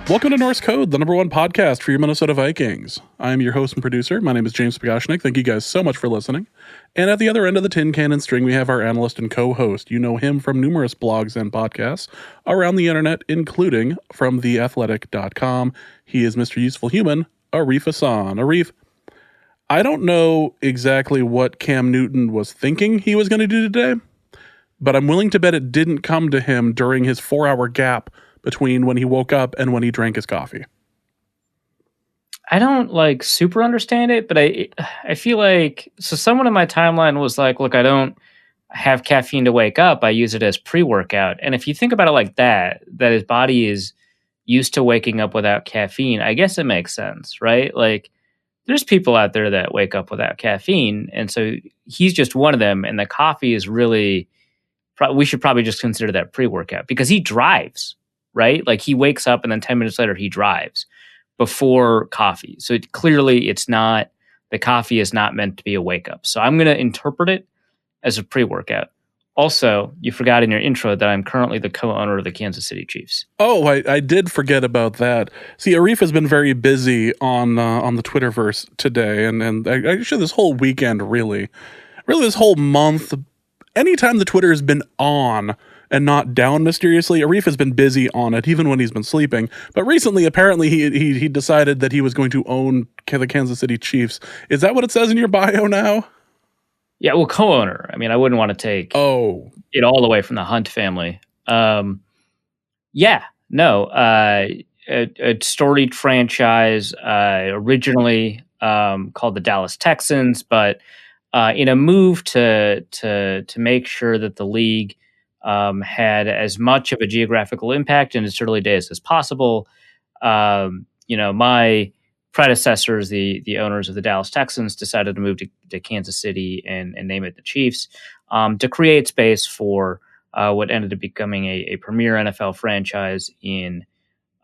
Welcome to Norse Code, the number one podcast for your Minnesota Vikings. I'm your host and producer. My name is James Pagashnik. Thank you guys so much for listening. And at the other end of the tin cannon string, we have our analyst and co-host. You know him from numerous blogs and podcasts around the internet, including from theathletic.com. He is Mr. Useful Human, Arif Hassan. Arif, I don't know exactly what Cam Newton was thinking he was going to do today, but I'm willing to bet it didn't come to him during his 4-hour gap between when he woke up and when he drank his coffee. I don't super understand it, but I feel like, so someone in my timeline was like, look, I don't have caffeine to wake up. I use it as pre-workout. And if you think about it like that his body is used to waking up without caffeine, I guess it makes sense, right? Like there's people out there that wake up without caffeine. And so he's just one of them. And the coffee is really, we should probably just consider that pre-workout because he drives. Right? Like he wakes up and then 10 minutes later he drives before coffee. So clearly the coffee is not meant to be a wake up. So I'm going to interpret it as a pre-workout. Also, you forgot in your intro that I'm currently the co-owner of the Kansas City Chiefs. Oh, I did forget about that. See, Arif has been very busy on the Twitterverse today and actually this whole weekend, really this whole month. Anytime the Twitter has been on and not down mysteriously, Arif has been busy on it, even when he's been sleeping. But recently, apparently, he decided that he was going to own the Kansas City Chiefs. Is that what it says in your bio now? Yeah, well, co-owner. I mean, I wouldn't want to take it all away from the Hunt family. A storied franchise, originally called the Dallas Texans, but in a move to make sure that the league had as much of a geographical impact in its early days as possible. My predecessors, the owners of the Dallas Texans, decided to move to Kansas City and name it the Chiefs to create space for what ended up becoming a premier NFL franchise in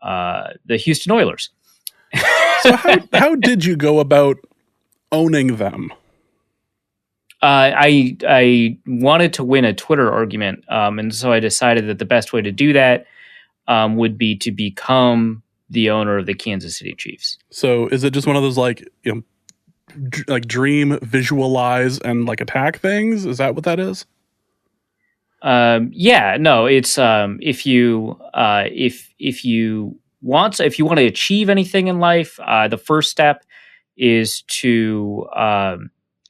the Houston Oilers. So how did you go about owning them? I wanted to win a Twitter argument, and so I decided that the best way to do that would be to become the owner of the Kansas City Chiefs. So is it just one of those dream, visualize, and attack things? Is that what that is? It's if you want to achieve anything in life, the first step is to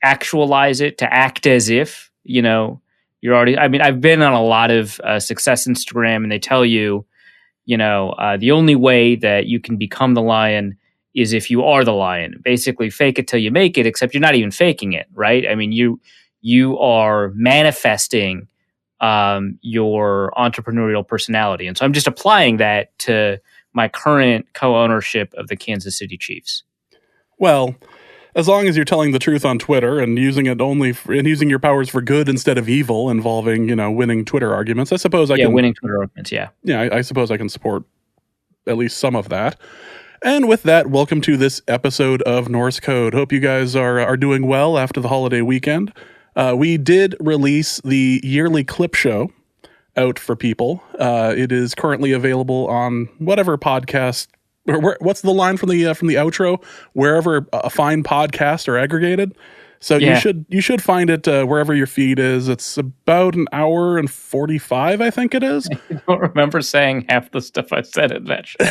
actualize it, to act as if, you're already, I've been on a lot of success Instagram and they tell you, the only way that you can become the lion is if you are the lion. Basically fake it till you make it, except you're not even faking it, right? I mean, you are manifesting your entrepreneurial personality. And so I'm just applying that to my current co-ownership of the Kansas City Chiefs. Well, as long as you're telling the truth on Twitter and using it and using your powers for good instead of evil, involving winning Twitter arguments, I suppose I can. Winning Twitter arguments, yeah. Yeah, I suppose I can support at least some of that. And with that, welcome to this episode of Norse Code. Hope you guys are doing well after the holiday weekend. We did release the yearly clip show out for people. It is currently available on whatever podcast. What's the line from the outro? Wherever a fine podcasts are aggregated. So you should find it wherever your feed is. It's about an hour and 45, I think it is. I don't remember saying half the stuff I said in that show.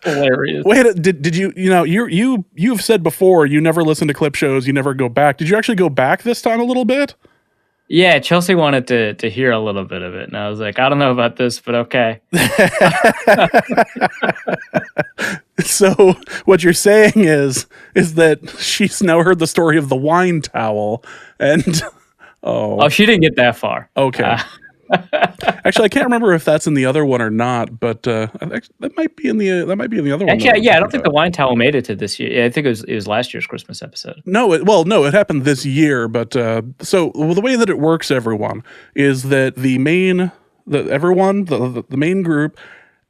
Hilarious. Wait, did you've said before you never listen to clip shows, you never go back. Did you actually go back this time a little bit? Yeah, Chelsea wanted to hear a little bit of it, and I was like, I don't know about this, but okay. So what you're saying is that she's now heard the story of the wine towel, and she didn't get that far. Okay. Actually, I can't remember if that's in the other one or not, but that might be in the other one. Actually, I don't think the wine towel made it to this year. Yeah, I think it was last year's Christmas episode. No, it happened this year. But so the way that it works, everyone, is that the main group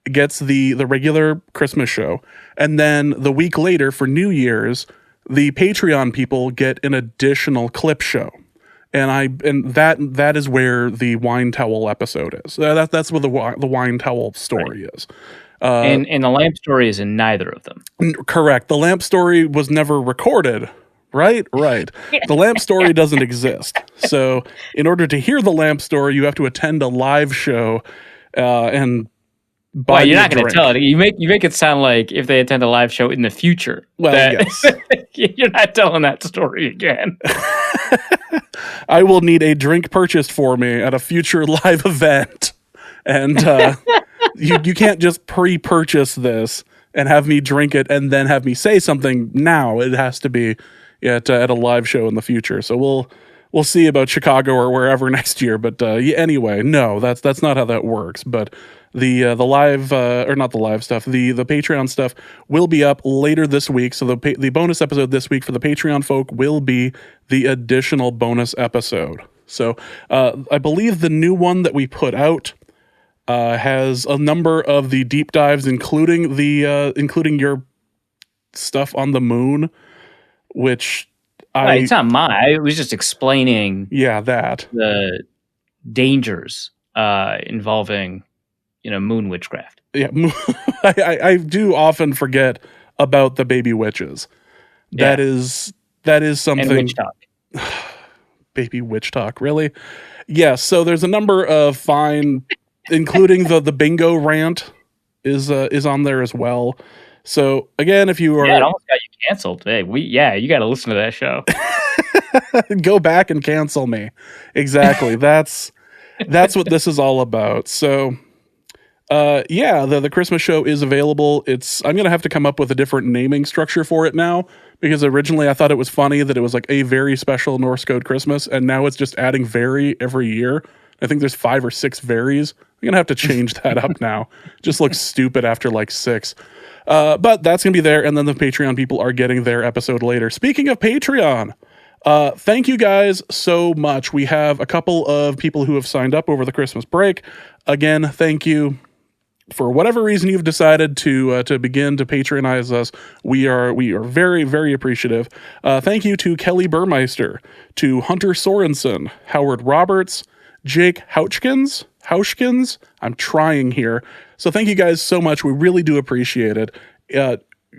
gets the regular Christmas show, and then the week later for New Year's, the Patreon people get an additional clip show. And that is where the wine towel episode is. That's where the wine towel story is. And the lamp story is in neither of them. Correct. The lamp story was never recorded. Right. The lamp story doesn't exist. So in order to hear the lamp story, you have to attend a live show and buy. Well, you're not going to tell it. You make it sound like if they attend a live show in the future. Well, yes. You're not telling that story again. I will need a drink purchased for me at a future live event. And you can't just pre-purchase this and have me drink it and then have me say something now. It has to be at a live show in the future. So we'll see about Chicago or wherever next year. But anyway, no, that's not how that works. But the live or not the live stuff, the Patreon stuff will be up later this week. So the bonus episode this week for the Patreon folk will be the additional bonus episode. So I believe the new one that we put out has a number of the deep dives, including your stuff on the moon, which it's not mine. I was just explaining. Yeah, that the dangers involving, moon witchcraft. Yeah, I do often forget about the baby witches. Yeah. That is something. And witch talk. Baby witch talk, really? Yeah. So there's a number of fine, including the bingo rant is on there as well. So again, if you are, it almost got you canceled. Hey, you got to listen to that show. Go back and cancel me. Exactly. That's what this is all about. So, the Christmas show is available. I'm going to have to come up with a different naming structure for it now, because originally I thought it was funny that it was like a very special Norse Code Christmas, and now it's just adding very every year. I think there's 5 or 6 varies. I'm going to have to change that up now. Just looks stupid after like 6. But that's going to be there, and then the Patreon people are getting their episode later. Speaking of Patreon, thank you guys so much. We have a couple of people who have signed up over the Christmas break. Again, thank you. For whatever reason you've decided to begin to patronize us, we are very, very appreciative. Thank you to Kelly Burmeister, to Hunter Sorensen, Howard Roberts, Jake Houchkins. I'm trying here. So thank you guys so much. We really do appreciate it.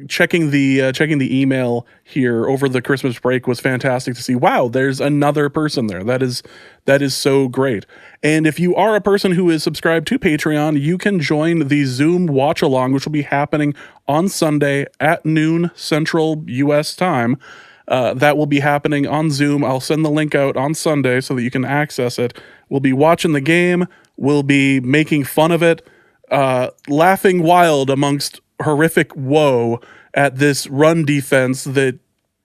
Checking the email here over the Christmas break was fantastic to see. Wow, there's another person there. That is so great. And if you are a person who is subscribed to Patreon, you can join the Zoom watch along, which will be happening on Sunday at noon Central US time. That will be happening on Zoom. I'll send the link out on Sunday so that you can access it. We'll be watching the game. We'll be making fun of it, laughing wild amongst horrific woe at this run defense that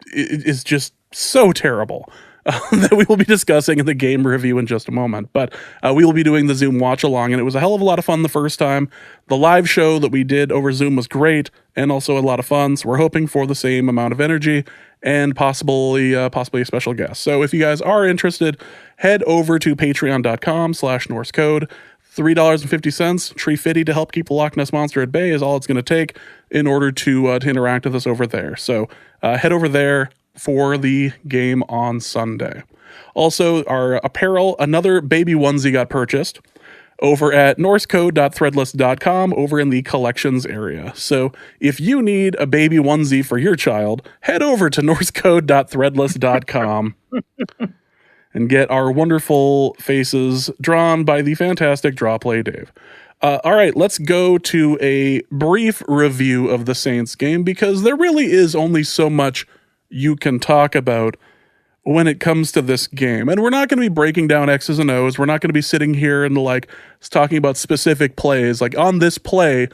is just so terrible that we will be discussing in the game review in just a moment. But we will be doing the Zoom watch along, and it was a hell of a lot of fun the first time. The live show that we did over Zoom was great and also a lot of fun. So we're hoping for the same amount of energy and possibly a special guest. So if you guys are interested, head over to patreon.com/NorseCode. $3.50, tree fitty to help keep the Loch Ness Monster at bay is all it's going to take in order to interact with us over there. So head over there for the game on Sunday. Also, our apparel, another baby onesie got purchased over at norsecode.threadless.com over in the collections area. So if you need a baby onesie for your child, head over to norsecode.threadless.com and get our wonderful faces drawn by the fantastic Drawplay Dave. All right, let's go to a brief review of the Saints game, because there really is only so much you can talk about when it comes to this game. And we're not going to be breaking down X's and O's. We're not going to be sitting here and talking about specific plays. Like on this play,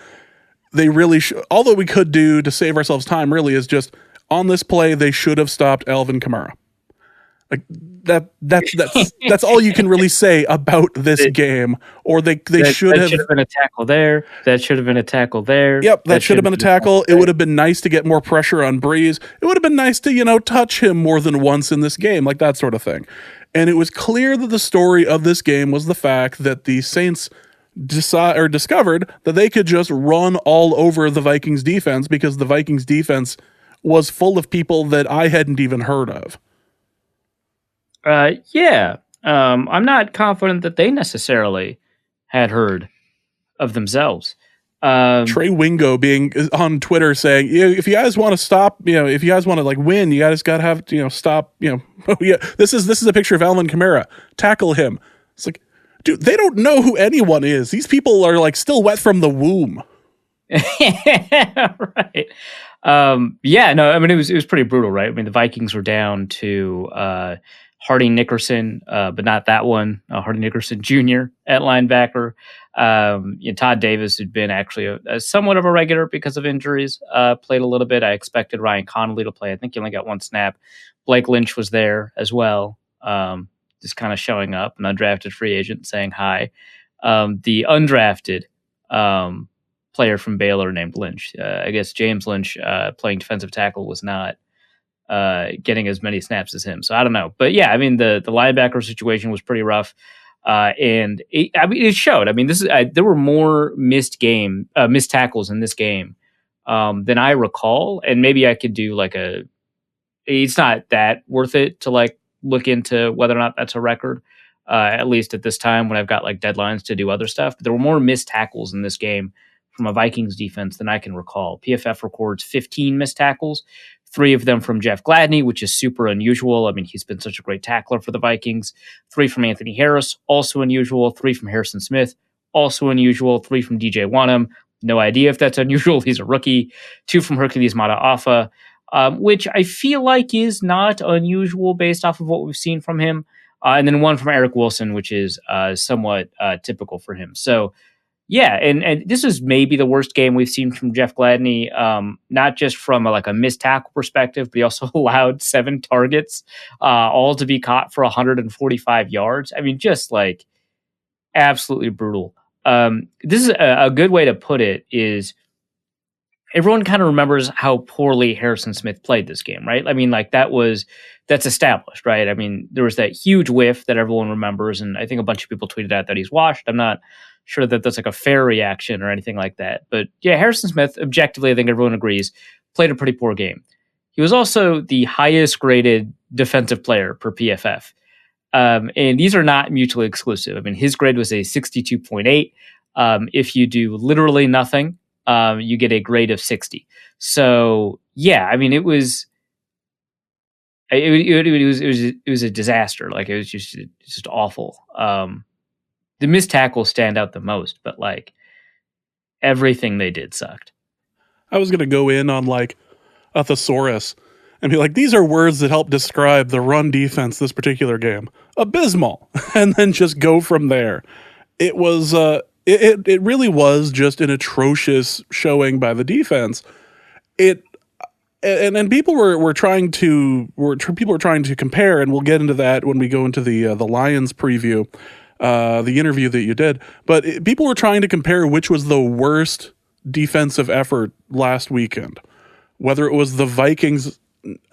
they really although we could do to save ourselves time, really is just on this play, they should have stopped Alvin Kamara. Like that's all you can really say about this game. Or they should have been a tackle there. That should have been a tackle there. Yep, that should have been a tackle. It would have been nice to get more pressure on Breeze. It would have been nice to, touch him more than once in this game, like that sort of thing. And it was clear that the story of this game was the fact that the Saints discovered that they could just run all over the Vikings defense, because the Vikings defense was full of people that I hadn't even heard of. I'm not confident that they necessarily had heard of themselves. Trey Wingo being on Twitter saying, if you guys want to stop, if you guys want to like win, you guys got to have, stop, oh yeah, this is a picture of Alvin Kamara. Tackle him. It's like, dude, they don't know who anyone is. These people are like still wet from the womb. Right. Yeah, no, I mean, it was pretty brutal, right? I mean, the Vikings were down to Hardy Nickerson, but not that one, Hardy Nickerson Jr. at linebacker. Todd Davis, who'd been actually a somewhat of a regular because of injuries, played a little bit. I expected Ryan Connolly to play. I think he only got one snap. Blake Lynch was there as well, just kind of showing up, an undrafted free agent saying hi. The undrafted player from Baylor named Lynch. I guess James Lynch, playing defensive tackle, was not getting as many snaps as him. So I don't know. But yeah, I mean, the linebacker situation was pretty rough. And it showed. I mean, there were more missed tackles in this game than I recall. And maybe I could do it's not that worth it to like look into whether or not that's a record. At least at this time when I've got like deadlines to do other stuff. But there were more missed tackles in this game from a Vikings defense than I can recall. PFF records 15 missed tackles, 3 of them from Jeff Gladney, which is super unusual. I mean, he's been such a great tackler for the Vikings. 3 from Anthony Harris, also unusual. 3 from Harrison Smith, also unusual. 3 from DJ Wanham. No idea if that's unusual. He's a rookie. 2 from Hercules Mata'afa, which I feel like is not unusual based off of what we've seen from him. And then 1 from Eric Wilson, which is somewhat typical for him. So, yeah, and this is maybe the worst game we've seen from Jeff Gladney, not just from a missed tackle perspective, but he also allowed 7 targets, all to be caught for 145 yards. I mean, just like absolutely brutal. This is a good way to put it is everyone kind of remembers how poorly Harrison Smith played this game, right? I mean, like that's established, right? I mean, there was that huge whiff that everyone remembers, and I think a bunch of people tweeted out that he's washed. I'm not sure that that's like a fair reaction or anything like that. But yeah, Harrison Smith, objectively, I think everyone agrees, played a pretty poor game. He was also the highest graded defensive player per PFF. And these are not mutually exclusive. I mean, his grade was a 62.8. If you do literally nothing, you get a grade of 60. So yeah, I mean, it was a disaster. Like it was just awful. The missed tackles stand out the most, but like everything they did sucked. I was going to go in on like a thesaurus and be like, these are words that help describe the run defense this particular game. Abysmal. And then just go from there. It was, it really was just an atrocious showing by the defense. And people were trying to compare, and we'll get into that when we go into the Lions preview, the interview that you did. But people were trying to compare which was the worst defensive effort last weekend, whether it was the Vikings'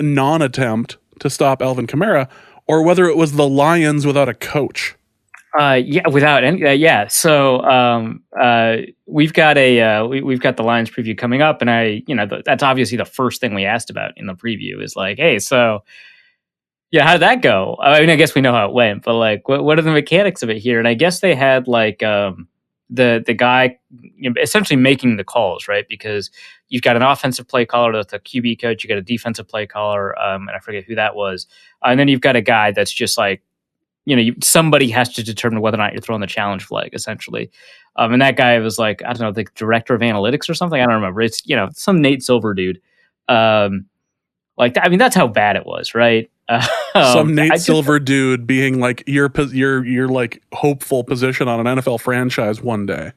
non-attempt to stop Alvin Kamara, or whether it was the Lions without a coach. Yeah, without any. Yeah, so we've got we've got the Lions preview coming up, and that's obviously the first thing we asked about in the preview is like, hey, so yeah, how did that go? I mean, I guess we know how it went, but like, what are the mechanics of it here? And I guess they had like the guy essentially making the calls, right? Because you've got an offensive play caller that's a QB coach, you got a defensive play caller, and I forget who that was, and then you've got a guy that's just like, somebody has to determine whether or not you're throwing the challenge flag, essentially. And that guy was like, I don't know, the director of analytics or something. I don't remember. It's, some Nate Silver dude. Like, I mean, that's how bad it was, right? Some Nate Silver dude being like your like hopeful position on an NFL franchise one day.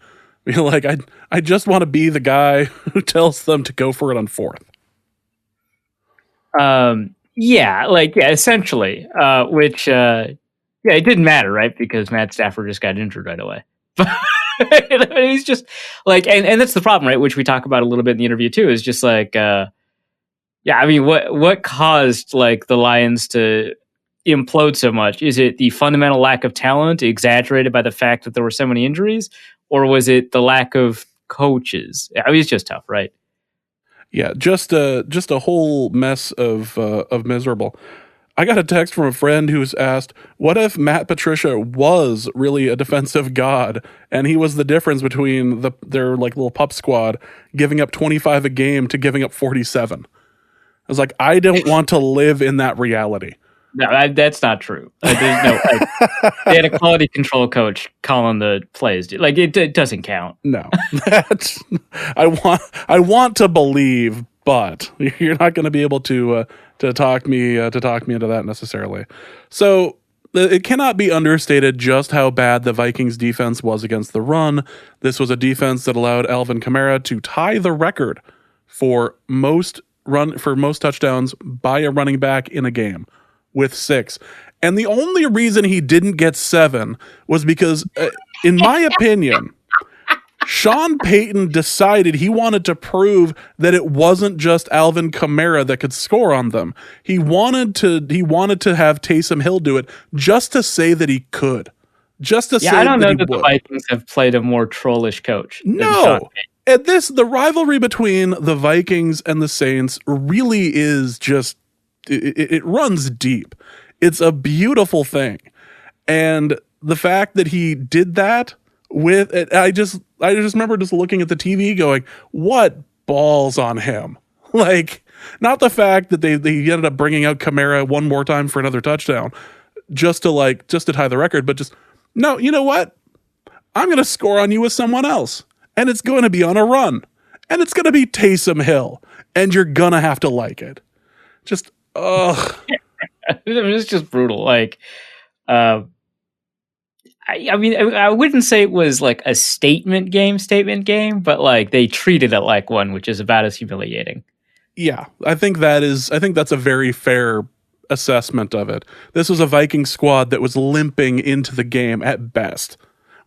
You're like, I just want to be the guy who tells them to go for it on 4th. Essentially, which, yeah, it didn't matter, right? Because Matt Stafford just got injured right away. He's just like, and that's the problem, right? Which we talk about a little bit in the interview too, is just like, yeah, I mean, what caused like the Lions to implode so much? Is it the fundamental lack of talent exaggerated by the fact that there were so many injuries, or was it the lack of coaches? I mean, it's just tough, right? Yeah, just a whole mess of miserable. I got a text from a friend who's asked, what if Matt Patricia was really a defensive god and he was the difference between their like little pup squad giving up 25 a game to giving up 47? I was like, I don't want to live in that reality. No, that's not true. There's no. They had a quality control coach calling the plays. Like it doesn't count. No, I want to believe, but you're not going to be able to talk me into that necessarily. So it cannot be understated just how bad the Vikings defense was against the run. This was a defense that allowed Alvin Kamara to tie the record for most touchdowns by a running back in a game, with 6. And the only reason he didn't get 7 was because, in my opinion, Sean Payton decided he wanted to prove that it wasn't just Alvin Kamara that could score on them. He wanted to have Taysom Hill do it just to say that he could. Just to say I don't that know he that would. The Vikings have played a more trollish coach. No. And the rivalry between the Vikings and the Saints really is just, it runs deep. It's a beautiful thing. And the fact that he did that with it, I just remember just looking at the TV going, what balls on him? Like, not the fact that they ended up bringing out Kamara one more time for another touchdown just to tie the record, but just, no, you know what? I'm going to score on you with someone else, and it's going to be on a run, and it's going to be Taysom Hill, and you're going to have to like it. Just, ugh. It's just brutal. Like, I mean, I wouldn't say it was like a statement game, but like they treated it like one, which is about as humiliating. Yeah, I think that's a very fair assessment of it. This was a Viking squad that was limping into the game at best.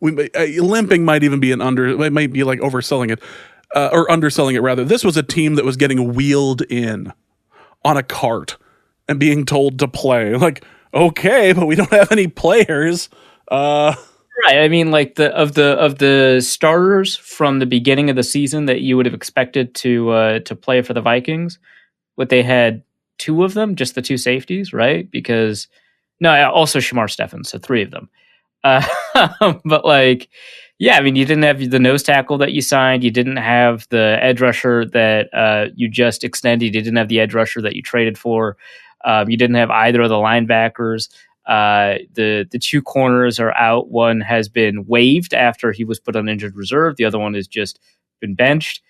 Limping might even be it might be like overselling it, or underselling it rather. This was a team that was getting wheeled in on a cart and being told to play. Like, okay, but we don't have any players. Right. I mean, like of the starters from the beginning of the season that you would have expected to play for the Vikings, what they had 2 of them, just the 2 safeties, right? Because also Shamar Steffens, so 3 of them. But like, yeah, I mean, you didn't have the nose tackle that you signed. You didn't have the edge rusher that you just extended. You didn't have the edge rusher that you traded for. You didn't have either of the linebackers. The 2 corners are out. One has been waived after he was put on injured reserve. The other one has just been benched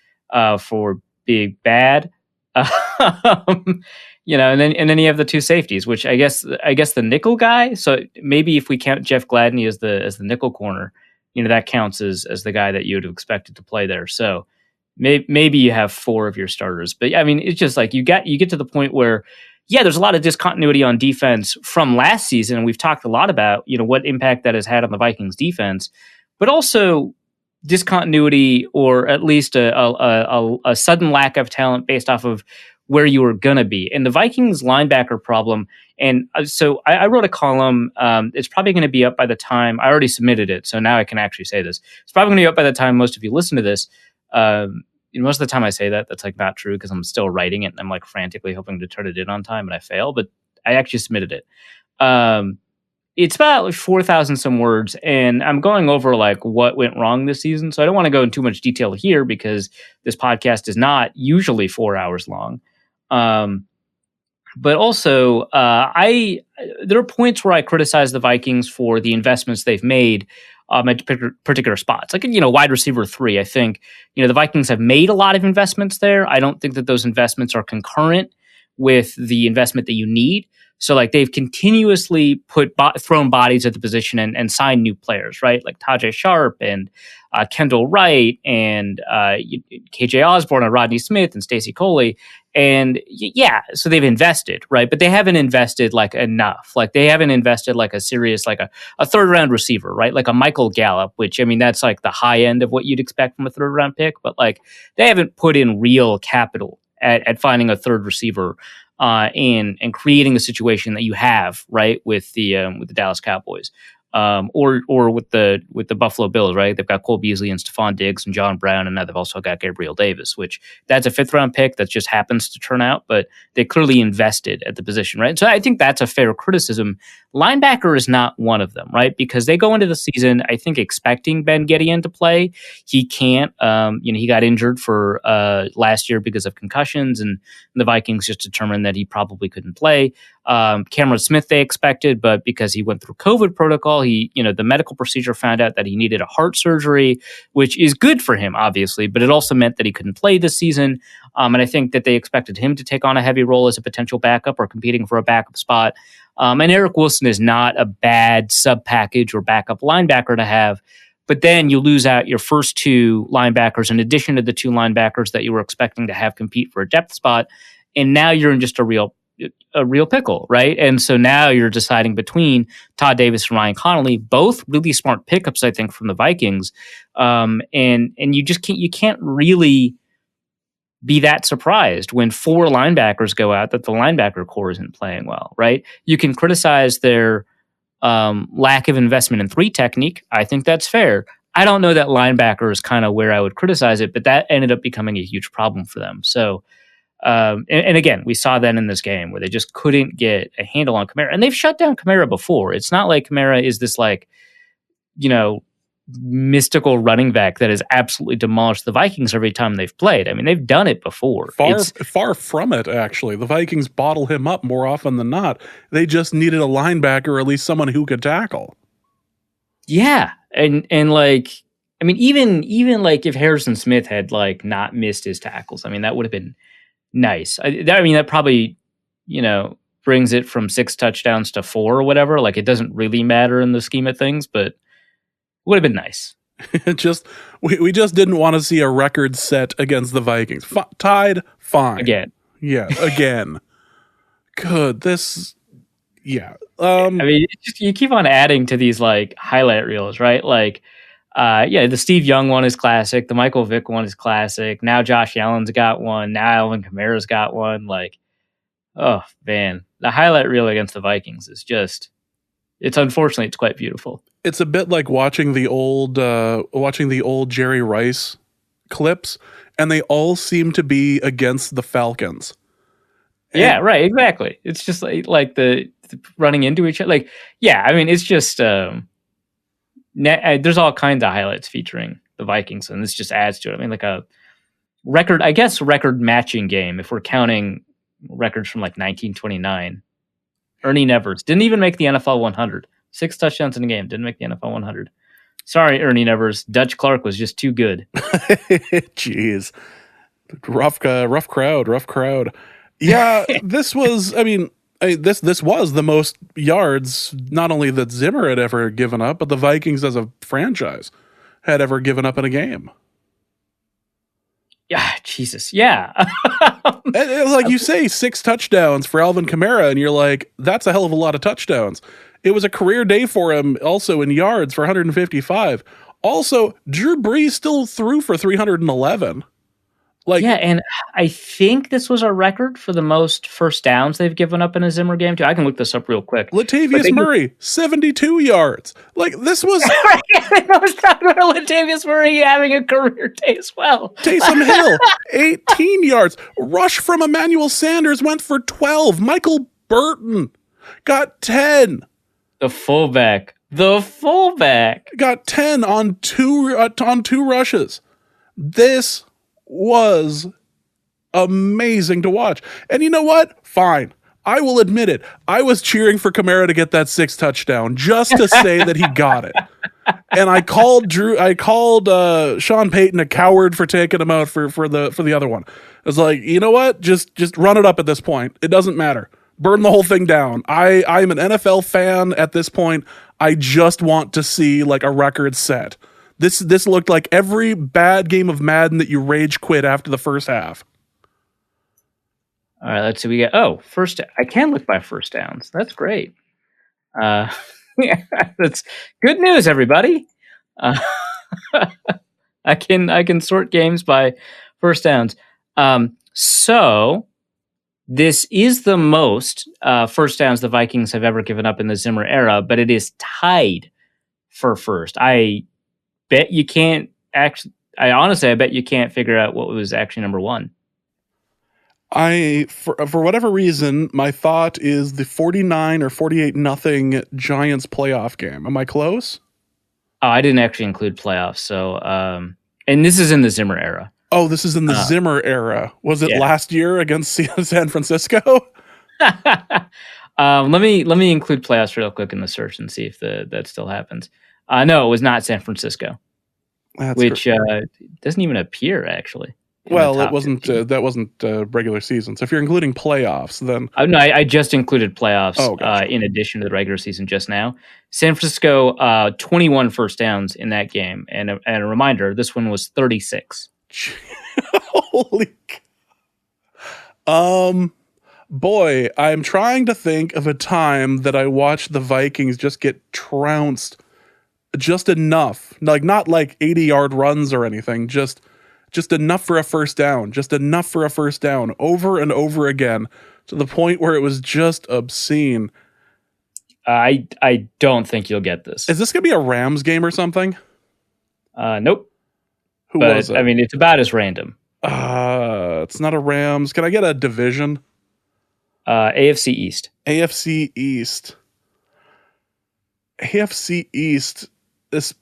for being bad. And then you have the 2 safeties, which I guess the nickel guy. So maybe if we count Jeff Gladney as the nickel corner, that counts as the guy that you would have expected to play there. So maybe you have 4 of your starters. But I mean, it's just like you get to the point where, yeah, there's a lot of discontinuity on defense from last season, and we've talked a lot about what impact that has had on the Vikings defense, but also discontinuity, or at least a sudden lack of talent based off of where you were gonna be. And the Vikings linebacker problem, and so I wrote a column. It's probably going to be up by the time I already submitted it, so now I can actually say this. It's probably going to be up by the time most of you listen to this. Most of the time I say that's like not true because I'm still writing it and I'm like frantically hoping to turn it in on time and I fail, but I actually submitted it. It's about like 4,000 some words, and I'm going over like what went wrong this season. So I don't want to go into too much detail here because this podcast is not usually 4 hours long. But also there are points where I criticize the Vikings for the investments they've made at particular spots. Like, wide receiver 3, I think, the Vikings have made a lot of investments there. I don't think that those investments are concurrent with the investment that you need. So like they've continuously thrown bodies at the position and signed new players, right? Like Tajay Sharp and Kendall Wright and KJ Osborne and Rodney Smith and Stacey Coley. And so they've invested, right? But they haven't invested like enough. Like they haven't invested like a serious, like a 3rd round receiver, right? Like a Michael Gallup, which I mean, that's like the high end of what you'd expect from a 3rd round pick. But like they haven't put in real capital at finding a 3rd receiver and creating a situation that you have, right, with the Dallas Cowboys. or with the Buffalo Bills, right? They've got Cole Beasley and Stephon Diggs and John Brown, and now they've also got Gabriel Davis, which that's a 5th-round pick that just happens to turn out, but they clearly invested at the position, right? So I think that's a fair criticism. Linebacker is not one of them, right? Because they go into the season, I think, expecting Ben Gedeon to play. He can't. He got injured for last year because of concussions, and the Vikings just determined that he probably couldn't play. Cameron Smith they expected, but because he went through COVID protocol, the medical procedure found out that he needed a heart surgery, which is good for him, obviously, but it also meant that he couldn't play this season. And I think that they expected him to take on a heavy role as a potential backup or competing for a backup spot. And Eric Wilson is not a bad sub-package or backup linebacker to have, but then you lose out your first 2 linebackers in addition to the 2 linebackers that you were expecting to have compete for a depth spot, and now you're in just a real pickle, right? And so now you're deciding between Todd Davis and Ryan Connolly, both really smart pickups, I think, from the Vikings. And you just can't really be that surprised when 4 linebackers go out that the linebacker core isn't playing well, right? You can criticize their lack of investment in 3 technique. I think that's fair. I don't know that linebacker is kind of where I would criticize it, but that ended up becoming a huge problem for them. So, and again, we saw that in this game where they just couldn't get a handle on Kamara, and they've shut down Kamara before. It's not like Kamara is this mystical running back that has absolutely demolished the Vikings every time they've played. I mean, they've done it before. Far from it, actually. The Vikings bottle him up more often than not. They just needed a linebacker, or at least someone who could tackle. Yeah, and even if Harrison Smith had not missed his tackles, I mean, that would have been nice. That probably, brings it from 6 touchdowns to 4 or whatever. It doesn't really matter in the scheme of things, but would have been nice. We just didn't want to see a record set against the Vikings. Tied, fine. Again. Yeah, again. Good. Yeah. You keep on adding to these highlight reels, right? The Steve Young one is classic. The Michael Vick one is classic. Now Josh Allen's got one. Now Alvin Kamara's got one. Oh man, the highlight reel against the Vikings is unfortunately, it's quite beautiful. It's a bit like watching the old Jerry Rice clips, and they all seem to be against the Falcons. Yeah, right, exactly. It's just like the running into each other. It's just there's all kinds of highlights featuring the Vikings, and this just adds to it. A record matching game if we're counting records from 1929. Ernie Nevers didn't even make the NFL 100. 6 touchdowns in a game, didn't make the NFL 100. Sorry, Ernie Nevers. Dutch Clark was just too good. Jeez. Rough crowd. Yeah, this was, this was the most yards, not only that Zimmer had ever given up, but the Vikings as a franchise had ever given up in a game. Yeah, Jesus, yeah. And you say, 6 touchdowns for Alvin Kamara, and you're like, that's a hell of a lot of touchdowns. It was a career day for him also in yards for 155. Also, Drew Brees still threw for 311. And I think this was a record for the most first downs they've given up in a Zimmer game, too. I can look this up real quick. Latavius Murray, 72 yards. This was... I was talking about Latavius Murray having a career day as well. Taysom Hill, 18 yards. Rush from Emmanuel Sanders went for 12. Michael Burton got 10. The fullback got 10 on two rushes. This was amazing to watch. And you know what? Fine. I will admit it. I was cheering for Kamara to get that 6th touchdown just to say that he got it. And I called Sean Payton a coward for taking him out for the other one. I was like, you know what? Just run it up at this point. It doesn't matter. Burn the whole thing down. I'm an NFL fan at this point. I just want to see a record set. This looked like every bad game of Madden that you rage quit after the first half. All right, let's see. We get first. I can look by first downs. That's great. Yeah, that's good news, everybody. I can sort games by first downs. So this is the most first downs the Vikings have ever given up in the Zimmer era, but it is tied for first. I bet you can't actually. I bet you can't figure out what was actually number one. For whatever reason, my thought is the 49 or 48 nothing Giants playoff game. Am I close? Oh, I didn't actually include playoffs. So, and this is in the Zimmer era. Oh, this is in the Zimmer era. Was it last year against San Francisco? Let me include playoffs real quick in the search and see if that still happens. No, it was not San Francisco, which doesn't even appear actually. Well, it wasn't. That wasn't regular season. So if you're including playoffs, then no, I just included playoffs gotcha. In addition to the regular season just now. San Francisco 21 first downs in that game, and a reminder, this one was 36. Holy. Boy, I'm trying to think of a time that I watched the Vikings just get trounced, just enough, like not like 80-yard runs or anything, just enough for a first down, over and over again, to the point where it was just obscene. I don't think you'll get this. Is this going to be a Rams game or something? Nope. Who was it? I mean, it's about as random. It's not a Rams. Can I get a division? AFC East. AFC East. AFC East. This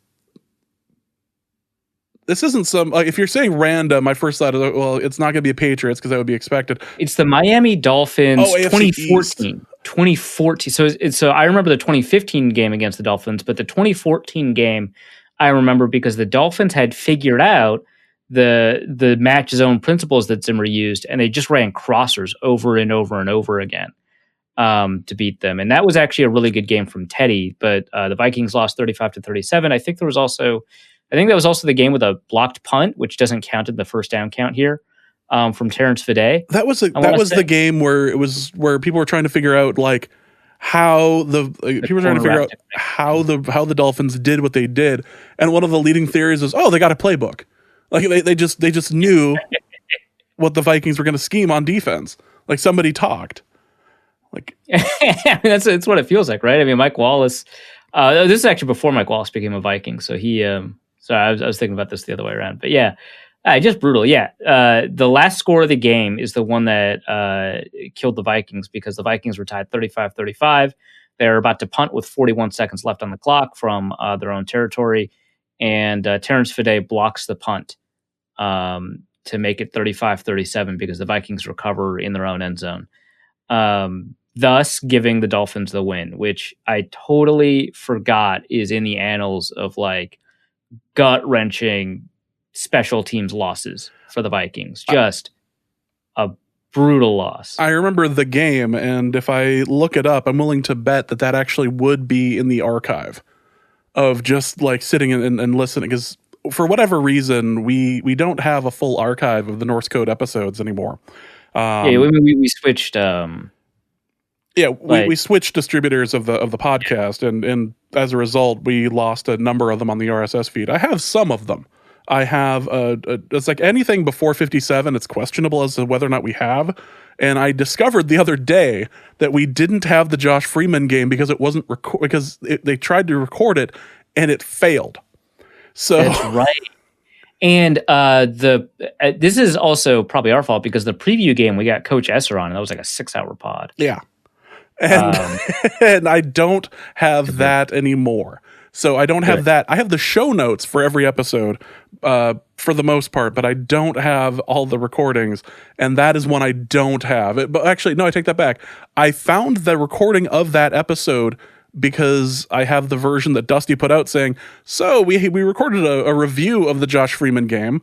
isn't some, like, if you're saying random, my first thought is, well, it's not going to be a Patriots because that would be expected. It's the Miami Dolphins 2014. 2014. So I remember the 2015 game against the Dolphins, but the 2014 game I remember because the Dolphins had figured out the match zone principles that Zimmer used, and they just ran crossers over and over and over again to beat them. And that was actually a really good game from Teddy, but the Vikings lost 35-37. I think that was also the game with a blocked punt, which doesn't count in the first down count here, from Terrence Fede. That was the game where people were trying to figure out like how the Dolphins did what they did, and one of the leading theories was, they got a playbook, like they just knew what the Vikings were going to scheme on defense, like somebody talked. Like I mean, that's what it feels like, right? I mean, Mike Wallace. This is actually before Mike Wallace became a Viking, so he. Sorry, I was thinking about this the other way around, but yeah, just brutal. Yeah, the last score of the game is the one that killed the Vikings because the Vikings were tied 35-35. They're about to punt with 41 seconds left on the clock from their own territory, and Terrence Fede blocks the punt to make it 35-37 because the Vikings recover in their own end zone, thus giving the Dolphins the win, which I totally forgot is in the annals of like gut-wrenching special teams losses for the Vikings. Just a brutal loss. I remember the game, and if I look it up, I'm willing to bet that actually would be in the archive of just like sitting and listening, because for whatever reason, we don't have a full archive of the Norse Code episodes anymore. We switched... we switched distributors of the podcast, and as a result, we lost a number of them on the RSS feed. I have some of them. I have it's like anything before 57. It's questionable as to whether or not we have. And I discovered the other day that we didn't have the Josh Freeman game because it wasn't they tried to record it and it failed. So that's right. And this is also probably our fault because the preview game we got Coach Esser on, and that was like a 6-hour pod. Yeah. And and I don't have that anymore. So I don't have that. I have the show notes for every episode for the most part, but I don't have all the recordings. And that is one I don't have. But actually, no, I take that back. I found the recording of that episode because I have the version that Dusty put out saying, so we recorded a review of the Josh Freeman game.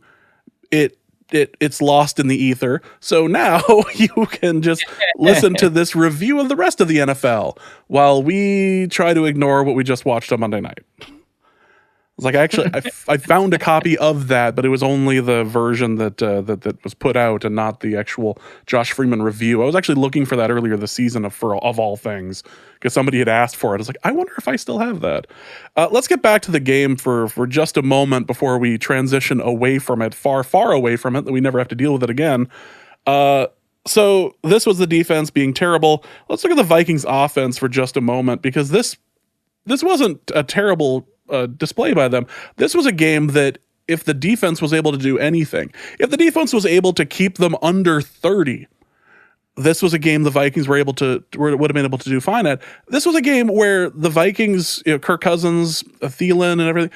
It's lost in the ether. So now you can just listen to this review of the rest of the NFL while we try to ignore what we just watched on Monday night. It's like, actually, I found a copy of that, but it was only the version that was put out and not the actual Josh Freeman review. I was actually looking for that earlier this season of all things, because somebody had asked for it. I was like, I wonder if I still have that. Let's get back to the game for just a moment before we transition away from it, far, far away from it, that we never have to deal with it again. So this was the defense being terrible. Let's look at the Vikings offense for just a moment, because this wasn't a terrible display by them. This was a game that if the defense was able to do anything, if the defense was able to keep them under 30, this was a game the Vikings would have been able to do fine at. This was a game where the Vikings, Kirk Cousins, Thielen, and everything,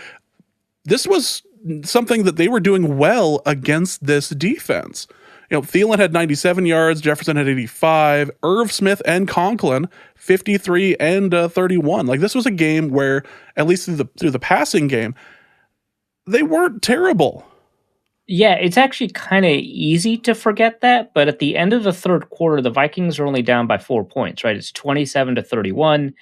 this was something that they were doing well against this defense. Thielen had 97 yards, Jefferson had 85, Irv Smith and Conklin 53 and 31. Like, this was a game where, at least through the passing game, they weren't terrible. Yeah, it's actually kind of easy to forget that, but at the end of the third quarter, the Vikings are only down by 4 points, right? It's 27-31,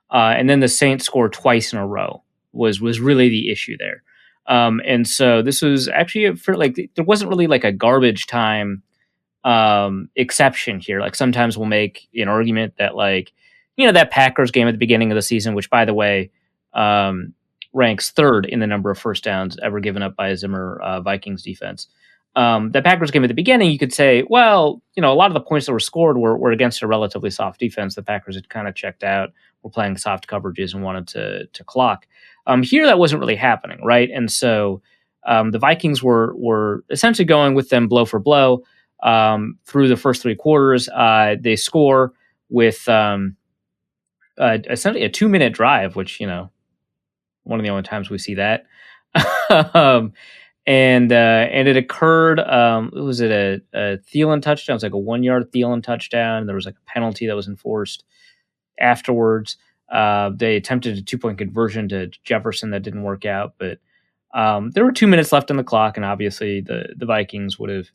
and then the Saints scored twice in a row was really the issue there. And so this was actually there wasn't really like a garbage time exception here. Like, sometimes we'll make an argument that, like, that Packers game at the beginning of the season, which, by the way, ranks third in the number of first downs ever given up by a Zimmer Vikings defense. The Packers game at the beginning, you could say, well, a lot of the points that were scored were against a relatively soft defense. The Packers had kind of checked out, were playing soft coverages and wanted to clock. Here, that wasn't really happening, right? And so the Vikings were essentially going with them blow for blow through the first three quarters. They score with essentially a 2-minute drive, which, one of the only times we see that. And it occurred, was it a Thielen touchdown? It was like a 1-yard Thielen touchdown. There was like a penalty that was enforced afterwards. They attempted a 2-point conversion to Jefferson that didn't work out, but there were 2 minutes left on the clock, and obviously the Vikings would have,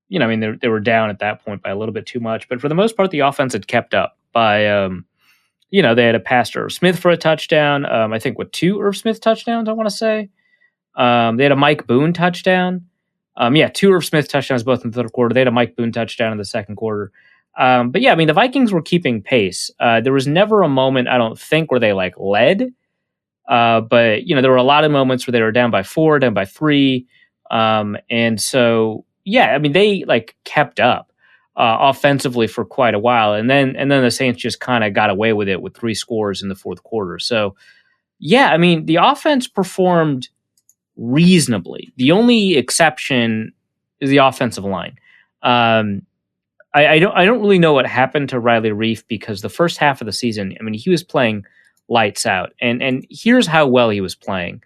they were down at that point by a little bit too much, but for the most part, the offense had kept up by, they had a pass to Irv Smith for a touchdown. I think with 2 Irv Smith touchdowns, I want to say. They had a Mike Boone touchdown. 2 Irv Smith touchdowns both in the third quarter. They had a Mike Boone touchdown in the second quarter. But the Vikings were keeping pace. There was never a moment, I don't think, where they led. But there were a lot of moments where they were down by 4, down by 3. And so, they kept up offensively for quite a while. And then the Saints just kind of got away with it with 3 scores in the fourth quarter. So, the offense performed reasonably. The only exception is the offensive line. I don't really know what happened to Riley Reif, because the first half of the season, he was playing lights out, and here's how well he was playing.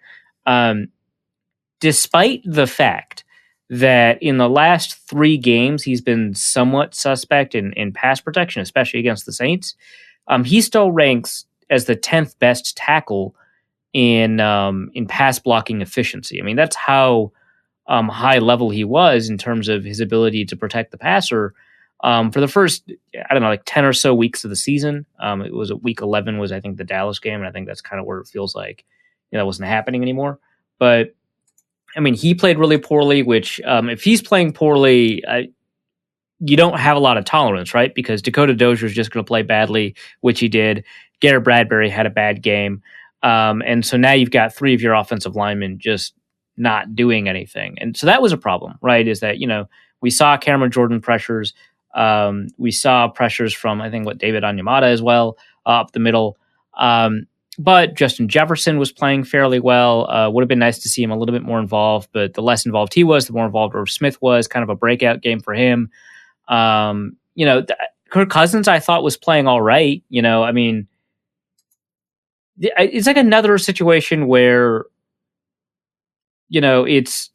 Despite the fact that in the last 3 games he's been somewhat suspect in pass protection, especially against the Saints, he still ranks as the 10th best tackle in pass blocking efficiency. That's how high level he was in terms of his ability to protect the passer. For the first, 10 or so weeks of the season, it was week 11 was, I think, the Dallas game, and I think that's kind of where it feels like that wasn't happening anymore. But he played really poorly, which if he's playing poorly, you don't have a lot of tolerance, right? Because Dakota Dozier is just going to play badly, which he did. Garrett Bradbury had a bad game. And so now you've got 3 of your offensive linemen just not doing anything. And so that was a problem, right? Is that, we saw Cameron Jordan pressures. We saw pressures from, I think, David Onyemata as well, up the middle. But Justin Jefferson was playing fairly well. Would have been nice to see him a little bit more involved, but the less involved he was, the more involved Irv Smith was. Kind of a breakout game for him. Kirk Cousins, I thought, was playing all right. It's like another situation where, it's,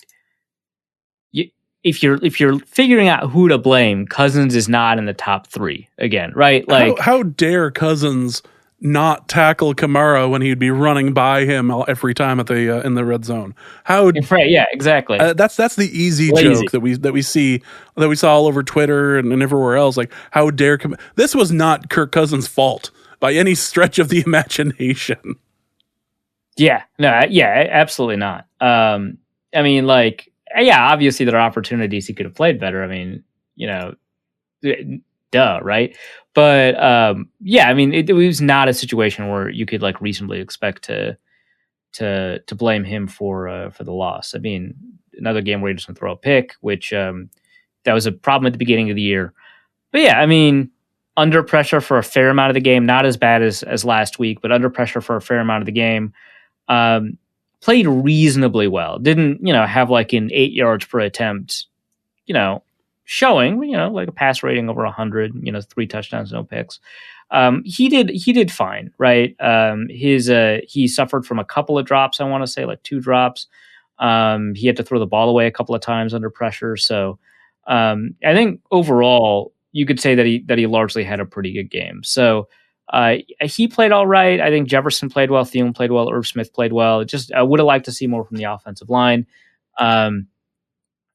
if you're figuring out who to blame, Cousins is not in the top 3 again, right? Like, how dare Cousins not tackle Kamara when he'd be running by him every time at the in the red zone? How? Right? Yeah, exactly. That's the easy joke that we saw all over Twitter and everywhere else. Like, how dare this was not Kirk Cousins' fault by any stretch of the imagination. Yeah, no, absolutely not. Obviously there are opportunities he could have played better. Duh, right? But it was not a situation where you could reasonably expect to blame him for the loss. Another game where he just throw a pick, which that was a problem at the beginning of the year. But under pressure for a fair amount of the game, not as bad as last week, but under pressure for a fair amount of the game. Played reasonably well. Didn't, have like an 8 yards per attempt, showing, like a pass rating over 100, 3 touchdowns, no picks. He did fine, right? He suffered from a couple of drops, I want to say like 2 drops. He had to throw the ball away a couple of times under pressure. So I think overall you could say that he largely had a pretty good game. So he played all right. I think Jefferson played well. Thielen played well. Irv Smith played well. Just I would have liked to see more from the offensive line. Like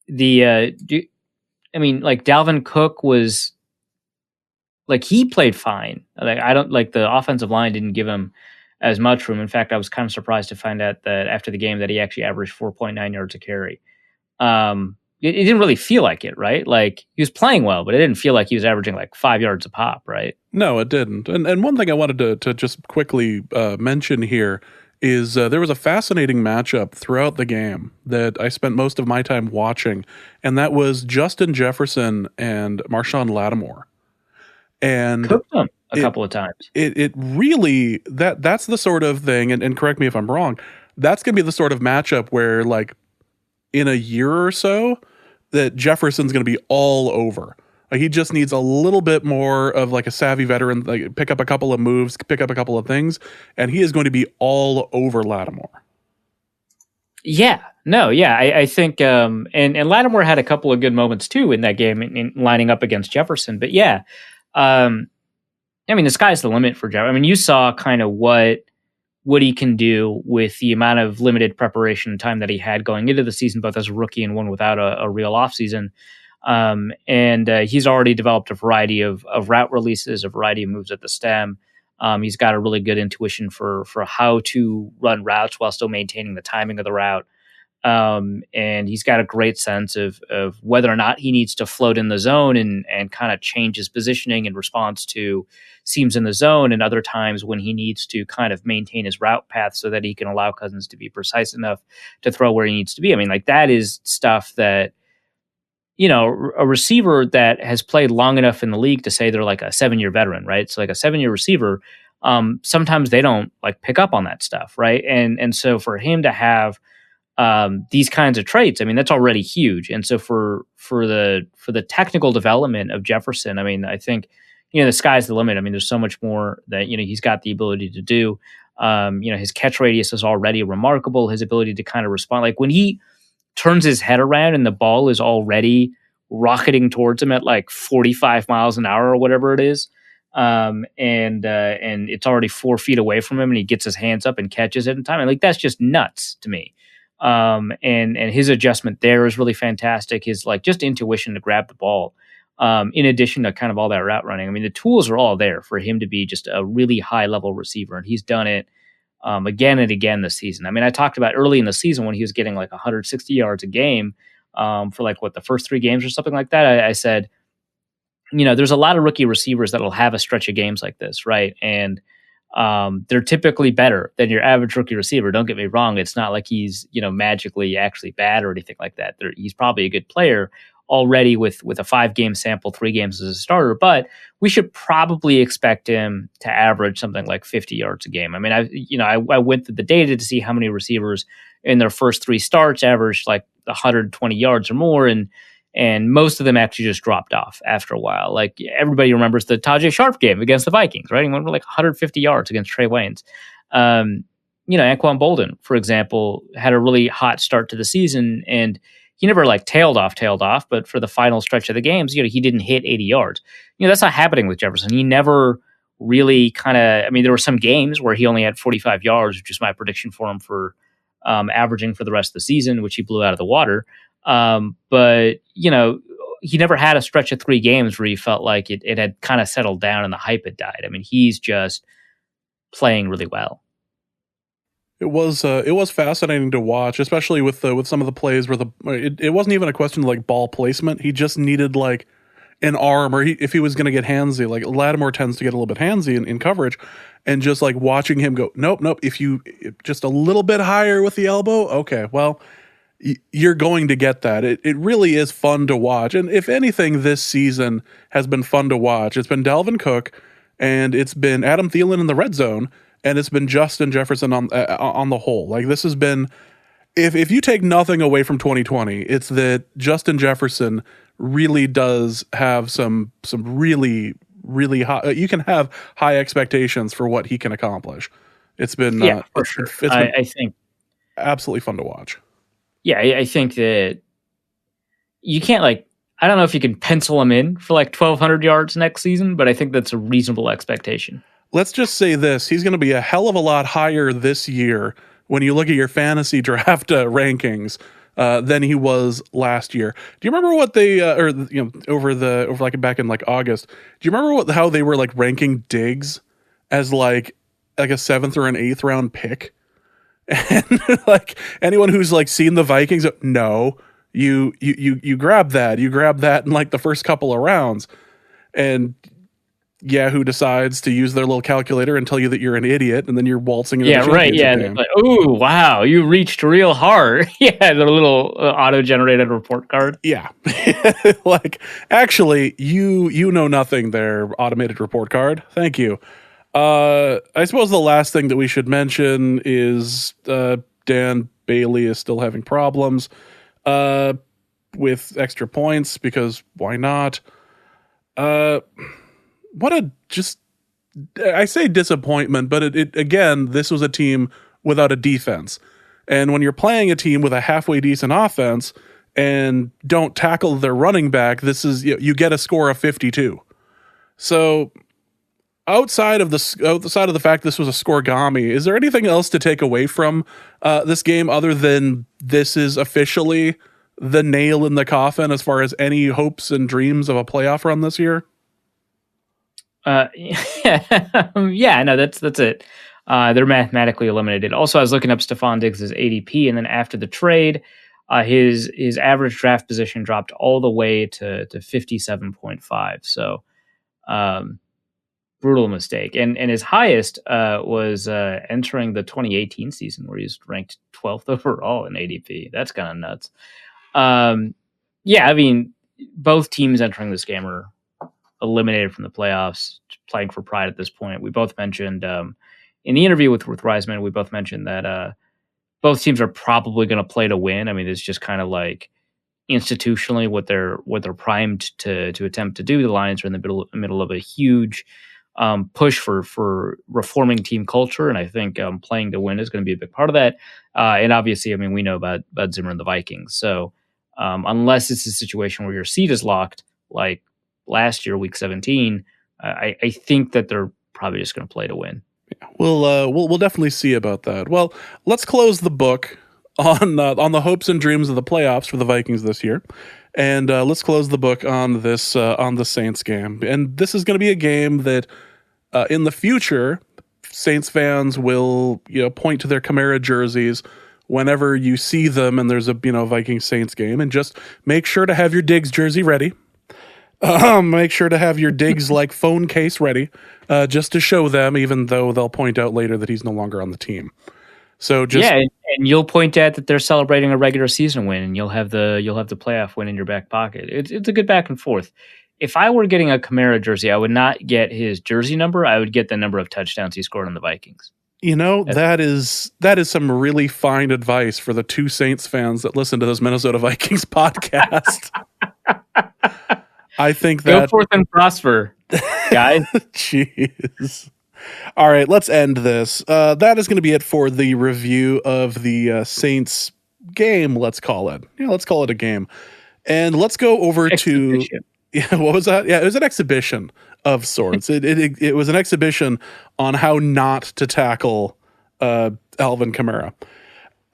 Dalvin Cook was like he played fine. Like I don't like the offensive line didn't give him as much room. In fact, I was kind of surprised to find out that after the game that he actually averaged 4.9 yards a carry. It didn't really feel like it, right? Like he was playing well, but it didn't feel like he was averaging like 5 yards a pop, right? No, it didn't. And one thing I wanted to just quickly mention here is there was a fascinating matchup throughout the game that I spent most of my time watching, and that was Justin Jefferson and Marshawn Lattimore. And cooked them a couple of times. It really that's the sort of thing, and correct me if I'm wrong, that's going to be the sort of matchup where like in a year or so that Jefferson's going to be all over. Like he just needs a little bit more of like a savvy veteran, like pick up a couple of moves, pick up a couple of things, and he is going to be all over Lattimore. Yeah, no, yeah, I think, and Lattimore had a couple of good moments too in that game, in lining up against Jefferson. But yeah, the sky's the limit for Jefferson. You saw kind of what he can do with the amount of limited preparation time that he had going into the season, both as a rookie and one without a real offseason. And he's already developed a variety of route releases, a variety of moves at the stem. He's got a really good intuition for how to run routes while still maintaining the timing of the route. And he's got a great sense of whether or not he needs to float in the zone and kind of change his positioning in response to seams in the zone, and other times when he needs to kind of maintain his route path so that he can allow Cousins to be precise enough to throw where he needs to be. That is stuff that, a receiver that has played long enough in the league to say they're like a 7-year veteran, right? So like a 7-year receiver, sometimes they don't like pick up on that stuff, right? And so for him to have these kinds of traits, that's already huge. And so for the technical development of Jefferson, I think, the sky's the limit. There's so much more that, he's got the ability to do. His catch radius is already remarkable. His ability to kind of respond, like when he turns his head around and the ball is already rocketing towards him at like 45 miles an hour or whatever it is. And it's already 4 feet away from him and he gets his hands up and catches it in time. That's just nuts to me. And his adjustment there is really fantastic. His like just intuition to grab the ball. In addition to kind of all that route running, the tools are all there for him to be just a really high level receiver. And he's done it again and again this season. I talked about early in the season when he was getting like 160 yards a game for like the first 3 games or something like that. I said, there's a lot of rookie receivers that'll have a stretch of games like this, right? And they're typically better than your average rookie receiver. Don't get me wrong. It's not like he's, magically actually bad or anything like that. He's probably a good player already with a 5-game sample, 3 games as a starter, but we should probably expect him to average something like 50 yards a game. I went through the data to see how many receivers in their first 3 starts averaged like 120 yards or more, and most of them actually just dropped off after a while. Like everybody remembers the Tajay Sharp game against the Vikings, right? He went for like 150 yards against Trey Waynes. Anquan Bolden, for example, had a really hot start to the season, and he never like tailed off, but for the final stretch of the games, he didn't hit 80 yards. That's not happening with Jefferson. He never really kind of, there were some games where he only had 45 yards, which is my prediction for him for averaging for the rest of the season, which he blew out of the water. But he never had a stretch of 3 games where he felt like it had kind of settled down and the hype had died. He's just playing really well. It was fascinating to watch, especially with some of the plays where it wasn't even a question of like ball placement. He just needed like an arm, or if he was going to get handsy, like Lattimore tends to get a little bit handsy in coverage, and just like watching him go, nope. If you just a little bit higher with the elbow, okay, well, you're going to get that. It really is fun to watch. And if anything, this season has been fun to watch. It's been Dalvin Cook and it's been Adam Thielen in the red zone. and it's been Justin Jefferson on the whole. Like, this has been, if you take nothing away from 2020, it's that Justin Jefferson really does have some really high. You can have high expectations for what he can accomplish. It's been for sure. It's been I think absolutely fun to watch. Yeah, I think that you can't I don't know if you can pencil him in for 1,200 yards next season, but I think that's a reasonable expectation. Let's just say this: he's going to be a hell of a lot higher this year when you look at your fantasy draft rankings than he was last year. Do you remember what they over back in August? Do you remember how they were ranking Diggs as like a 7th or an 8th round pick? And anyone who's seen the Vikings, no, you grab that in the first couple of rounds, and Yahoo decides to use their little calculator and tell you that you're an idiot, and then you're waltzing into the championship game. Ooh, wow, you reached real hard. Yeah, the little auto-generated report card. Yeah, actually, you know nothing there, automated report card. Thank you. I suppose the last thing that we should mention is Dan Bailey is still having problems with extra points, because why not? I say disappointment, but it again, this was a team without a defense. And when you're playing a team with a halfway decent offense and don't tackle their running back, you get a score of 52. So outside of the fact this was a scoregami, is there anything else to take away from this game other than this is officially the nail in the coffin as far as any hopes and dreams of a playoff run this year? Yeah, no, that's it. They're mathematically eliminated. Also, I was looking up Stephon Diggs' ADP, and then after the trade, his average draft position dropped all the way to 57.5. So, brutal mistake. And his highest was entering the 2018 season, where he's ranked 12th overall in ADP. That's kind of nuts. Yeah, I mean, both teams entering this game are eliminated from the playoffs, playing for pride at this point. We both mentioned in the interview with Reisman, we both mentioned that both teams are probably going to play to win. I mean, it's just kind of institutionally what they're primed to attempt to do. The Lions are in the middle of a huge push for reforming team culture, and I think playing to win is going to be a big part of that. And obviously, I mean, we know about Zimmer and the Vikings. So unless it's a situation where your seat is locked, like last year, Week 17, I think that they're probably just going to play to win. Yeah, we'll definitely see about that. Well, let's close the book on the hopes and dreams of the playoffs for the Vikings this year, and let's close the book on this on the Saints game. And this is going to be a game that in the future, Saints fans will point to their Kamara jerseys whenever you see them, and there's a Vikings Saints game, and just make sure to have your Diggs jersey ready. Make sure to have your Diggs phone case ready, just to show them, even though they'll point out later that he's no longer on the team. So and you'll point out that they're celebrating a regular season win, and you'll have the playoff win in your back pocket. It's a good back and forth. If I were getting a Kamara jersey, I would not get his jersey number. I would get the number of touchdowns he scored on the Vikings. That is some really fine advice for the two Saints fans that listen to this Minnesota Vikings podcast. I think that... Go forth and prosper, guys. Jeez. All right, let's end this. That is going to be it for the review of the Saints game, let's call it. Yeah, let's call it a game. And let's go over to... Yeah, what was that? Yeah, it was an exhibition of sorts. It was an exhibition on how not to tackle Alvin Kamara.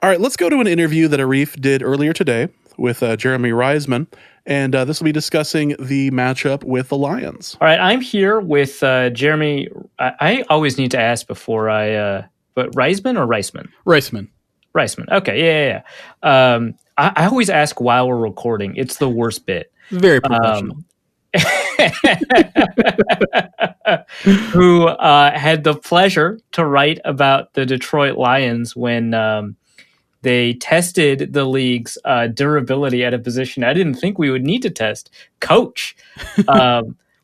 All right, let's go to an interview that Arif did earlier today with Jeremy Reisman, and this will be discussing the matchup with the Lions. All right, I'm here with Jeremy. I always need to ask before but Reisman or Reisman? Reisman. Okay, yeah. I always ask while we're recording. It's the worst bit. Very professional. Who had the pleasure to write about the Detroit Lions when they tested the league's durability at a position I didn't think we would need to test, coach.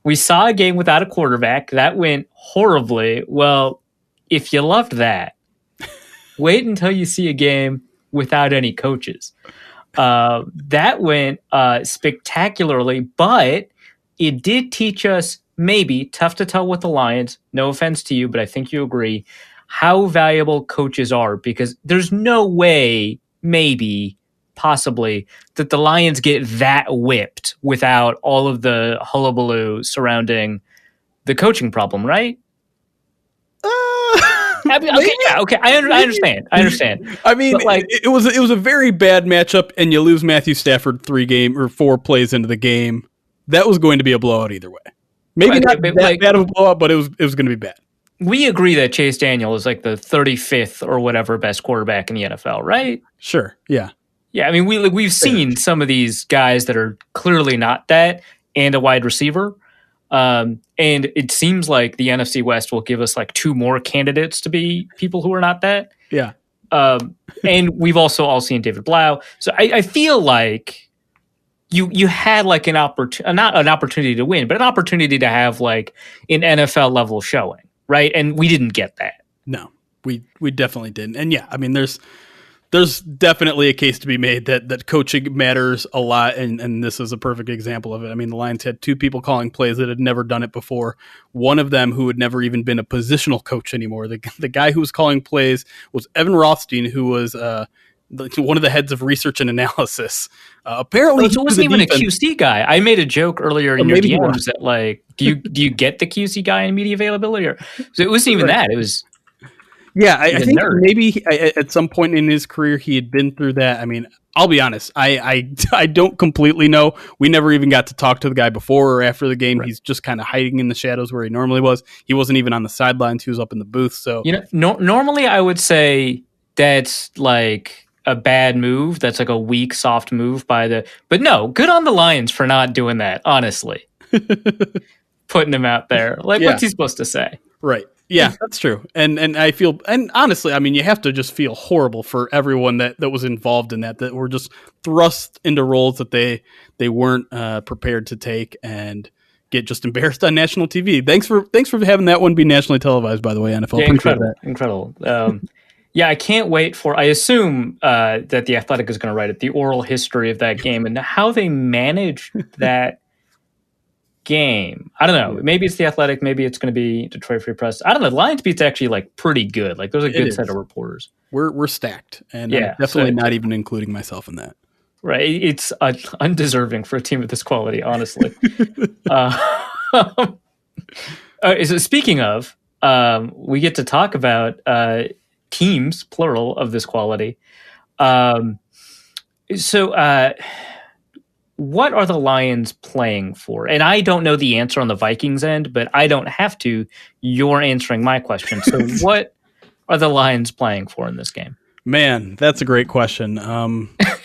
We saw a game without a quarterback. That went horribly. Well, if you loved that, wait until you see a game without any coaches. That went spectacularly, but it did teach us, maybe tough to tell with the Lions, no offense to you, but I think you agree, how valuable coaches are, because there's no way, maybe, possibly, that the Lions get that whipped without all of the hullabaloo surrounding the coaching problem, right? Okay. I understand. I mean, like, it was a very bad matchup, and you lose Matthew Stafford 4 plays into the game. That was going to be a blowout either way. Maybe not that bad of a blowout, but it was going to be bad. We agree that Chase Daniel is like the 35th or whatever best quarterback in the NFL, right? Sure. Yeah. Yeah. I mean, we've seen some of these guys that are clearly not that, and a wide receiver. And it seems like the NFC West will give us like 2 more candidates to be people who are not that. Yeah. And we've also all seen David Blau. So I feel like you had like not an opportunity to win, but an opportunity to have like an NFL level showing, right? And we didn't get that. No, we definitely didn't. And yeah, I mean, there's definitely a case to be made that coaching matters a lot, and this is a perfect example of it. I mean, the Lions had 2 people calling plays that had never done it before. One of them who had never even been a positional coach anymore. The guy who was calling plays was Evan Rothstein, who was one of the heads of research and analysis. Apparently, it wasn't even a QC guy. I made a joke earlier in your DMs that like, do you get the QC guy in media availability? Or so it wasn't even that. It was. Yeah, I think maybe at some point in his career he had been through that. I mean, I'll be honest, I don't completely know. We never even got to talk to the guy before or after the game. Right. He's just kind of hiding in the shadows where he normally was. He wasn't even on the sidelines. He was up in the booth. So normally I would say that's like a bad move. That's like a weak, soft move but no, good on the Lions for not doing that, honestly. Putting him out there. Like, what's he supposed to say? Right. Yeah, that's true. And I feel, and honestly, I mean, you have to just feel horrible for everyone that was involved in that were just thrust into roles that they weren't prepared to take and get just embarrassed on national TV. Thanks for having that one be nationally televised, by the way, NFL. Yeah, incredible. Yeah, I can't wait for, I assume that The Athletic is going to write it, the oral history of that game and how they managed that game. I don't know. Maybe it's The Athletic. Maybe it's going to be Detroit Free Press. I don't know. Lions Beat's actually like pretty good. Like there's a good set of reporters. We're stacked, and I'm definitely not even including myself in that. Right. It's undeserving for a team of this quality, honestly. Speaking of, we get to talk about teams, plural, of this quality. What are the Lions playing for? And I don't know the answer on the Vikings end, but I don't have to. You're answering my question. So what are the Lions playing for in this game? Man, that's a great question.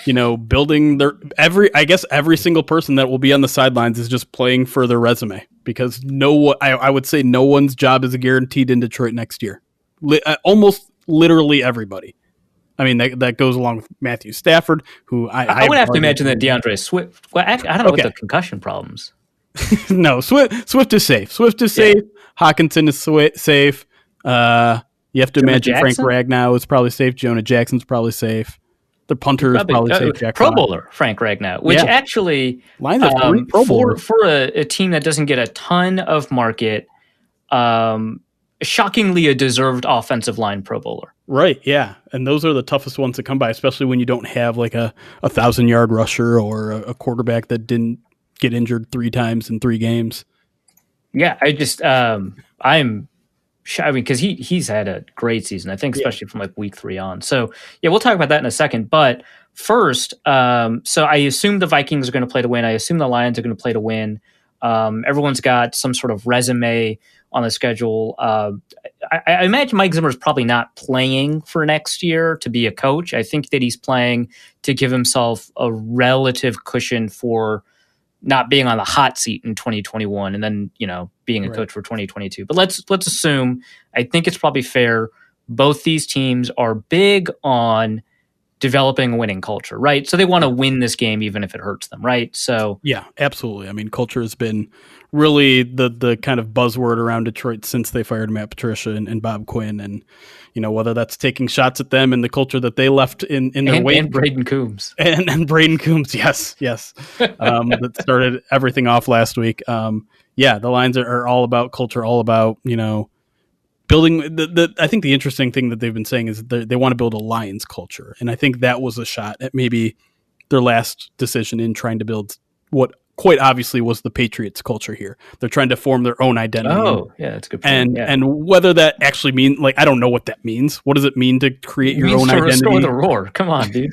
Building every single person that will be on the sidelines is just playing for their resume, because I would say no one's job is guaranteed in Detroit next year. Almost literally everybody. I mean, that goes along with Matthew Stafford, who I would have to imagine that DeAndre Swift. Well, I don't know what the concussion problems. No, Swift is safe. Hawkinson is safe. You have to imagine Frank Ragnow is probably safe. Jonah Jackson's probably safe. The punter is probably safe. Jack Pro Bowler Frank Ragnow, which actually Lions have 3 Pro Bowlers for a team that doesn't get a ton of market. Shockingly, a deserved offensive line Pro Bowler. Right, yeah. And those are the toughest ones to come by, especially when you don't have like a 1,000-yard rusher or a quarterback that didn't get injured 3 times in 3 games. Yeah, because he's had a great season, I think, especially from like week 3 on. So, yeah, we'll talk about that in a second. But first, so I assume the Vikings are going to play to win. I assume the Lions are going to play to win. Everyone's got some sort of resume on the schedule. I imagine Mike Zimmer is probably not playing for next year to be a coach. I think that he's playing to give himself a relative cushion for not being on the hot seat in 2021 and then, being a coach for 2022. But let's assume, I think it's probably fair, both these teams are big on developing a winning culture, right? So they want to win this game even if it hurts them, right? So yeah, absolutely. I mean, culture has been really the kind of buzzword around Detroit since they fired Matt Patricia and Bob Quinn, and whether that's taking shots at them and the culture that they left in their wake, and Braden Coombs and Braden Coombs, yes, that started everything off last week. The Lions are all about culture, all about building. I think the interesting thing that they've been saying is they want to build a Lions culture, and I think that was a shot at maybe their last decision in trying to build what quite obviously was the Patriots culture here. They're trying to form their own identity. Oh, yeah, that's a good point. And whether that actually means, I don't know what that means. What does it mean to create your own identity? Restore the roar. Come on, dude.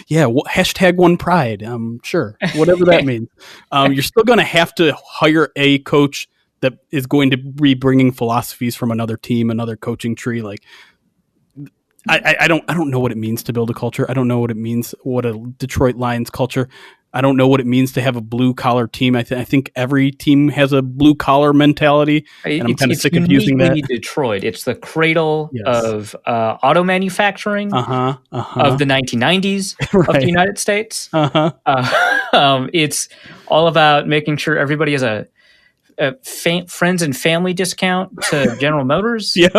Yeah, hashtag one pride. Sure, whatever that means. You're still going to have to hire a coach that is going to be bringing philosophies from another team, another coaching tree. I don't know what it means to build a culture. I don't know what it means, what a Detroit Lions culture. I don't know what it means to have a blue collar team. I think every team has a blue collar mentality, and I'm kind of sick of using that. Detroit, it's the cradle of auto manufacturing of the 1990s of the United States. It's all about making sure everybody has a friends and family discount to General Motors. Yep.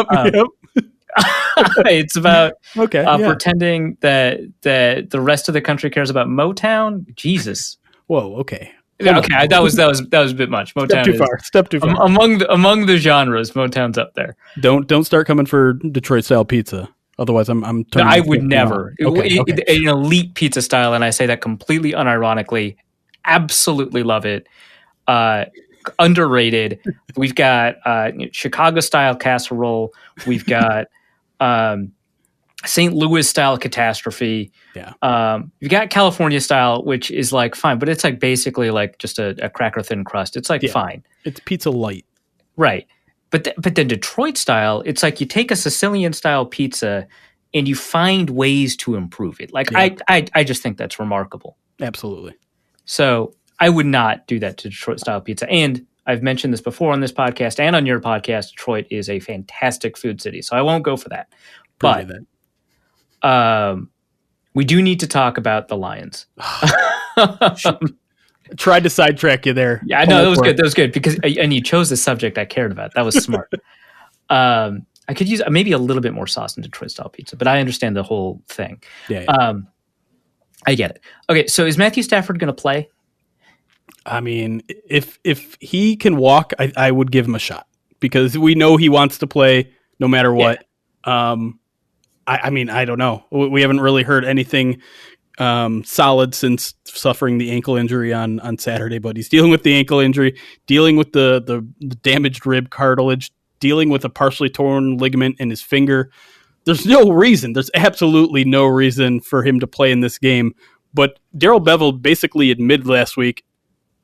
It's about pretending that the rest of the country cares about Motown. Jesus. Whoa. Okay. Okay. That was a bit much. Motown Step too far. Among the genres, Motown's up there. Don't start coming for Detroit style pizza. Otherwise, I'm turning. No, I would never. Okay. An elite pizza style, and I say that completely unironically. Absolutely love it. Underrated. We've got Chicago style casserole. We've got St. Louis style catastrophe. Yeah. You've got California style, which is fine, but it's basically just a cracker thin crust. It's fine. It's pizza light. Right. But then Detroit style, it's you take a Sicilian style pizza and you find ways to improve it. I just think that's remarkable. Absolutely. So I would not do that to Detroit style pizza. And I've mentioned this before on this podcast and on your podcast. Detroit is a fantastic food city, so I won't go for that. But we do need to talk about the Lions. Tried to sidetrack you there. Yeah, I know that was good. That was good because you chose the subject I cared about. That was smart. I could use maybe a little bit more sauce in Detroit style pizza, but I understand the whole thing. Yeah. I get it. Okay, so is Matthew Stafford going to play? I mean, if he can walk, I would give him a shot because we know he wants to play no matter what. Yeah. I mean, I don't know. We haven't really heard anything solid since suffering the ankle injury on Saturday, but he's dealing with the ankle injury, dealing with the damaged rib cartilage, dealing with a partially torn ligament in his finger. There's no reason. There's absolutely no reason for him to play in this game. But Darrell Bevell basically admitted last week,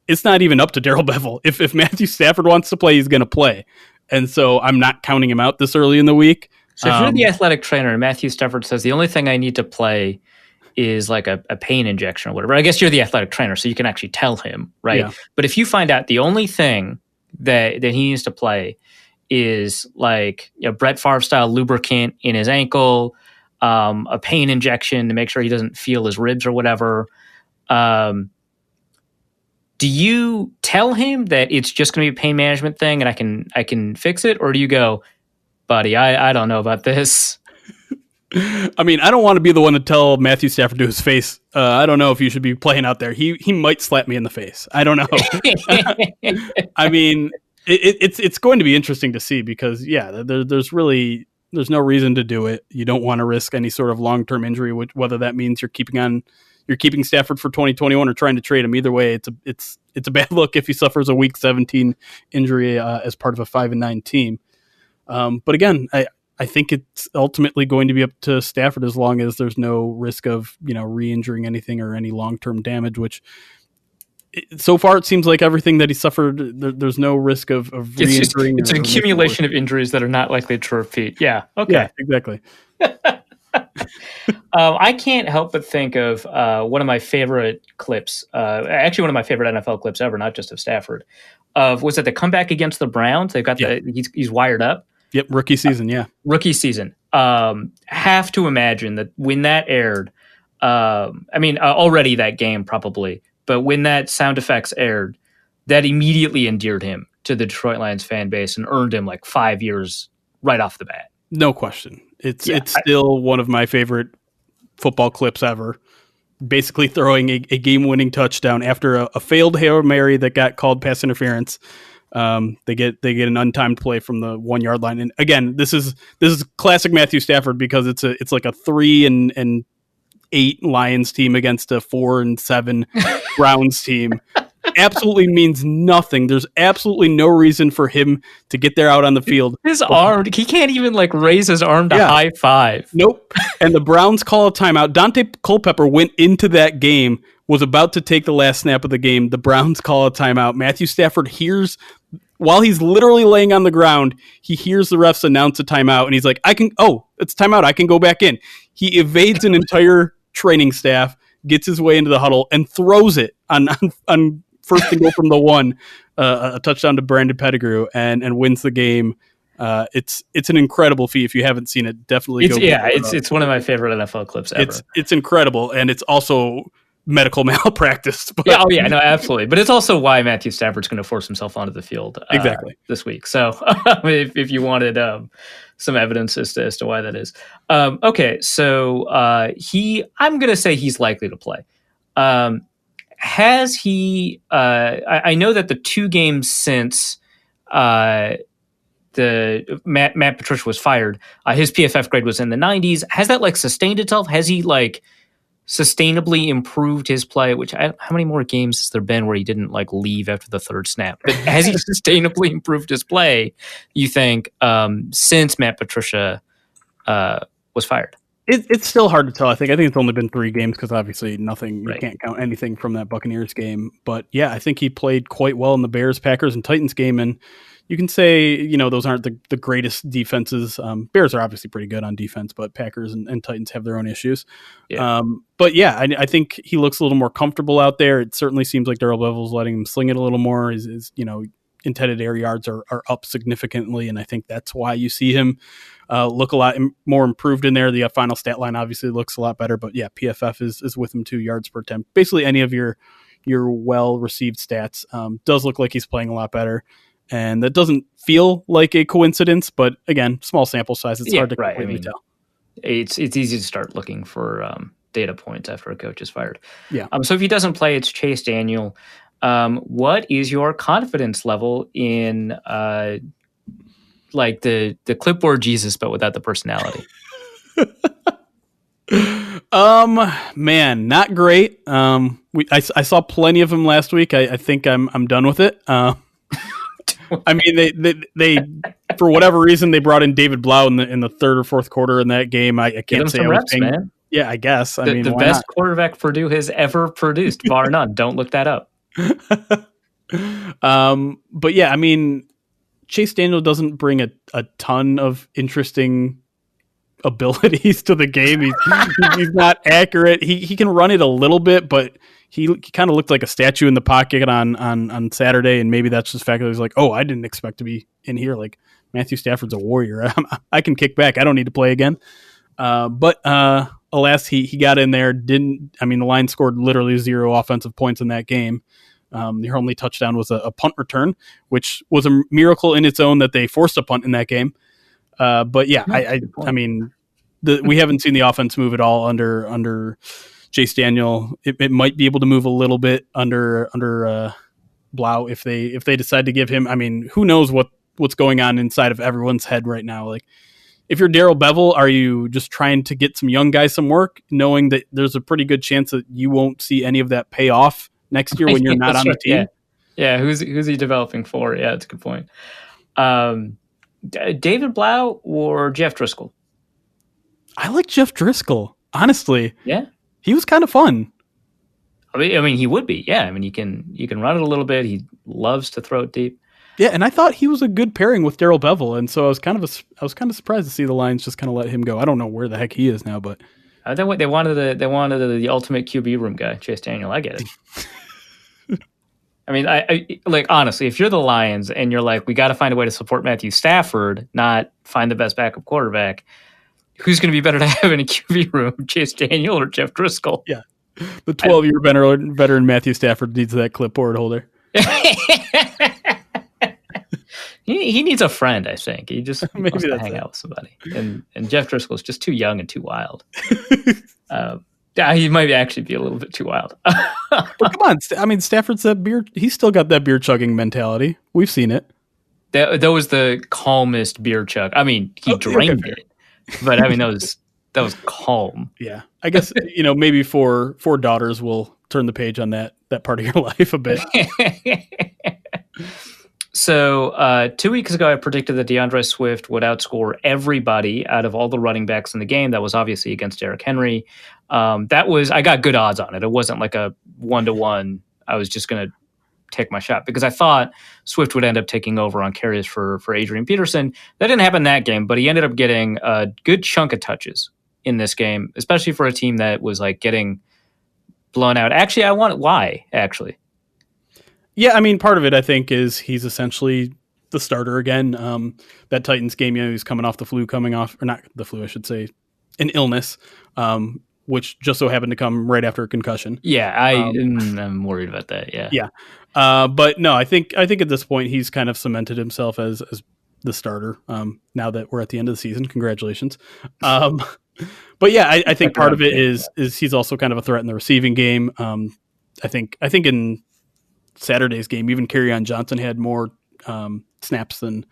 it's not even up to Darrell Bevell. If Matthew Stafford wants to play, he's going to play. And so I'm not counting him out this early in the week. So if you're the athletic trainer and Matthew Stafford says the only thing I need to play is a pain injection or whatever, I guess you're the athletic trainer, so you can actually tell him, right? Yeah. But if you find out the only thing that he needs to play is Brett Favre style lubricant in his ankle, a pain injection to make sure he doesn't feel his ribs or whatever, do you tell him that it's just going to be a pain management thing and I can fix it? Or do you go, buddy, I don't know about this? I mean, I don't want to be the one to tell Matthew Stafford to his face, I don't know if you should be playing out there. He might slap me in the face. I don't know. I mean, it's going to be interesting to see because, there's no reason to do it. You don't want to risk any sort of long-term injury, whether that means you're keeping Stafford for 2021 or trying to trade him. Either way, it's a bad look if he suffers a Week 17 injury as part of a 5-9 team. But again, I think it's ultimately going to be up to Stafford as long as there's no risk of re-injuring anything or any long-term damage. Which so far it seems like everything that he suffered, there's no risk of re-injuring. It's an accumulation of injuries that are not likely to repeat. Yeah. Okay. Yeah. Exactly. I can't help but think of one of my favorite clips, actually one of my favorite NFL clips ever, not just of Stafford, was it the comeback against the Browns? They've got he's wired up. Yep, rookie season, yeah. Rookie season. Have to imagine that when that aired, Already that game probably, but when that sound effects aired, that immediately endeared him to the Detroit Lions fan base and earned him like 5 years right off the bat. No question. It's still one of my favorite football clips ever. Basically throwing a game-winning touchdown after a failed Hail Mary that got called pass interference. They get an untimed play from the 1 yard line. And again, this is classic Matthew Stafford because it's like a 3-8 Lions team against a 4-7 Browns team. Absolutely means nothing. There's absolutely no reason for him to get there out on the field. His arm, he can't even like raise his arm to high five. Nope. And the Browns call a timeout. Dante Culpepper went into that game, was about to take the last snap of the game. The Browns call a timeout. Matthew Stafford hears, while he's literally laying on the ground, he hears the refs announce a timeout, and he's like, it's timeout. I can go back in. He evades an entire training staff, gets his way into the huddle, and throws it on first and goal from the 1, a touchdown to Brandon Pettigrew, and wins the game. It's an incredible feat. If you haven't seen it, definitely go. It's one of my favorite NFL clips ever. It's incredible, and it's also medical malpractice. But, no, absolutely. But it's also why Matthew Stafford's going to force himself onto the field exactly this week. So if you wanted some evidence as to why that is. Okay, so I'm going to say he's likely to play. Has he? I know that the 2 games since Matt Patricia was fired, his PFF grade was in the 90s. Has that like sustained itself? Has he like sustainably improved his play? How many more games has there been where he didn't like leave after the 3rd snap? But has he sustainably improved his play, you think, since Matt Patricia was fired? It's still hard to tell. I think it's only been 3 games because obviously you can't count anything from that Buccaneers game. But yeah, I think he played quite well in the Bears, Packers, and Titans game. And you can say, those aren't the greatest defenses. Bears are obviously pretty good on defense, but Packers and Titans have their own issues. Yeah. But yeah, I think he looks a little more comfortable out there. It certainly seems like Darrell Bevell's letting him sling it a little more. His intended air yards are up significantly, and I think that's why you see him look a lot more improved in there. The final stat line obviously looks a lot better, but yeah, PFF is with him 2 yards per attempt. Basically, any of your well-received stats does look like he's playing a lot better, and that doesn't feel like a coincidence. But again, small sample size, it's hard to completely tell. It's easy to start looking for data points after a coach is fired. Yeah. So if he doesn't play, it's Chase Daniel. What is your confidence level in like the clipboard Jesus, but without the personality? Man, not great. I saw plenty of him last week. I think I'm done with it. I mean, they for whatever reason they brought in David Blau in the 3rd or 4th quarter in that game. I can't say reps, man. Yeah, I guess. The best quarterback Purdue has ever produced, bar none. Don't look that up. But yeah, I mean, Chase Daniel doesn't bring a ton of interesting abilities to the game. He's not accurate. He can run it a little bit, but he kind of looked like a statue in the pocket on Saturday, and maybe that's just the fact that he's like, oh, I didn't expect to be in here. Like, Matthew Stafford's a warrior. I can kick back. I don't need to play again. But alas, he got in there. The Lions scored literally 0 offensive points in that game. Their only touchdown was a punt return, which was a miracle in its own that they forced a punt in that game. But yeah, I mean, we haven't seen the offense move at all under Chase Daniel. It might be able to move a little bit under Blau if they decide to give him. I mean, who knows what's going on inside of everyone's head right now? Like, if you're Darrell Bevell, are you just trying to get some young guys some work, knowing that there's a pretty good chance that you won't see any of that pay off next year when you're not on the team? Yeah. Who's he developing for? Yeah, that's a good point. David Blau or Jeff Driscoll? I like Jeff Driscoll, honestly. Yeah, he was kind of fun. I mean, he would be. Yeah, I mean, you can run it a little bit. He loves to throw it deep. Yeah, and I thought he was a good pairing with Darrell Bevell, and so I was kind of surprised to see the Lions just kind of let him go. I don't know where the heck he is now, but they wanted the ultimate QB room guy, Chase Daniel. I get it. I mean, I like, honestly, if you're the Lions and you're like, we got to find a way to support Matthew Stafford, not find the best backup quarterback, who's going to be better to have in a QB room, Chase Daniel or Jeff Driscoll? Yeah. The 12-year veteran Matthew Stafford needs that clipboard holder. He needs a friend, I think. He just Maybe wants to that's hang it. out with somebody. And Jeff Driscoll's just too young and too wild. Yeah, he might actually be a little bit too wild. Well, come on. I mean, Stafford's that beer. He's still got that beer chugging mentality. We've seen it. That was the calmest beer chug. I mean, he drained it, but I mean, that was calm. Yeah. I guess, maybe four daughters will turn the page on that part of your life a bit. So 2 weeks ago, I predicted that DeAndre Swift would outscore everybody out of all the running backs in the game. That was obviously against Derrick Henry. I got good odds on it. It wasn't like a 1-to-1. I was just going to take my shot because I thought Swift would end up taking over on carries for Adrian Peterson. That didn't happen that game, but he ended up getting a good chunk of touches in this game, especially for a team that was like getting blown out. Actually, why? Yeah, I mean, part of it, I think, is he's essentially the starter again. That Titans game, he's coming off or not the flu, I should say, an illness, which just so happened to come right after a concussion. Yeah, I'm worried about that. Yeah. Yeah. But no, I think at this point he's kind of cemented himself as the starter. Now that we're at the end of the season, congratulations. But yeah, I think part of it is he's also kind of a threat in the receiving game. I think in Saturday's game, even Kerryon Johnson had more snaps than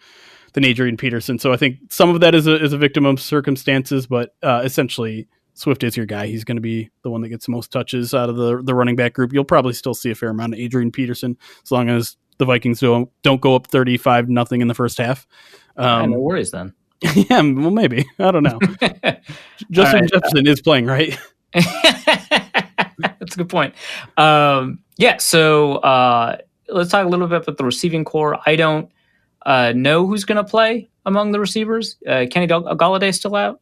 Adrian Peterson. So I think some of that is a victim of circumstances, but essentially Swift is your guy. He's going to be the one that gets the most touches out of the running back group. You'll probably still see a fair amount of Adrian Peterson as long as the Vikings don't go up 35-0 in the first half. No worries then. Yeah, well, maybe. I don't know. Justin Jefferson is playing, right? That's a good point. So let's talk a little bit about the receiving core. I don't know who's going to play among the receivers. Kenny Golladay still out?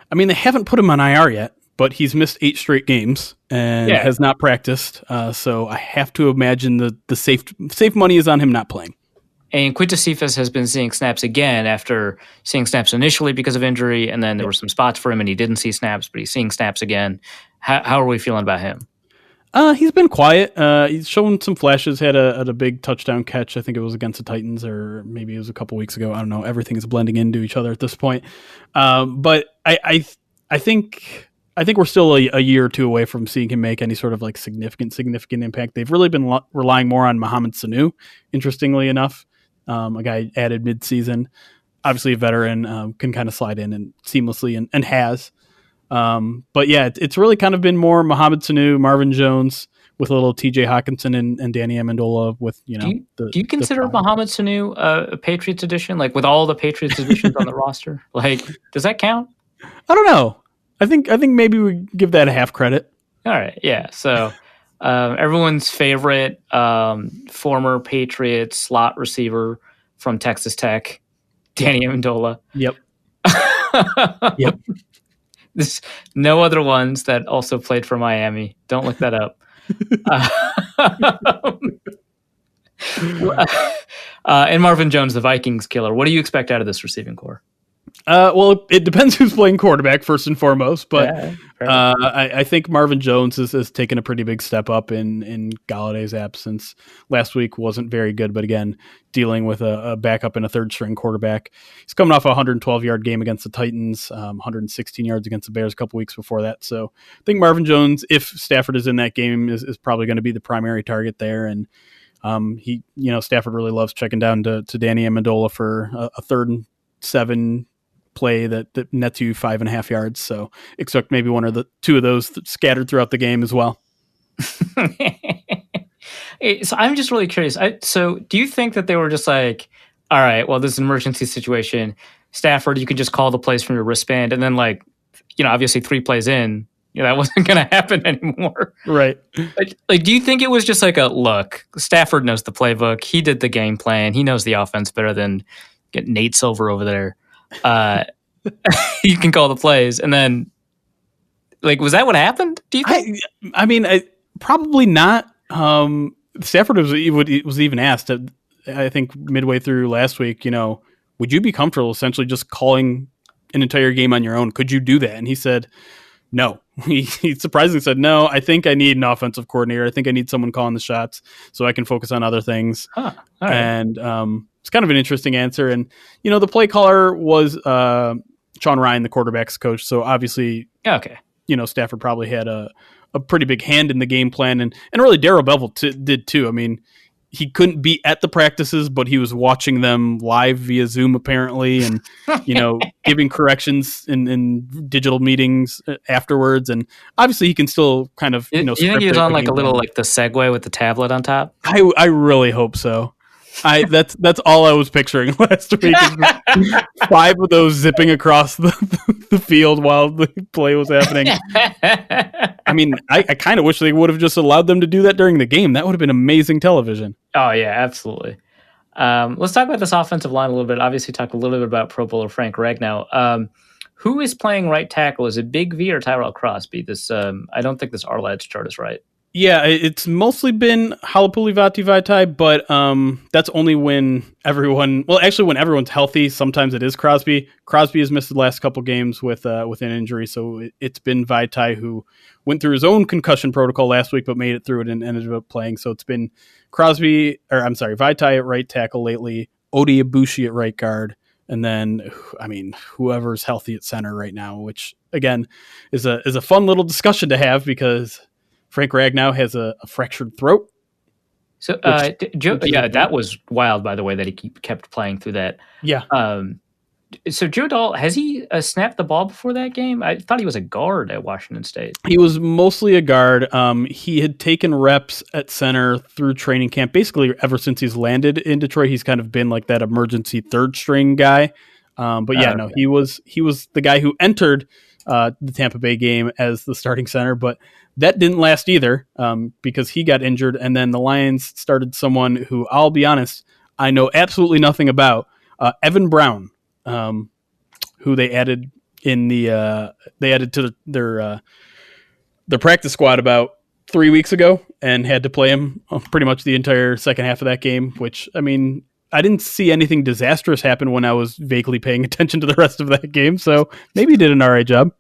I mean, they haven't put him on IR yet, but he's missed 8 straight games and has not practiced. So I have to imagine the safe money is on him not playing. And Quintez Cephas has been seeing snaps again after seeing snaps initially because of injury, and then there were some spots for him and he didn't see snaps, but he's seeing snaps again. How are we feeling about him? He's been quiet. He's shown some flashes. Had a big touchdown catch. I think it was against the Titans, or maybe it was a couple weeks ago. I don't know. Everything is blending into each other at this point. But I think we're still a year or two away from seeing him make any sort of like significant impact. They've really been relying more on Mohamed Sanu, interestingly enough. A guy added midseason, obviously a veteran, can kind of slide in and seamlessly and has. But yeah, it's really kind of been more Mohamed Sanu, Marvin Jones with a little TJ Hawkinson and Danny Amendola with, do you consider Mohamed Sanu a Patriots edition? Like with all the Patriots editions on the roster? Like, does that count? I don't know. I think maybe we give that a half credit. All right. Yeah. So, everyone's favorite, former Patriots slot receiver from Texas Tech, Danny Amendola. Yep. Yep. There's no other ones that also played for Miami. Don't look that up. And Marvin Jones, the Vikings killer. What do you expect out of this receiving core? Well, it depends who's playing quarterback first and foremost, but I think Marvin Jones has taken a pretty big step up in Galladay's absence. Last week wasn't very good, but again, dealing with a backup and a third string quarterback. He's coming off a 112-yard game against the Titans, 116 yards against the Bears a couple weeks before that. So I think Marvin Jones, if Stafford is in that game, is probably going to be the primary target there. And Stafford really loves checking down to Danny Amendola for a 3rd and 7 play that nets you 5.5 yards. So expect maybe one or the two of those scattered throughout the game as well. So I'm just really curious. So do you think that they were just like, all right, well, this is an emergency situation. Stafford, you could just call the plays from your wristband, and then obviously 3 plays in, that wasn't going to happen anymore. Right. Like, do you think it was just like look, Stafford knows the playbook. He did the game plan. He knows the offense better than get Nate Silver over there. You can call the plays, and then was that what happened? Do you think? I mean, probably not. Stafford was even asked, I think midway through last week, would you be comfortable essentially just calling an entire game on your own. Could you do that? And he said, no. He surprisingly said, no, I think I need an offensive coordinator. I think I need someone calling the shots so I can focus on other things. Huh. All right. And it's kind of an interesting answer. And, the play caller was Sean Ryan, the quarterback's coach. So obviously, Okay. Stafford probably had a pretty big hand in the game plan. And really Darrell Bevell did too. I mean, he couldn't be at the practices, but he was watching them live via Zoom apparently, and giving corrections in digital meetings afterwards. And obviously, he can still kind of You think he was on like a little like the Segway with the tablet on top? I really hope so. That's all I was picturing last week. 5 of those zipping across the field while the play was happening. I mean, I kind of wish they would have just allowed them to do that during the game. That would have been amazing television. Oh yeah, absolutely. Let's talk about this offensive line a little bit. Obviously, talk a little bit about Pro Bowler Frank Ragnow. Who is playing right tackle? Is it Big V or Tyrell Crosby? This I don't think this Arlad's chart is right. Yeah, it's mostly been Halapuli Vaitai, but that's only when when everyone's healthy. Sometimes it is Crosby. Crosby has missed the last couple games with an injury, so it's been Vaitai who went through his own concussion protocol last week, but made it through it and ended up playing. So it's been Vaitai at right tackle lately, Odi Ibushi at right guard, and then whoever's healthy at center right now, which again is a fun little discussion to have because Frank Ragnow has a fractured throat. So, that was wild, by the way, that he kept playing through that. Yeah. So Joe Dahl, has he snapped the ball before that game? I thought he was a guard at Washington State. He was mostly a guard. He had taken reps at center through training camp. Basically, ever since he's landed in Detroit, he's kind of been like that emergency third string guy. He was the guy who entered the Tampa Bay game as the starting center, but that didn't last either because he got injured, and then the Lions started someone who, I'll be honest, I know absolutely nothing about, Evan Brown, who they added to their practice squad about 3 weeks ago and had to play him pretty much the entire second half of that game, which, I mean, I didn't see anything disastrous happen when I was vaguely paying attention to the rest of that game, so maybe he did an all right job.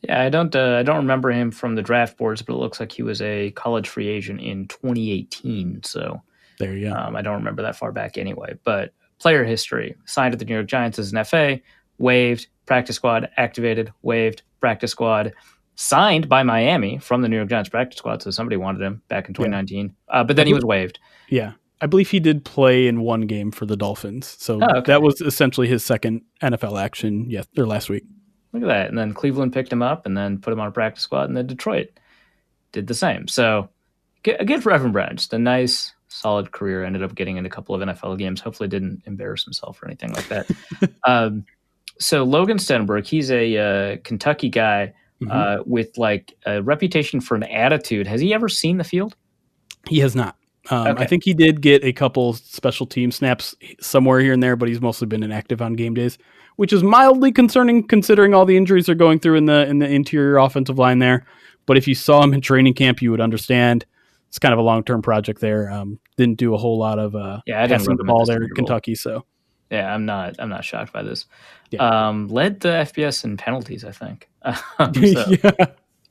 Yeah, I don't remember him from the draft boards, but it looks like he was a college free agent in 2018. So there you go. I don't remember that far back anyway. But player history: signed with the New York Giants as an FA, waived, practice squad, activated, waived, practice squad, signed by Miami from the New York Giants practice squad. So somebody wanted him back in 2019, but then he was waived. Yeah, I believe he did play in one game for the Dolphins. So that was essentially his second NFL action last week. Look at that. And then Cleveland picked him up and then put him on a practice squad, and then Detroit did the same. So good for Evan Brown. Just a nice, solid career. Ended up getting in a couple of NFL games. Hopefully didn't embarrass himself or anything like that. So Logan Stenberg, he's a Kentucky guy with like a reputation for an attitude. Has he ever seen the field? He has not. I think he did get a couple special team snaps somewhere here and there, but he's mostly been inactive on game days, which is mildly concerning considering all the injuries they're going through in the interior offensive line there. But if you saw him in training camp, you would understand. It's kind of a long-term project there. Didn't do a whole lot of passing the ball there in Kentucky. So yeah, I'm not shocked by this. Yeah. Led the FBS in penalties, I think. Yeah.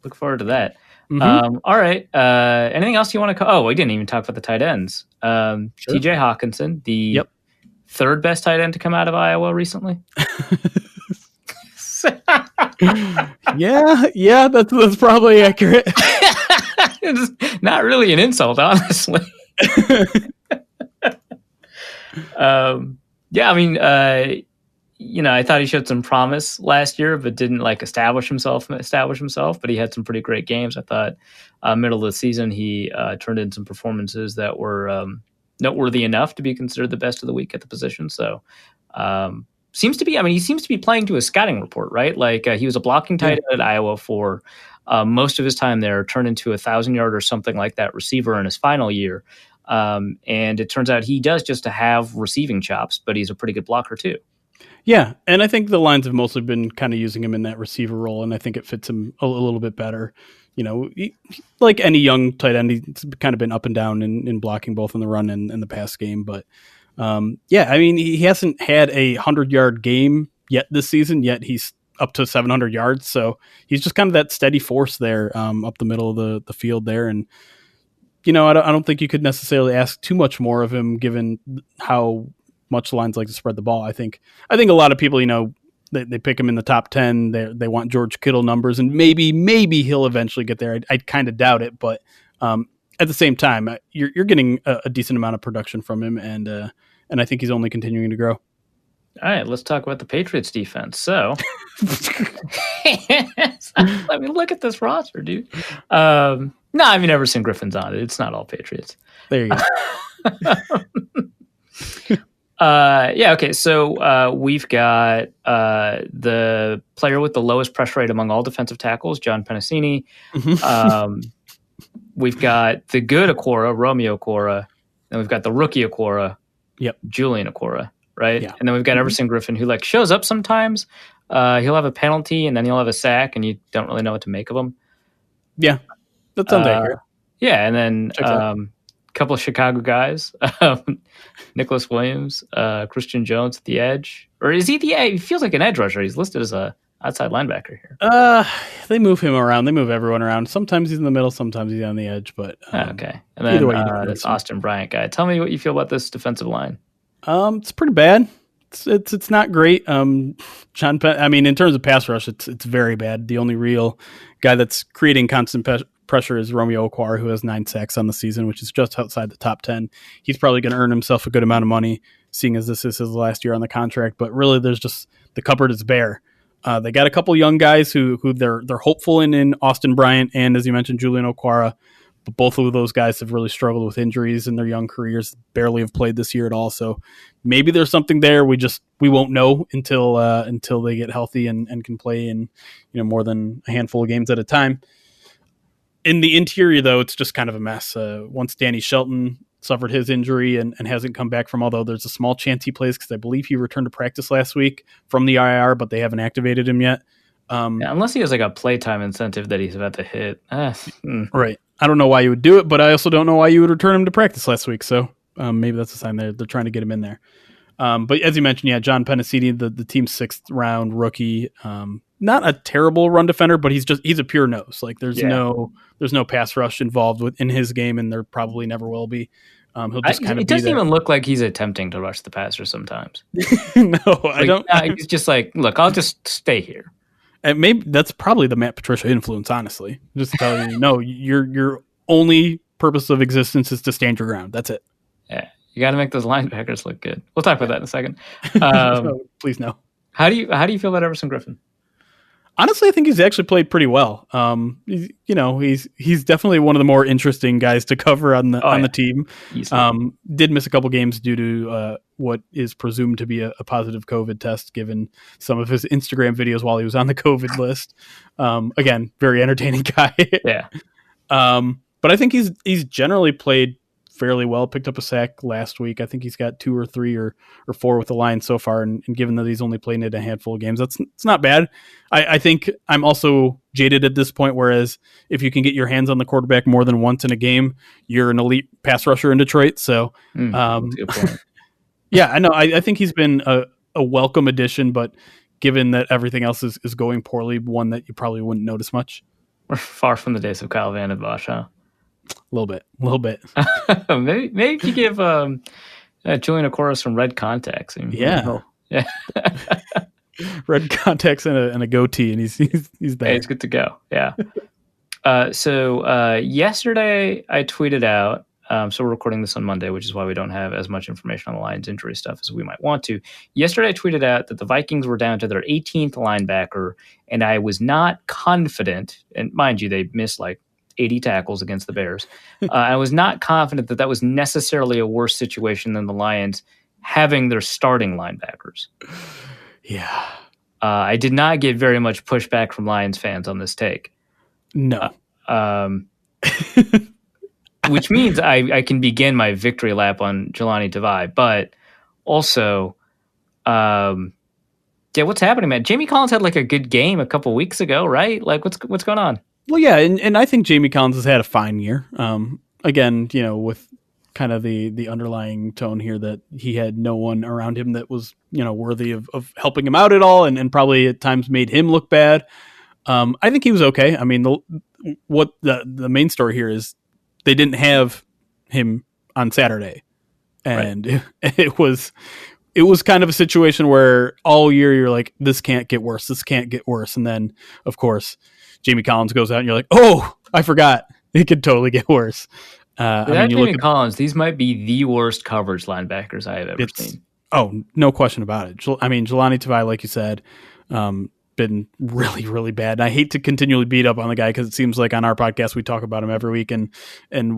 Look forward to that. Mm-hmm. All right. Anything else you want to? We didn't even talk about the tight ends. Sure. TJ Hawkinson, the third best tight end to come out of Iowa recently. yeah, that's probably accurate. It's not really an insult, honestly. I thought he showed some promise last year, but didn't establish himself. But he had some pretty great games. I thought middle of the season he turned in some performances that were noteworthy enough to be considered the best of the week at the position. So he seems to be playing to his scouting report, right? He was a blocking tight end at Iowa for most of his time there, turned into 1,000-yard or something like that receiver in his final year. And it turns out he does just to have receiving chops, but he's a pretty good blocker too. Yeah, and I think the Lions have mostly been kind of using him in that receiver role, and I think it fits him a little bit better. Like any young tight end, he's kind of been up and down in blocking both in the run and the pass game. But he hasn't had a 100-yard game yet this season, yet he's up to 700 yards. So he's just kind of that steady force there up the middle of the field there. And, I don't think you could necessarily ask too much more of him given how much the Lions like to spread the ball. I think a lot of people, they pick him in the top 10. They want George Kittle numbers, and maybe he'll eventually get there. I kind of doubt it, but at the same time, you're getting a decent amount of production from him, and I think he's only continuing to grow. All right, let's talk about the Patriots defense. So, I mean, look at this roster, dude. No, I've never seen Griffin's on it. It's not all Patriots. There you go. Yeah, okay. So we've got the player with the lowest pressure rate among all defensive tackles, John Pennicini. We've got the good Okora, Romeo Okora, and we've got the rookie Okora, Julian Okora, right? Yeah. And then we've got Everson Griffin, who shows up sometimes. He'll have a penalty, and then he'll have a sack, and you don't really know what to make of him. Yeah, that sounds accurate. Yeah, and then a couple of Chicago guys, Nicholas Williams, Christian Jones at the edge. Or is he the edge? He feels like an edge rusher. He's listed as a outside linebacker here. They move him around. They move everyone around. Sometimes he's in the middle, sometimes he's on the edge. But okay. And then this Austin Bryant guy. Tell me what you feel about this defensive line. It's pretty bad. It's not great. John Penn, in terms of pass rush, it's very bad. The only real guy that's creating constant pressure is Romeo Okora, who has 9 sacks on the season, which is just outside the top 10. He's probably going to earn himself a good amount of money, seeing as this is his last year on the contract. But really, there's just the cupboard is bare. They got a couple young guys who they're hopeful in Austin Bryant and, as you mentioned, Julian Okora. But both of those guys have really struggled with injuries in their young careers, barely have played this year at all. So maybe there's something there. We won't know until they get healthy and can play in more than a handful of games at a time. In the interior, though, it's just kind of a mess. Once Danny Shelton suffered his injury and hasn't come back from, although there's a small chance he plays because I believe he returned to practice last week from the IR, but they haven't activated him yet. Unless he has a playtime incentive that he's about to hit. Right. I don't know why you would do it, but I also don't know why you would return him to practice last week. So maybe that's a sign they're trying to get him in there. But as you mentioned, John Pennicini, the team's 6th round rookie, not a terrible run defender, but he's a pure nose. There's no pass rush involved in his game, and there probably never will be. He'll just kind of. It doesn't even look like he's attempting to rush the passer sometimes. No, I don't. He's just look, I'll just stay here. And maybe that's probably the Matt Patricia influence, honestly. Just telling you, no, your only purpose of existence is to stand your ground. That's it. Yeah, you got to make those linebackers look good. We'll talk about that in a second. Please no. How do you feel about Everson Griffin? Honestly, I think he's actually played pretty well. He's definitely one of the more interesting guys to cover on the team. Did miss a couple games due to what is presumed to be a positive COVID test, given some of his Instagram videos while he was on the COVID list. Again, very entertaining guy. Yeah. But I think he's generally played fairly well. Picked up a sack last week. I think he's got 2 or 3 or 4 with the Lions so far. And given that he's only played in a handful of games, it's not bad. I think I'm also jaded at this point, whereas if you can get your hands on the quarterback more than once in a game, you're an elite pass rusher in Detroit. So, that's a good point. Yeah, I know. I think he's been a welcome addition, but given that everything else is going poorly, one that you probably wouldn't notice much. We're far from the days of Kyle Van Bosch, huh? A little bit. maybe you give Julian Okora some red contacts. Yeah. Red contacts and a goatee, and he's there. Hey, he's good to go. Yeah. So yesterday I tweeted out. So we're recording this on Monday, which is why we don't have as much information on the Lions injury stuff as we might want to. Yesterday I tweeted out that the Vikings were down to their 18th linebacker, and I was not confident. And mind you, they missed 80 tackles against the Bears. I was not confident that was necessarily a worse situation than the Lions having their starting linebackers. Yeah. I did not get very much pushback from Lions fans on this take. No. Which means I can begin my victory lap on Jelani Tavai. But also, what's happening, man? Jamie Collins had a good game a couple weeks ago, right? What's going on? Well, yeah, and I think Jamie Collins has had a fine year. Again, with kind of the underlying tone here, that he had no one around him that was, worthy of helping him out at all, and probably at times made him look bad. I think he was okay. I mean, the main story here is they didn't have him on Saturday, and right. it was kind of a situation where all year you're like, this can't get worse. This can't get worse. And then, of course, Jamie Collins goes out and you're like, oh, I forgot. It could totally get worse. Jamie Collins, these might be the worst coverage linebackers I have ever seen. Oh, no question about it. I mean, Jelani Tavai, like you said, been really, really bad. And I hate to continually beat up on the guy because it seems like on our podcast we talk about him every week, and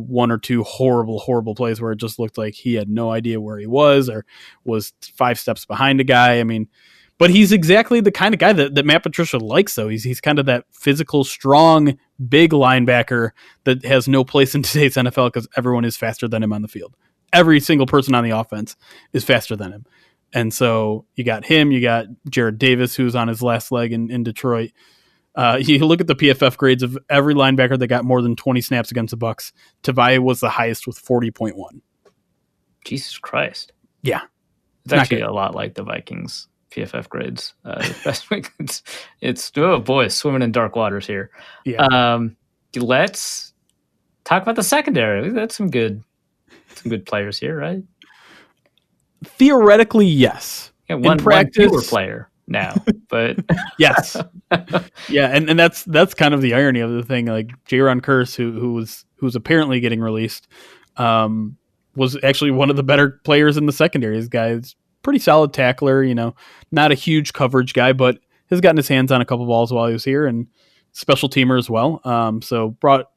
one or two horrible plays where it just looked like he had no idea where he was or was 5 steps behind a guy. I mean, but he's exactly the kind of guy that Matt Patricia likes, though. He's kind of that physical, strong, big linebacker that has no place in today's NFL because everyone is faster than him on the field. Every single person on the offense is faster than him. And so you got him, you got Jared Davis, who's on his last leg in Detroit. You look at the PFF grades of every linebacker that got more than 20 snaps against the Bucs. Tavai was the highest with 40.1. Jesus Christ. Yeah. It's actually a lot like the Vikings PFF grades. It's oh boy, swimming in dark waters here. Yeah. Let's talk about the secondary. We've got some good players here, right? Theoretically, yes. Yeah, one fewer player now, but yes, yeah, and that's kind of the irony of the thing. Like Jaron Kearse, who's apparently getting released, was actually one of the better players in the secondary. This guy's pretty solid tackler, not a huge coverage guy, but has gotten his hands on a couple balls while he was here, and special teamer as well. So brought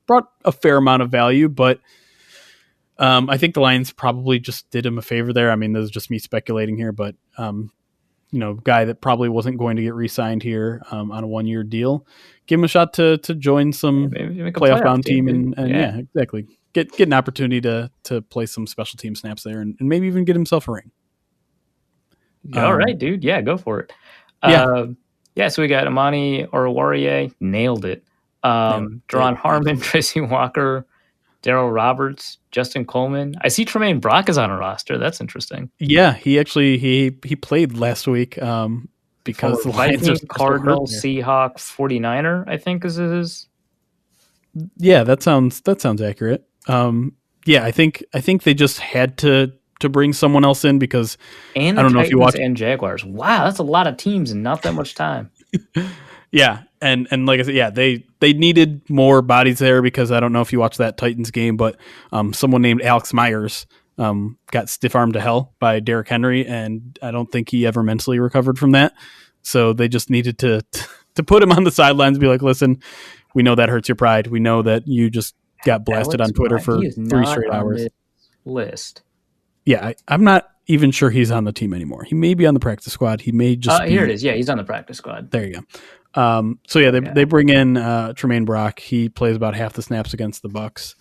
a fair amount of value, but. I think the Lions probably just did him a favor there. I mean, this is just me speculating here, but, guy that probably wasn't going to get re-signed here on a 1-year deal. Give him a shot to join some playoff bound team. And yeah, exactly. Get an opportunity to play some special team snaps there and maybe even get himself a ring. All right, dude. Yeah, go for it. So we got Amani Oruwariye. Nailed it. Jaron Harmon, Tracy Walker, Daryl Roberts, Justin Coleman. I see Tremaine Brock is on a roster. That's interesting. Yeah, he actually he played last week because the Lions are Cardinal, Seahawk, 49er, I think is his. Yeah, that sounds accurate. I think they just had to bring someone else in because and I don't know if you watch and Jaguars. Wow, that's a lot of teams and not that much time. Yeah, and like I said, yeah, they needed more bodies there because I don't know if you watched that Titans game, but someone named Alex Myers got stiff-armed to hell by Derrick Henry, and I don't think he ever mentally recovered from that. So they just needed to put him on the sidelines and be like, listen, we know that hurts your pride. We know that you just got blasted on Twitter for 3 straight hours. List. Yeah, I'm not even sure he's on the team anymore. He may be on the practice squad. He may just here it is. Yeah, he's on the practice squad. There you go. They bring in Tremaine Brock. He plays about half the snaps against the Bucs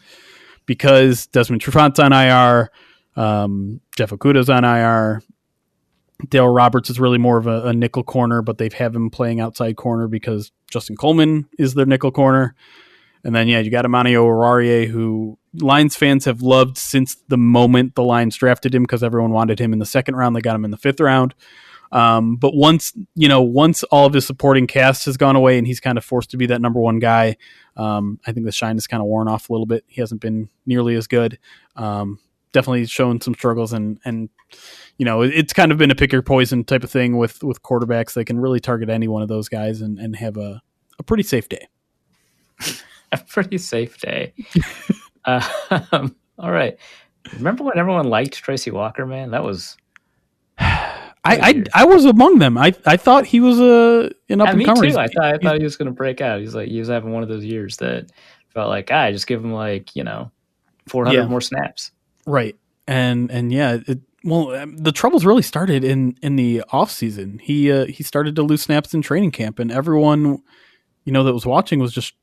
because Desmond Trufant's on IR. Jeff Okudah's on IR. Dale Roberts is really more of a nickel corner, but they've had him playing outside corner because Justin Coleman is their nickel corner. And then, you got Amani Oruwariye, who Lions fans have loved since the moment the Lions drafted him because everyone wanted him in the 2nd round. They got him in the 5th round. But once all of his supporting cast has gone away and he's kind of forced to be that number 1 guy, I think the shine has kind of worn off a little bit. He hasn't been nearly as good. Definitely shown some struggles and it's kind of been a pick your poison type of thing with quarterbacks. They can really target any one of those guys and have a pretty safe day. A pretty safe day. All right. Remember when everyone liked Tracy Walker, man? That was... I was among them. I thought he was an up and comer. Me too. I thought he was going to break out. He was having one of those years that felt like just give him 400 more snaps. Right. And the troubles really started in the off season. He started to lose snaps in training camp, and everyone that was watching was just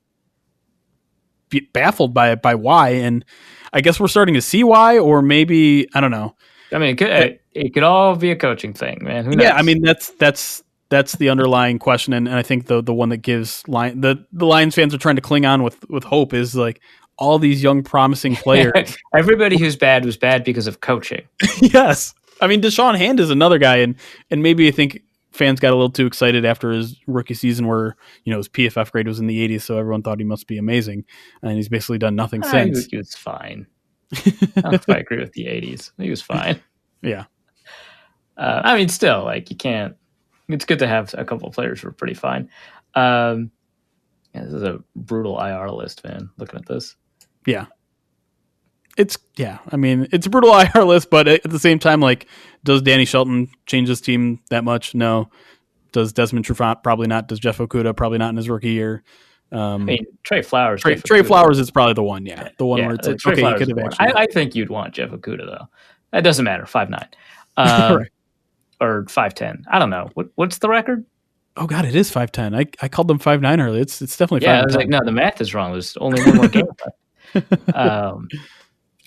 baffled by why. And I guess we're starting to see why, or maybe I don't know. I mean, it could all be a coaching thing, man. Who knows? Yeah, I mean that's the underlying question, and I think the one that gives the Lions fans are trying to cling on with hope is like all these young promising players. Everybody who's bad was bad because of coaching. Yes. I mean, Deshaun Hand is another guy, and maybe I think fans got a little too excited after his rookie season where, his PFF grade was in the 80s, so everyone thought he must be amazing. And he's basically done nothing since. He was fine. I don't know if I agree with the 80s. He was fine. Yeah. I mean, still, like, you can't. It's good to have a couple of players who are pretty fine. This is a brutal IR list, man. Looking at this. Yeah. It's a brutal IR list, but at the same time, like, does Danny Shelton change his team that much? No. Does Desmond Trufant? Probably not. Does Jeff Okudah? Probably not in his rookie year. I mean, Trey Flowers. Trey Flowers is probably the one, yeah. The one where it's like, okay, you could have actually. I think you'd want Jeff Okudah, though. That doesn't matter. 5'9". Right. Or 5'10". I don't know. What's the record? Oh, God, it is 5'10". I called them 5'9" earlier. It's definitely 5'10". Yeah, I was like, no, the math is wrong. There's only one more game left.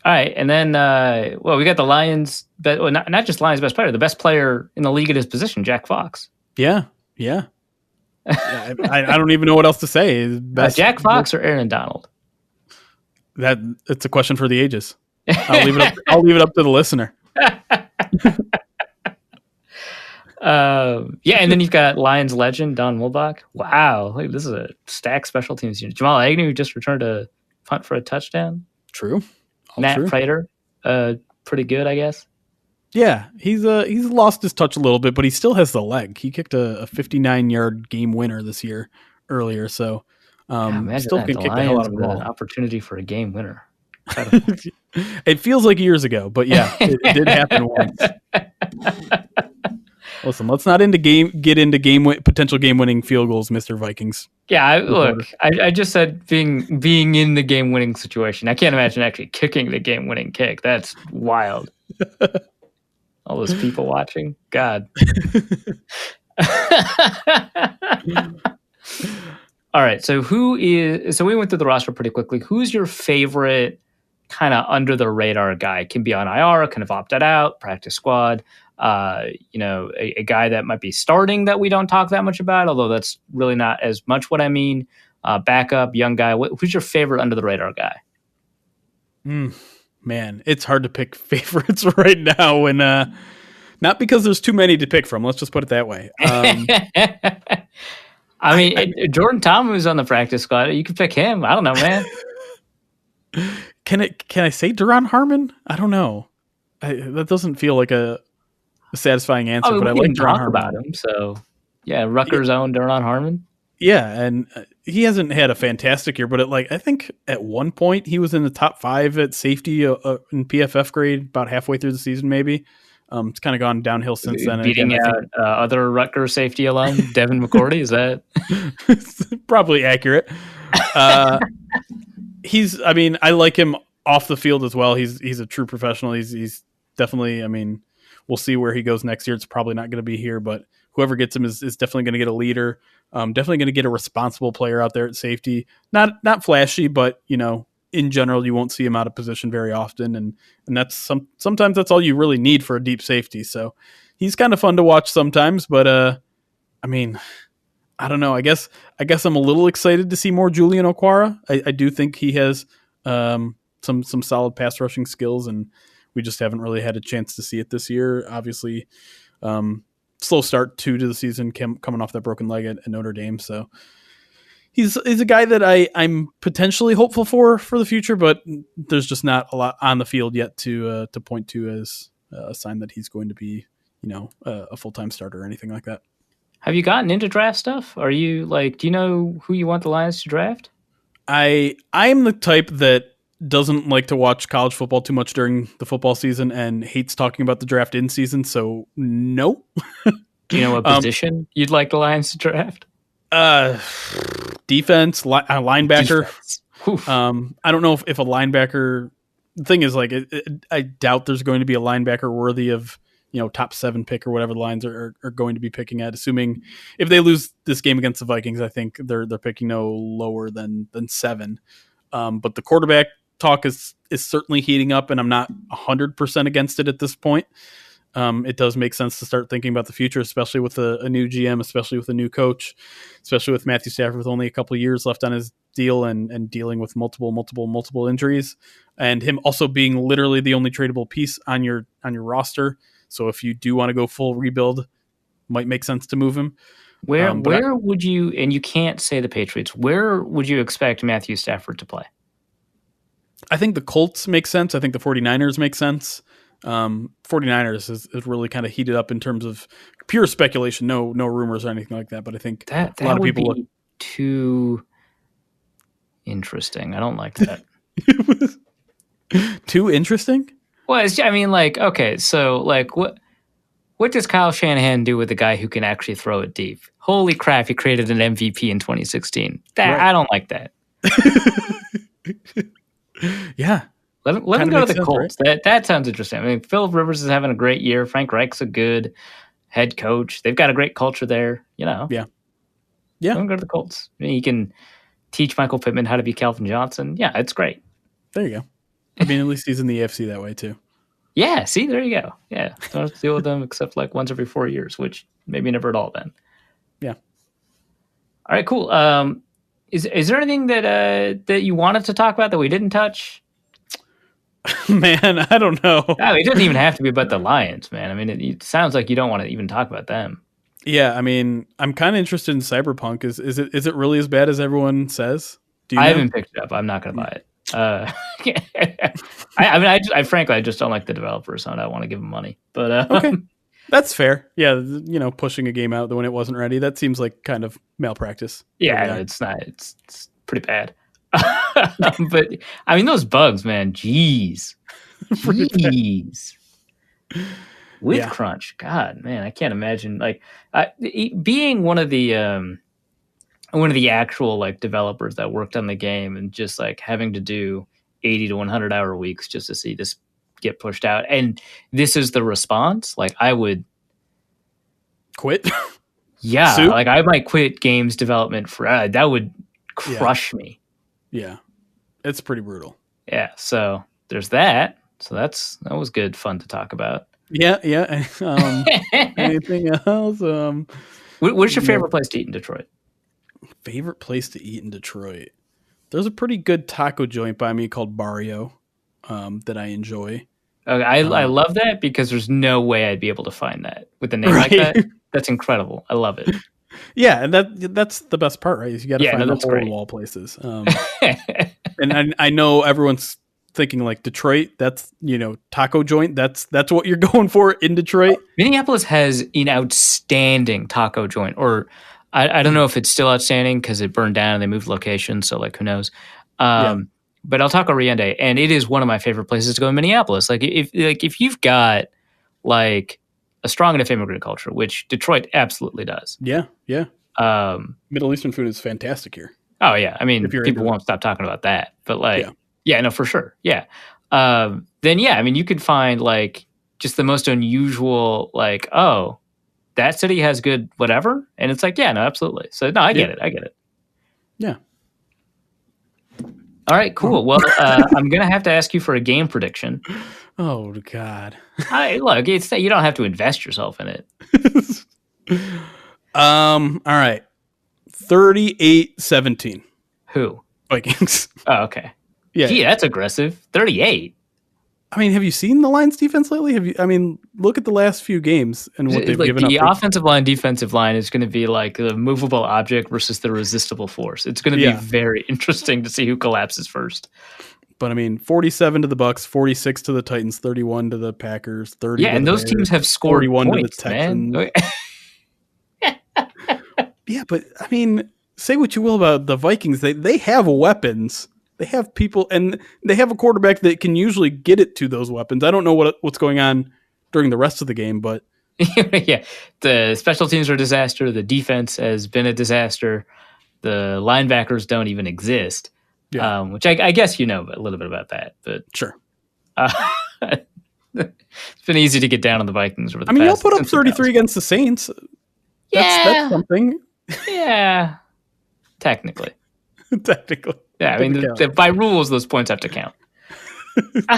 All right, and then, we got the Lions, not just Lions' best player, the best player in the league at his position, Jack Fox. Yeah. I don't even know what else to say. Jack Fox or Aaron Donald? It's a question for the ages. I'll leave it up to the listener. And then you've got Lions legend Don Wilbach. Wow, this is a stacked special teams unit. Jamal Agnew just returned a punt for a touchdown. True. Matt Prater, pretty good, I guess. Yeah, he's lost his touch a little bit, but he still has the leg. He kicked a 59-yard game winner this year earlier, so still can kick the hell out of the ball. An opportunity for a game winner. It feels like years ago, but yeah, it did happen once. Listen, let's not get into potential game-winning field goals, Mr. Vikings. Yeah, I just said being in the game-winning situation. I can't imagine actually kicking the game-winning kick. That's wild. All those people watching. God. All right, so we went through the roster pretty quickly. Who's your favorite kind of under-the-radar guy? Can be on IR, kind of opted out, practice squad. A guy that might be starting that we don't talk that much about, although that's really not as much what I mean. Backup, young guy. Who's your favorite under the radar guy? Man, it's hard to pick favorites right now, and not because there's too many to pick from. Let's just put it that way. I mean, Jordan Thomas was on the practice squad. You could pick him. I don't know, man. Can I say Duron Harmon? I don't know. That doesn't feel like a satisfying answer, but I like Duron Harmon. About him. So, yeah, Rutgers' own Duron Harmon. Yeah, and he hasn't had a fantastic year, but I think at one point he was in the top 5 at safety in PFF grade about halfway through the season, maybe. It's kind of gone downhill since then. Beating out other Rutgers safety alum, Devin McCourty, is that? Probably accurate. I like him off the field as well. He's a true professional. He's definitely, we'll see where he goes next year. It's probably not going to be here, but whoever gets him is definitely going to get a leader. Definitely going to get a responsible player out there at safety. Not flashy, but in general, you won't see him out of position very often, and that's sometimes that's all you really need for a deep safety. So he's kind of fun to watch sometimes, but I don't know. I guess I'm a little excited to see more Julian Okwara. I do think he has some solid pass rushing skills, and we just haven't really had a chance to see it this year. Obviously, slow start to the season coming off that broken leg at Notre Dame. So he's a guy that I'm potentially hopeful for the future, but there's just not a lot on the field yet to point to as a sign that he's going to be, a full-time starter or anything like that. Have you gotten into draft stuff? Are you do you know who you want the Lions to draft? I am the type that doesn't like to watch college football too much during the football season and hates talking about the draft in season. So no. Do you know what position you'd like the Lions to draft? Defense, linebacker. I don't know if a linebacker. The thing is, I doubt there's going to be a linebacker worthy of top 7 pick or whatever the Lions are going to be picking at. Assuming if they lose this game against the Vikings, I think they're picking no lower than 7. But the quarterback talk is certainly heating up, and I'm not 100% against it at this point. It does make sense to start thinking about the future, especially with a new GM, especially with a new coach, especially with Matthew Stafford with only a couple of years left on his deal and dealing with multiple injuries, and him also being literally the only tradable piece on your roster. So if you do want to go full rebuild, might make sense to move him. Where would you, and you can't say the Patriots, where would you expect Matthew Stafford to play? I think the Colts make sense. I think the 49ers make sense. 49ers is really kind of heated up in terms of pure speculation, no rumors or anything like that. But I think that a lot of people would be too interesting. I don't like that. Too interesting? Well, I mean, like, okay, so like what does Kyle Shanahan do with a guy who can actually throw it deep? Holy crap, he created an MVP in 2016. Right. I don't like that. Yeah. Let him go to the Colts. Right? That sounds interesting. I mean, Phillip Rivers is having a great year. Frank Reich's a good head coach. They've got a great culture there, you know. Yeah. Let him go to the Colts. I mean, he can teach Michael Pittman how to be Calvin Johnson. Yeah, it's great. There you go. I mean, at least he's in the AFC that way too. Yeah, see, there you go. Yeah, don't have to deal with them except like once every 4 years, which maybe never at all then. Yeah. All right, cool. Is there anything that you wanted to talk about that we didn't touch? Man, I don't know. Oh, it doesn't even have to be about the Lions, man. I mean, it sounds like you don't want to even talk about them. Yeah, I mean, I'm kind of interested in Cyberpunk. Is it really as bad as everyone says? Do you know? I haven't picked it up. I'm not going to buy it. I frankly, I just don't like the developer, so I don't want to give them money. But okay, that's fair. Yeah, pushing a game out when it wasn't ready, that seems like kind of malpractice. Yeah, it's not. It's pretty bad. But I mean, those bugs, man. Jeez. With crunch, God, man, I can't imagine like being one of the actual like developers that worked on the game and just like having to do 80 to 100 hour weeks just to see this get pushed out. And this is the response. Like I would quit. Yeah. Sue? Like I might quit games development for that would crush me. Yeah. It's pretty brutal. Yeah. So there's that. So that was good fun to talk about. Yeah. Anything else? What's your favorite place to eat in Detroit? Favorite place to eat in Detroit? There's a pretty good taco joint by me called Barrio that I enjoy. Okay, I love that because there's no way I'd be able to find that with a name like that. That's incredible. I love it. Yeah, and that's the best part, right? Is you got to find the hole-in-wall places. And I know everyone's thinking like Detroit, that's taco joint. That's what you're going for in Detroit. Minneapolis has an outstanding taco joint, or I don't know if it's still outstanding because it burned down and they moved location. So like who knows? But El Taco Riende, and it is one of my favorite places to go in Minneapolis. Like if you've got like a strong enough immigrant culture, which Detroit absolutely does. Yeah. Middle Eastern food is fantastic here. Oh yeah, I mean people won't stop talking about that. But like, yeah, no, for sure, yeah. Then yeah, I mean you could find like just the most unusual, like that city has good whatever, and it's like yeah, no, absolutely. So no, I get it. Yeah. All right, cool. Well, I'm gonna have to ask you for a game prediction. Oh God! Look, you don't have to invest yourself in it. All right, 38-17. Who? Vikings. Oh, okay. Yeah. Gee, that's aggressive. 38. I mean, have you seen the Lions defense lately? Look at the last few games and what they've given up. The offensive line, defensive line is going to be like the movable object versus the resistible force. It's going to be very interesting to see who collapses first. But I mean, 47 to the Bucks, 46 to the Titans, 31 to the Packers, 30. Yeah, and those teams have scored 41 points, to the Texans. Man. Yeah, but I mean, say what you will about the Vikings, they have weapons. They have people, and they have a quarterback that can usually get it to those weapons. I don't know what's going on during the rest of the game, but yeah, the special teams are a disaster. The defense has been a disaster. The linebackers don't even exist, which I guess you know a little bit about that. But sure, it's been easy to get down on the Vikings. Over the y'all put up 33 against the Saints. That's something. Yeah, technically. Technically. Yeah, I mean, by rules, those points have to count. All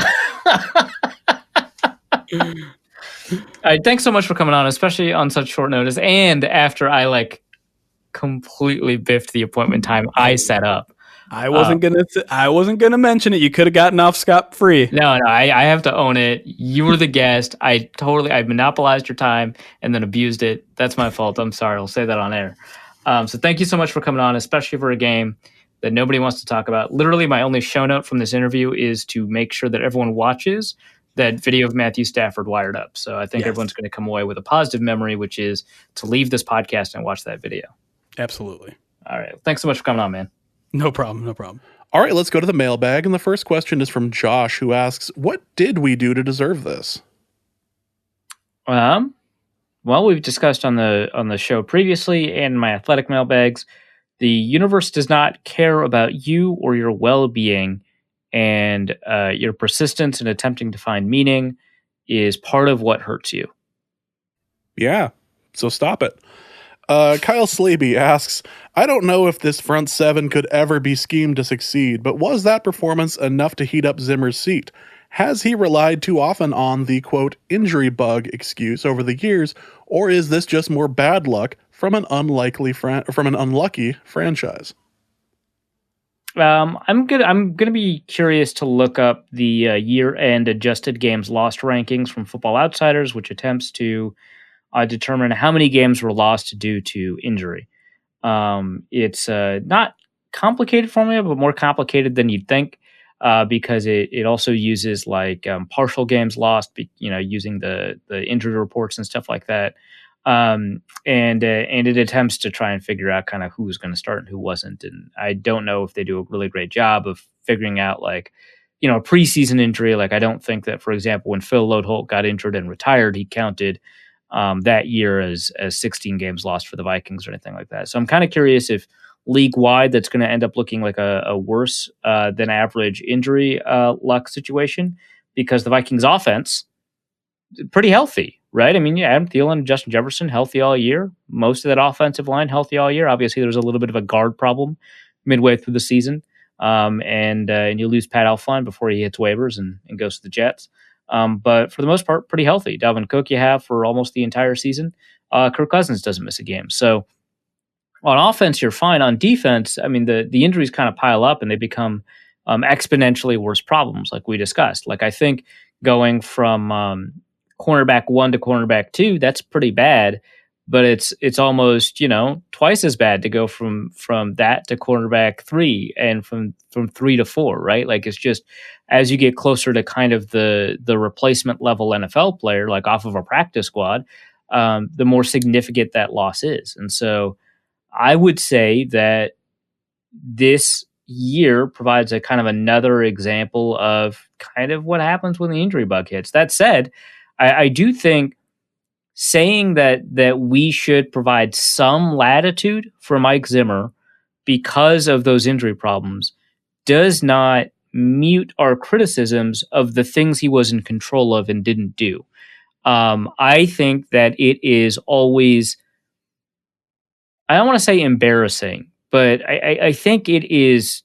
right, thanks so much for coming on, especially on such short notice. And after I completely biffed the appointment time I set up. I wasn't gonna mention it. You could have gotten off scot free. No, I have to own it. You were the guest. I monopolized your time and then abused it. That's my fault. I'm sorry. I'll say that on air. So thank you so much for coming on, especially for a game that nobody wants to talk about. Literally, my only show note from this interview is to make sure that everyone watches that video of Matthew Stafford wired up. So I think everyone's going to come away with a positive memory, which is to leave this podcast and watch that video. Absolutely. All right. Thanks so much for coming on, man. No problem. All right, let's go to the mailbag. And the first question is from Josh, who asks, what did we do to deserve this? Well, we've discussed on the show previously and my athletic mailbags, the universe does not care about you or your well-being, and your persistence in attempting to find meaning is part of what hurts you. Yeah, so stop it. Kyle Slaby asks, I don't know if this front seven could ever be schemed to succeed, but was that performance enough to heat up Zimmer's seat? Has he relied too often on the, quote, injury bug excuse over the years, or is this just more bad luck from an unlucky franchise? I'm gonna be curious to look up the year-end adjusted games lost rankings from Football Outsiders, which attempts to determine how many games were lost due to injury. It's not complicated formula, but more complicated than you'd think, because it also uses like partial games lost, using the injury reports and stuff like that. And it attempts to try and figure out kind of who was going to start and who wasn't. And I don't know if they do a really great job of figuring out a preseason injury. Like, I don't think that, for example, when Phil Lodeholt got injured and retired, he counted that year as 16 games lost for the Vikings or anything like that. So I'm kind of curious if league wide that's going to end up looking like a worse than average injury luck situation, because the Vikings offense pretty healthy, right? I mean, Adam Thielen and Justin Jefferson healthy all year. Most of that offensive line healthy all year. Obviously, there's a little bit of a guard problem midway through the season, and you lose Pat Elflein before he hits waivers and goes to the Jets. But for the most part, pretty healthy. Dalvin Cook you have for almost the entire season. Kirk Cousins doesn't miss a game. So on offense, you're fine. On defense, I mean, the injuries kind of pile up and they become exponentially worse problems, like we discussed. Like, I think going from cornerback 1 to cornerback 2, that's pretty bad, but it's almost, twice as bad to go from that to cornerback 3 and from 3 to 4, right? Like, it's just, as you get closer to kind of the replacement level NFL player, like off of a practice squad, the more significant that loss is. And so I would say that this year provides a kind of another example of kind of what happens when the injury bug hits. That said, I do think saying that we should provide some latitude for Mike Zimmer because of those injury problems does not mute our criticisms of the things he was in control of and didn't do. I think that it is always, I don't want to say embarrassing, but I think it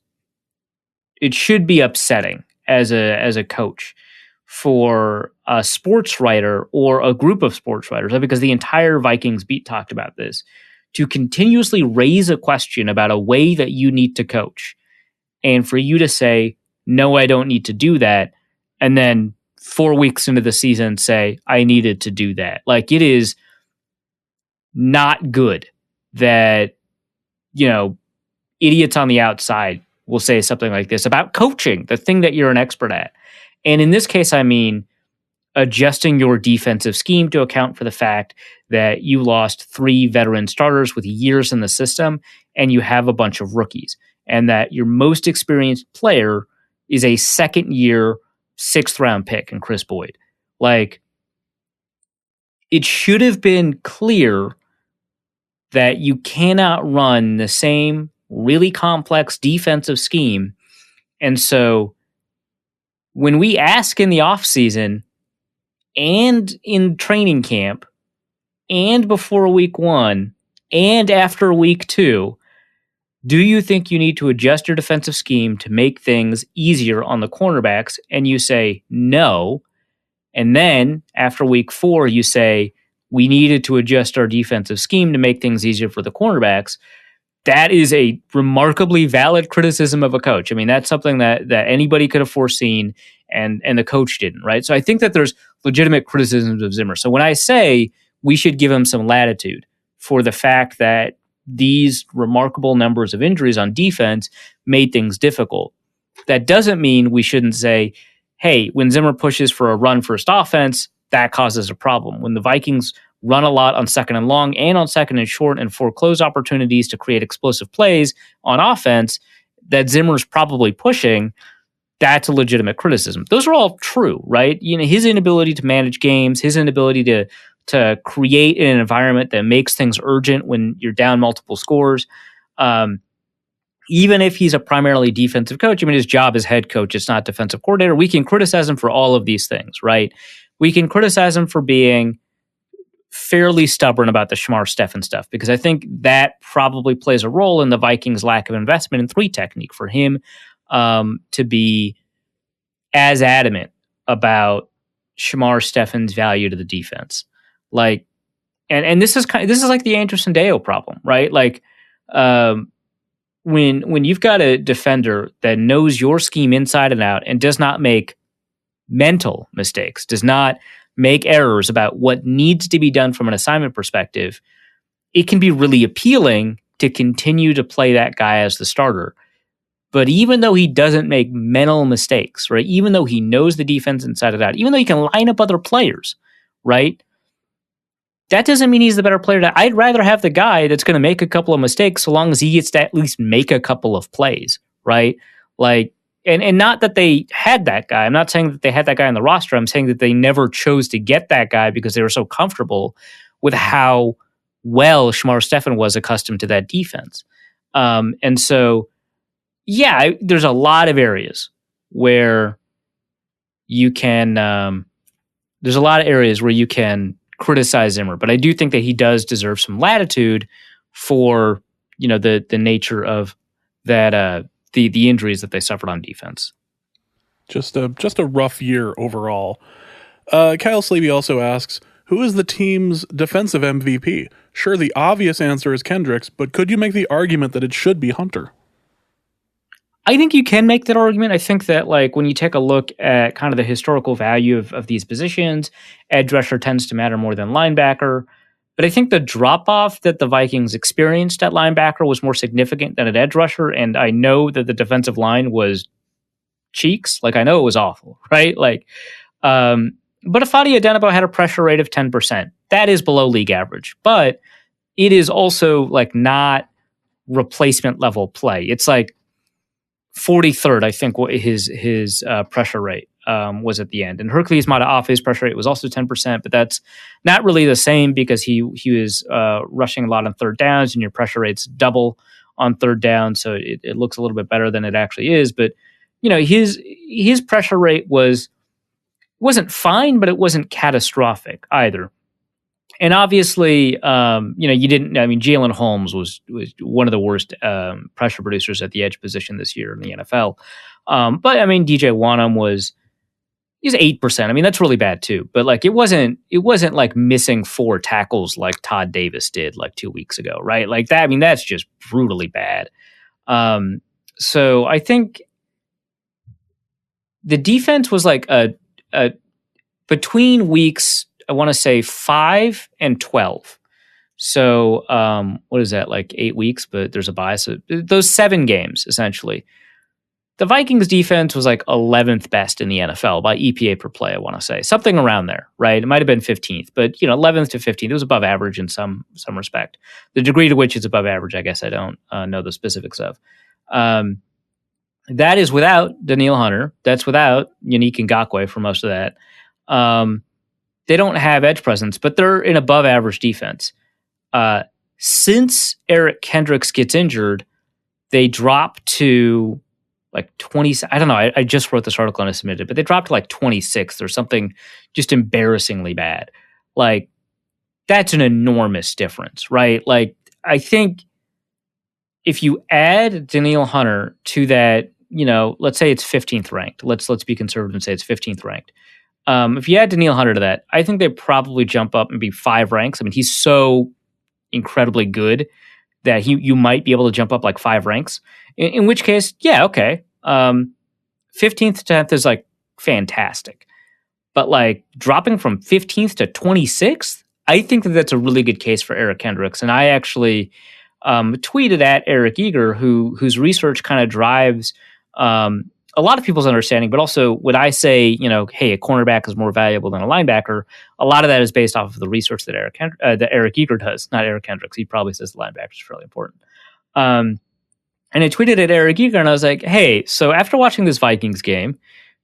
should be upsetting as a coach for a sports writer or a group of sports writers, because the entire Vikings beat talked about this, to continuously raise a question about a way that you need to coach, and for you to say, no, I don't need to do that, and then 4 weeks into the season say, I needed to do that. Like, it is not good that, idiots on the outside will say something like this about coaching, the thing that you're an expert at. And in this case, I mean, adjusting your defensive scheme to account for the fact that you lost 3 veteran starters with years in the system and you have a bunch of rookies, and that your most experienced player is a second-year 6th-round pick in Chris Boyd. Like, it should have been clear that you cannot run the same really complex defensive scheme. And so when we ask in the offseason and in training camp and before week 1 and after week 2, do you think you need to adjust your defensive scheme to make things easier on the cornerbacks? And you say no. And then after week 4, you say we needed to adjust our defensive scheme to make things easier for the cornerbacks. that is a remarkably valid criticism of a coach. I mean, that's something that anybody could have foreseen, and the coach didn't, right? So I think that there's legitimate criticisms of Zimmer. So when I say we should give him some latitude for the fact that these remarkable numbers of injuries on defense made things difficult, that doesn't mean we shouldn't say, hey, when Zimmer pushes for a run-first offense, that causes a problem. When the Vikings run a lot on second and long and on second and short and foreclose opportunities to create explosive plays on offense that Zimmer's probably pushing, that's a legitimate criticism. Those are all true, right? You know, his inability to manage games, his inability to create an environment that makes things urgent when you're down multiple scores. Even if he's a primarily defensive coach, I mean, his job is head coach, it's not defensive coordinator. We can criticize him for all of these things, right? We can criticize him for being fairly stubborn about the Shamar Stephen stuff, because I think that probably plays a role in the Vikings' lack of investment in three technique for him to be as adamant about Shamar Stephen's value to the defense. Like, and this is like the Anderson Deo problem, right? Like, when you've got a defender that knows your scheme inside and out and does not make mental mistakes, does not make errors about what needs to be done from an assignment perspective, it can be really appealing to continue to play that guy as the starter. But even though he doesn't make mental mistakes, right? Even though he knows the defense inside and out, even though he can line up other players, right? That doesn't mean he's the better player. I'd rather have the guy that's going to make a couple of mistakes so long as he gets to at least make a couple of plays, right? Like, and not that they had that guy. I'm not saying that they had that guy on the roster. I'm saying that they never chose to get that guy because they were so comfortable with how well Shamar Stephen was accustomed to that defense. And so, yeah, there's a lot of areas where you can, there's a lot of areas where you can criticize Zimmer, but I do think that he does deserve some latitude for, you know, the nature of that, the injuries that they suffered on defense. Just a rough year overall. Kyle Sleevey also asks, who is the team's defensive MVP? Sure, the obvious answer is Kendricks, but could you make the argument that it should be Hunter? I think you can make that argument. I think that, like, when you take a look at kind of the historical value of these positions, edge rusher tends to matter more than linebacker. But I think the drop-off that the Vikings experienced at linebacker was more significant than at edge rusher, and I know that the defensive line was cheeks. Like, I know it was awful, right? Like, but Ifeadi Odenigbo had a pressure rate of 10%. That is below league average, but it is also, like, not replacement level play. It's like 43rd, I think, what his pressure rate was at the end. And Hercules Mata, his pressure rate was also 10%, but that's not really the same because he was rushing a lot on third downs, and your pressure rate's double on third down, so it looks a little bit better than it actually is. But, you know, his pressure rate wasn't fine, but it wasn't catastrophic either. And obviously, you know, Jalen Holmes was one of the worst pressure producers at the edge position this year in the NFL. But I mean, DJ Wonnum he's 8%. I mean, that's really bad too. But like, it wasn't like missing 4 tackles like Todd Davis did like 2 weeks ago, right? Like that. I mean, that's just brutally bad. So I think the defense was like a between weeks, I want to say 5 and 12. So what is that, like 8 weeks? But there's a bias. So those 7 games, essentially. The Vikings defense was like 11th best in the NFL by EPA per play, I want to say. Something around there, right? It might have been 15th, but, you know, 11th to 15th. It was above average in some respect. The degree to which it's above average, I guess I don't know the specifics of. That is without Danielle Hunter. That's without Yannick Ngakoue for most of that. They don't have edge presence, but they're an above average defense. Since Eric Kendricks gets injured, they drop to like 20. I don't know. I just wrote this article and I submitted it, but they dropped to like 26th or something just embarrassingly bad. Like, that's an enormous difference, right? Like, I think if you add Danielle Hunter to that, you know, let's say it's 15th ranked. Let's be conservative and say it's 15th ranked. If you add Danielle Hunter to that, I think they probably jump up maybe 5 ranks. I mean, he's so incredibly good that you might be able to jump up like 5 ranks. In which case, yeah, okay. 15th to 10th is like fantastic. But like dropping from 15th to 26th, I think that that's a really good case for Eric Kendricks. And I actually tweeted at Eric Eager, whose research kind of drives a lot of people's understanding, but also when I say, hey, a cornerback is more valuable than a linebacker, a lot of that is based off of the research that Eric Eager does, not Eric Kendricks. He probably says the linebacker is fairly important. And I tweeted at Eric Eager, and I was like, hey, so after watching this Vikings game,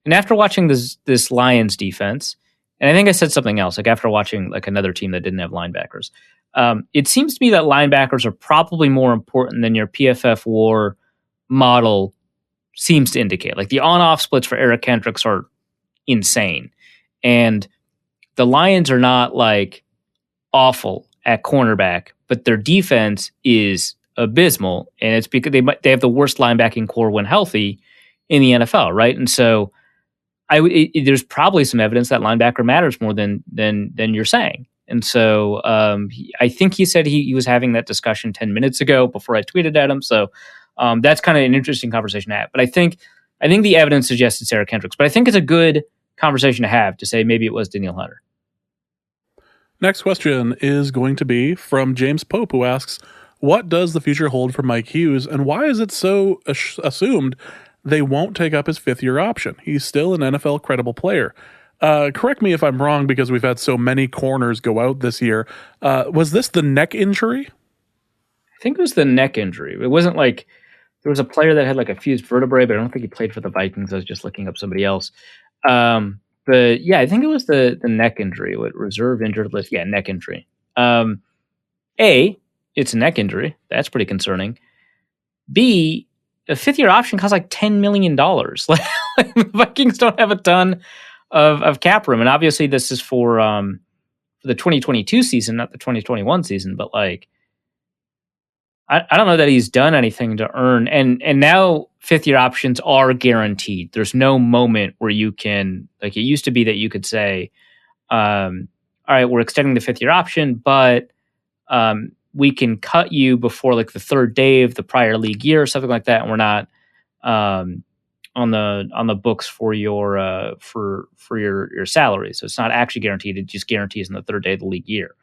and after watching this Lions defense, and I think I said something else, like after watching like another team that didn't have linebackers, it seems to me that linebackers are probably more important than your PFF WAR model seems to indicate. Like the on-off splits for Eric Kendricks are insane. And the Lions are not like awful at cornerback, but their defense is abysmal. And it's because they have the worst linebacking core when healthy in the NFL, right? And so there's probably some evidence that linebacker matters more than you're saying. And so I think he said he was having that discussion 10 minutes ago before I tweeted at him. So that's kind of an interesting conversation to have. But I think the evidence suggests it's Eric Kendricks. But I think it's a good conversation to have to say maybe it was Danielle Hunter. Next question is going to be from James Pope, who asks, what does the future hold for Mike Hughes, and why is it so assumed they won't take up his 5th-year option? He's still an NFL credible player. Correct me if I'm wrong, because we've had so many corners go out this year. Was this the neck injury? I think it was the neck injury. It wasn't like there was a player that had like a fused vertebrae, but I don't think he played for the Vikings. I was just looking up somebody else. But yeah, I think it was the neck injury. What reserve injured list? Yeah, neck injury. It's a neck injury. That's pretty concerning. B, a 5th-year option costs like $10 million. Like the Vikings don't have a ton of cap room, and obviously this is for the 2022 season, not the 2021 season. But like, I don't know that he's done anything to earn, and now 5th-year options are guaranteed. There's no moment where you can, like it used to be that you could say, all right, we're extending the 5th-year option, but we can cut you before like the 3rd day of the prior league year or something like that, and we're not on the books for your for your salary. So it's not actually guaranteed; it just guarantees on the 3rd day of the league year.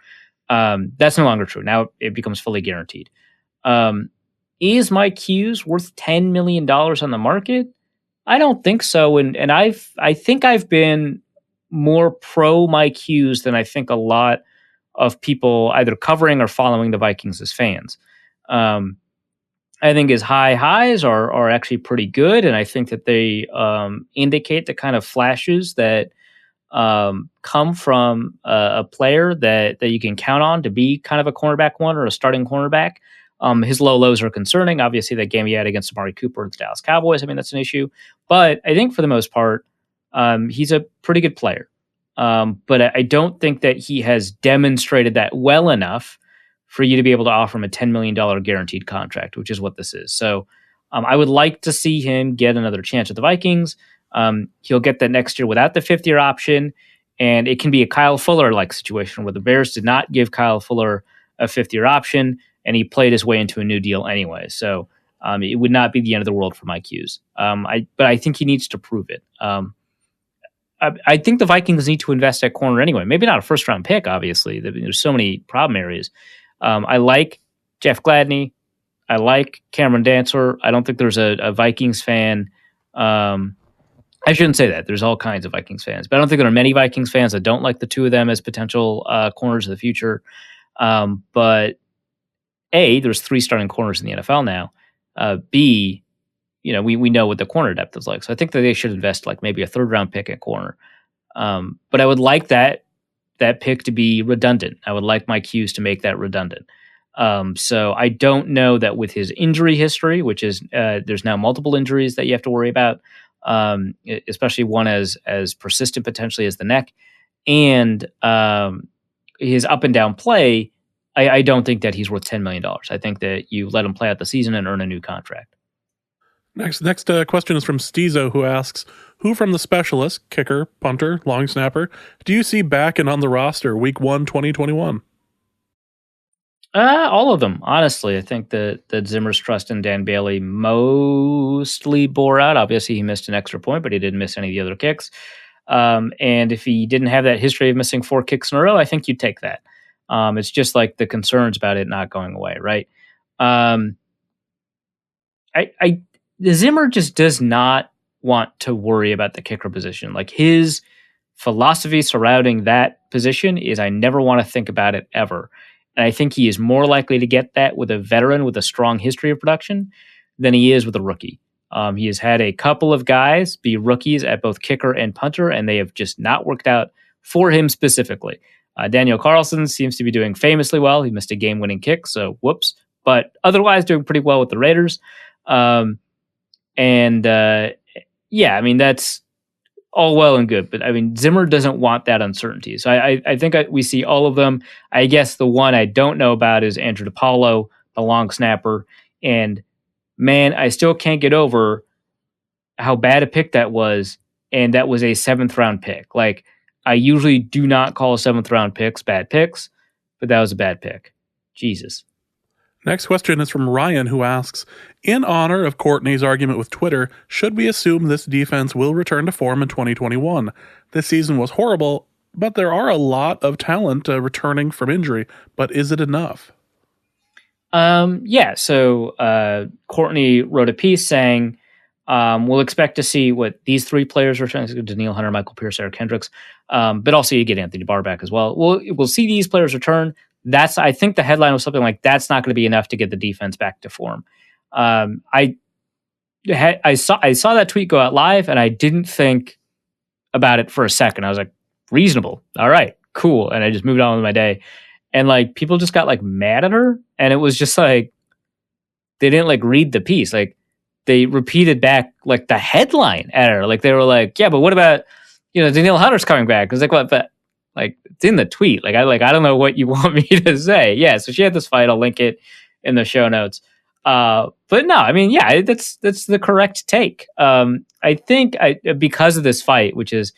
That's no longer true. Now it becomes fully guaranteed. Is Mike Hughes worth $10 million on the market? I don't think so. And I think I've been more pro Mike Hughes than I think a lot of people either covering or following the Vikings as fans. I think his highs are actually pretty good, and I think that they indicate the kind of flashes that come from a player that you can count on to be kind of a cornerback one or a starting cornerback. His low lows are concerning. Obviously, that game he had against Amari Cooper and the Dallas Cowboys, I mean, that's an issue. But I think for the most part, he's a pretty good player. But I don't think that he has demonstrated that well enough for you to be able to offer him a $10 million guaranteed contract, which is what this is. So I would like to see him get another chance at the Vikings. He'll get that next year without the 5th-year option, and it can be a Kyle Fuller-like situation where the Bears did not give Kyle Fuller a 5th-year option, and he played his way into a new deal anyway. So it would not be the end of the world for Mike Hughes. But I think he needs to prove it. I think the Vikings need to invest at corner anyway. Maybe not a first-round pick, obviously. There's so many problem areas. I like Jeff Gladney. I like Cameron Dantzler. I don't think there's a Vikings fan. I shouldn't say that. There's all kinds of Vikings fans. But I don't think there are many Vikings fans that don't like the two of them as potential corners of the future. But A, there's 3 starting corners in the NFL now. B, we know what the corner depth is like. So I think that they should invest like maybe a 3rd-round pick at corner. But I would like that pick to be redundant. I would like Mike Hughes to make that redundant. So I don't know that with his injury history, which is there's now multiple injuries that you have to worry about, especially one as persistent potentially as the neck, and his up and down play. I don't think that he's worth $10 million. I think that you let him play out the season and earn a new contract. Next question is from Stezo, who asks, who from the specialists, kicker, punter, long snapper, do you see back and on the roster week 1, 2021? All of them, honestly. I think that Zimmer's trust in Dan Bailey mostly bore out. Obviously, he missed an extra point, but he didn't miss any of the other kicks. And if he didn't have that history of missing 4 kicks in a row, I think you'd take that. It's just like the concerns about it not going away, right? The Zimmer just does not want to worry about the kicker position. Like, his philosophy surrounding that position is, I never want to think about it ever. And I think he is more likely to get that with a veteran with a strong history of production than he is with a rookie. He has had a couple of guys be rookies at both kicker and punter, and they have just not worked out for him specifically. Daniel Carlson seems to be doing famously well. He missed a game-winning kick, so whoops. But otherwise doing pretty well with the Raiders. Yeah, I mean, that's all well and good. But, I mean, Zimmer doesn't want that uncertainty. So I think we see all of them. I guess the one I don't know about is Andrew DePaulo, the long snapper. And, man, I still can't get over how bad a pick that was. And that was a 7th-round pick. Like, I usually do not call 7th-round picks bad picks, but that was a bad pick. Jesus. Next question is from Ryan, who asks, in honor of Courtney's argument with Twitter, should we assume this defense will return to form in 2021? This season was horrible, but there are a lot of talent returning from injury. But is it enough? Yeah, so Courtney wrote a piece saying, we'll expect to see what these 3 players return. Danielle Hunter, Michael Pierce, Eric Kendricks, but also you get Anthony Barr back as well. We'll see these players return. I think the headline was something like, that's not going to be enough to get the defense back to form. I saw that tweet go out live, and I didn't think about it for a second. I was like, reasonable. All right, cool. And I just moved on with my day. And like, people just got like mad at her. And it was just like, they didn't like read the piece. Like, they repeated back like the headline at her. Like, they were like, yeah, but what about, Danielle Hunter's coming back? I was like, what? But like, it's in the tweet. I don't know what you want me to say. Yeah. So she had this fight. I'll link it in the show notes. But no, I mean, yeah, that's the correct take. I think because of this fight, which is,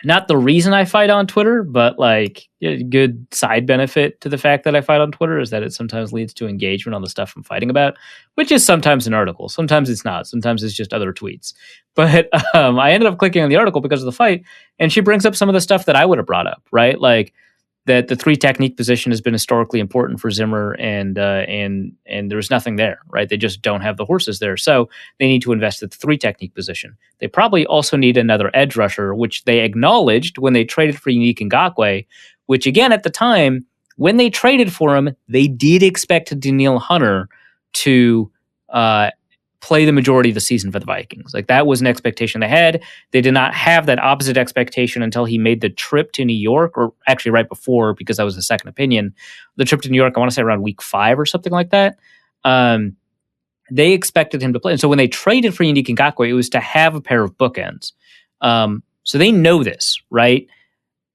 not the reason I fight on Twitter, but like a good side benefit to the fact that I fight on Twitter is that it sometimes leads to engagement on the stuff I'm fighting about, which is sometimes an article. Sometimes it's not. Sometimes it's just other tweets. But I ended up clicking on the article because of the fight, and she brings up some of the stuff that I would have brought up, right? Like that the 3 technique position has been historically important for Zimmer, and there's nothing there, right? They just don't have the horses there. So they need to invest at the 3 technique position. They probably also need another edge rusher, which they acknowledged when they traded for Unique Ngakoue, which again, at the time, when they traded for him, they did expect Danielle Hunter to play the majority of the season for the Vikings. Like, that was an expectation they had. They did not have that opposite expectation until he made the trip to New York, or actually right before, because that was a second opinion. The trip to New York, I want to say around week 5 or something like that. They expected him to play. And so when they traded for Unique Ngakoue, it was to have a pair of bookends. So they know this, right?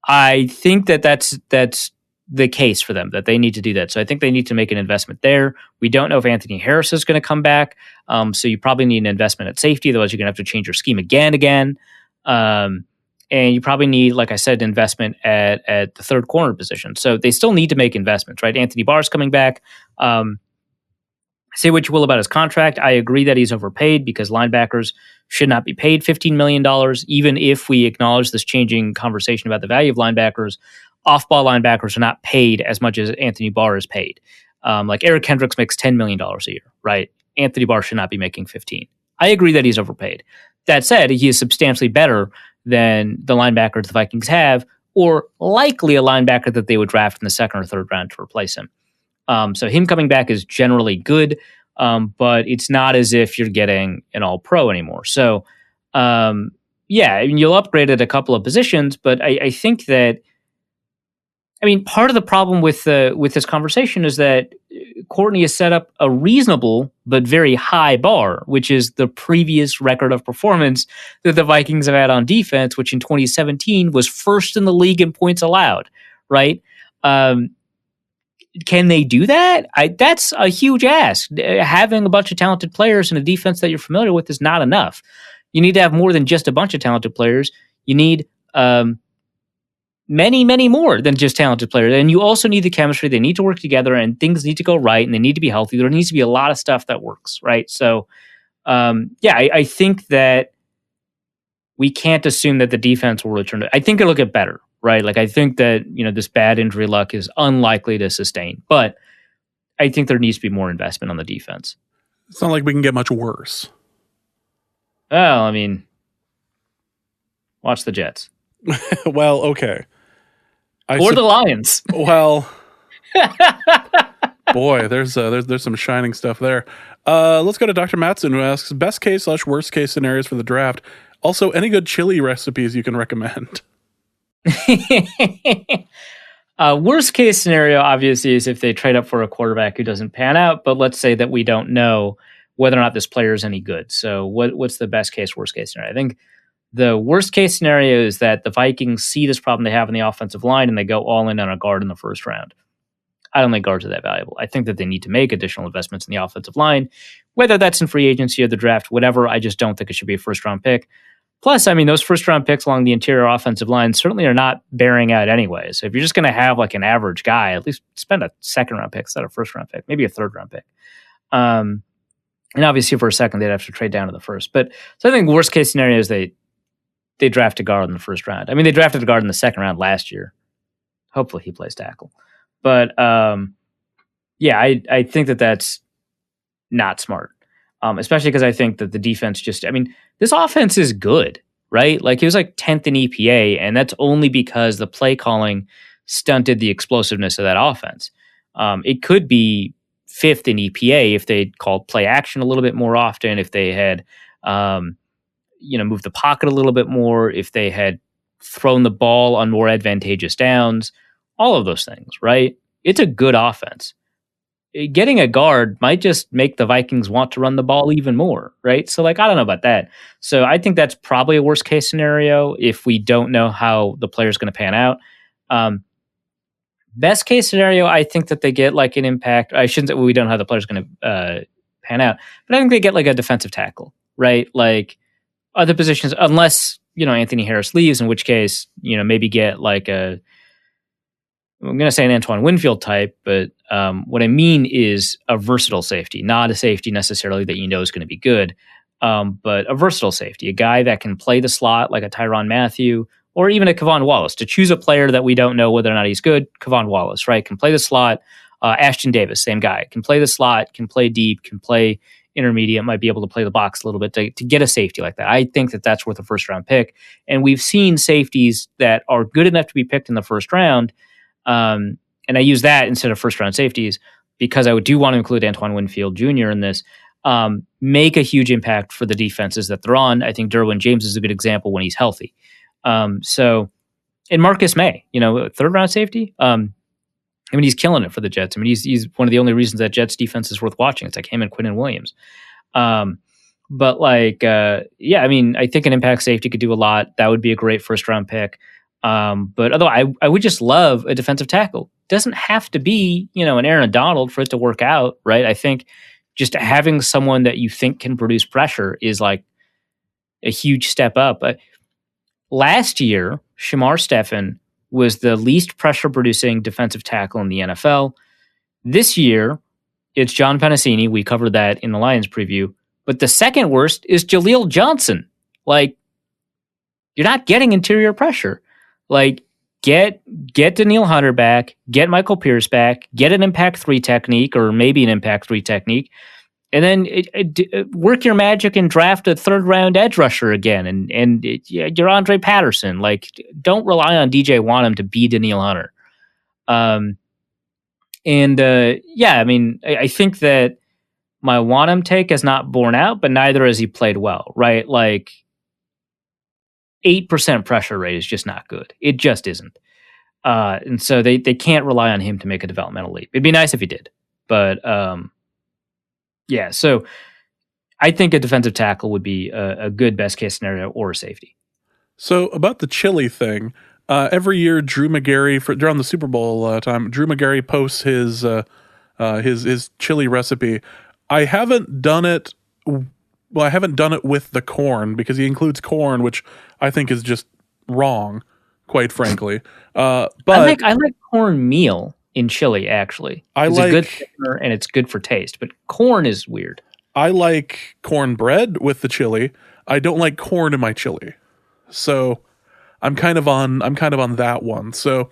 I think that's the case for them, that they need to do that. So I think they need to make an investment there. We don't know if Anthony Harris is going to come back. So you probably need an investment at safety. Otherwise, you're going to have to change your scheme again. And you probably need, like I said, investment at the 3rd corner position. So they still need to make investments, right? Anthony Barr's coming back. Say what you will about his contract. I agree that he's overpaid because linebackers should not be paid $15 million, even if we acknowledge this changing conversation about the value of linebackers. Off-ball linebackers are not paid as much as Anthony Barr is paid. Like Eric Kendricks makes $10 million a year, right? Anthony Barr should not be making 15. I agree that he's overpaid. That said, he is substantially better than the linebackers the Vikings have, or likely a linebacker that they would draft in the 2nd or 3rd round to replace him. So him coming back is generally good, but it's not as if you're getting an all-pro anymore. So, yeah, I mean, you'll upgrade at a couple of positions, but I think that, I mean, part of the problem with this conversation is that Courtney has set up a reasonable but very high bar, which is the previous record of performance that the Vikings have had on defense, which in 2017 was 1st in the league in points allowed, right? Can they do that? That's a huge ask. Having a bunch of talented players in a defense that you're familiar with is not enough. You need to have more than just a bunch of talented players. You need many, many more than just talented players. And you also need the chemistry. They need to work together, and things need to go right, and they need to be healthy. There needs to be a lot of stuff that works, right? So, I think that we can't assume that the defense will return. I think it'll get better, right? Like, I think that, this bad injury luck is unlikely to sustain, but I think there needs to be more investment on the defense. It's not like we can get much worse. Well, I mean, watch the Jets. Well, okay. Or the Lions. Well, boy, there's some shining stuff there. Let's go to Dr. Matson, who asks, best case / worst case scenarios for the draft. Also, any good chili recipes you can recommend? Worst case scenario, obviously, is if they trade up for a quarterback who doesn't pan out. But let's say that we don't know whether or not this player is any good. So what's the best case, worst case scenario? I think the worst case scenario is that the Vikings see this problem they have in the offensive line and they go all in on a guard in the first round. I don't think guards are that valuable. I think that they need to make additional investments in the offensive line, whether that's in free agency or the draft, whatever. I just don't think it should be a first-round pick. Plus, I mean, those first-round picks along the interior offensive line certainly are not bearing out anyway. So if you're just going to have like an average guy, at least spend a second-round pick instead of a first-round pick, maybe a third-round pick. And obviously for a second, they'd have to trade down to the first. So I think worst-case scenario is they draft a guard in the first round. I mean, they drafted a guard in the second round last year. Hopefully he plays tackle. But I think that that's not smart, especially because I think that the defense this offense is good, right? Like, it was like 10th in EPA, and that's only because the play calling stunted the explosiveness of that offense. It could be 5th in EPA if they called play action a little bit more often, if they had moved the pocket a little bit more, if they had thrown the ball on more advantageous downs. All of those things, right? It's a good offense. Getting a guard might just make the Vikings want to run the ball even more, right? So, I don't know about that. So I think that's probably a worst case scenario if we don't know how the player's going to pan out. Best case scenario, I think that they get like an impact. I shouldn't say we don't know how the player's going to pan out, but I think they get like a defensive tackle, right? Like other positions, unless, Anthony Harris leaves, in which case, maybe get like I'm going to say an Antoine Winfield type, but what I mean is a versatile safety, not a safety necessarily that is going to be good, but a versatile safety, a guy that can play the slot like a Tyrann Mathieu or even a Kevon Wallace. To choose a player that we don't know whether or not he's good, Kevon Wallace, right? Can play the slot. Ashton Davis, same guy. Can play the slot, can play deep, can play intermediate, might be able to play the box a little bit to get a safety like that. I think that that's worth a first-round pick. And we've seen safeties that are good enough to be picked in the first round. And I use that instead of first-round safeties because I do want to include Antoine Winfield Jr. in this, make a huge impact for the defenses that they're on. I think Derwin James is a good example when he's healthy. And Marcus May, third-round safety, he's killing it for the Jets. He's one of the only reasons that Jets defense is worth watching. It's like him and Quinnen Williams. I think an impact safety could do a lot. That would be a great first-round pick. But although I would just love a defensive tackle. Doesn't have to be, an Aaron Donald for it to work out, right? I think just having someone that you think can produce pressure is like a huge step up. Last year, Shamar Stephen was the least pressure-producing defensive tackle in the NFL. This year, it's John Pennicini. We covered that in the Lions preview. But the second worst is Jaleel Johnson. Like, you're not getting interior pressure. Like, get Danielle Hunter back, get Michael Pierce back, get an Impact 3 technique or maybe an Impact 3 technique, and then work your magic and draft a third-round edge rusher again. And you're Andre Patterson. Like, don't rely on DJ Wanham to be Danielle Hunter. I think that my Wanham take has not borne out, but neither has he played well, right? Like, 8% pressure rate is just not good. It just isn't. And so they can't rely on him to make a developmental leap. It'd be nice if he did. But, so I think a defensive tackle would be a good best-case scenario or a safety. So about the chili thing, every year Drew Magary, during the Super Bowl time, Drew Magary posts his chili recipe. I haven't done it... Well, I haven't done it with the corn because he includes corn, which I think is just wrong. quite frankly. But I like cornmeal in chili. Actually, it's a good thickener and it's good for taste. But corn is weird. I like cornbread with the chili. I don't like corn in my chili, so I'm kind of on that one. So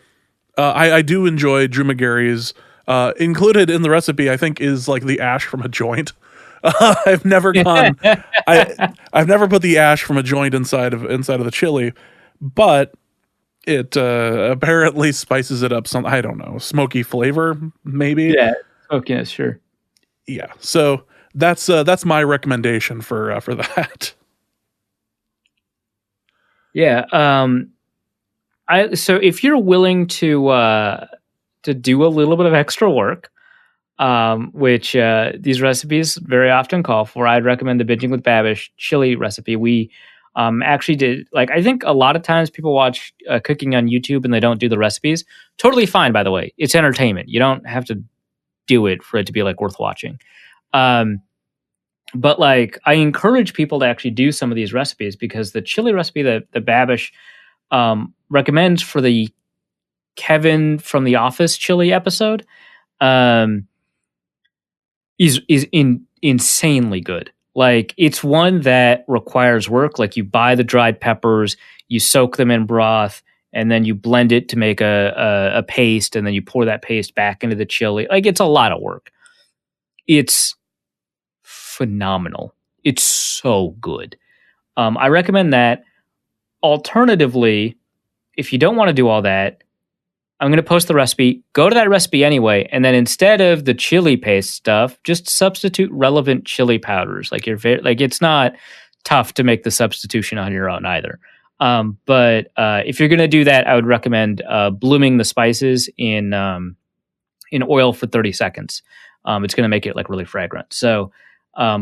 I do enjoy Drew Magary's. Included in the recipe, I think, is like the ash from a joint. I've never gone. I've never put the ash from a joint inside of the chili, but it apparently spices it up. Some, I don't know, smoky flavor maybe. Yeah, okay, sure. Yeah, so that's my recommendation for that. Yeah. So if you're willing to do a little bit of extra work, which these recipes very often call for, I'd recommend the Binging with Babish chili recipe. We actually did, like, I think a lot of times people watch cooking on YouTube and they don't do the recipes. Totally fine, by the way. It's entertainment. You don't have to do it for it to be like worth watching. But like, I encourage people to actually do some of these recipes, because the chili recipe that the Babish recommends for the Kevin from The Office chili episode is insanely good. Like, it's one that requires work. Like, you buy the dried peppers, you soak them in broth, and then you blend it to make a paste, and then you pour that paste back into the chili. Like, it's a lot of work. It's phenomenal. It's so good. I recommend that. Alternatively, if you don't want to do all that, I'm going to post the recipe. Go to that recipe anyway, and then instead of the chili paste stuff, just substitute relevant chili powders. Like, it's not tough to make the substitution on your own either. But if you're going to do that, I would recommend blooming the spices in oil for 30 seconds. It's going to make it like really fragrant. So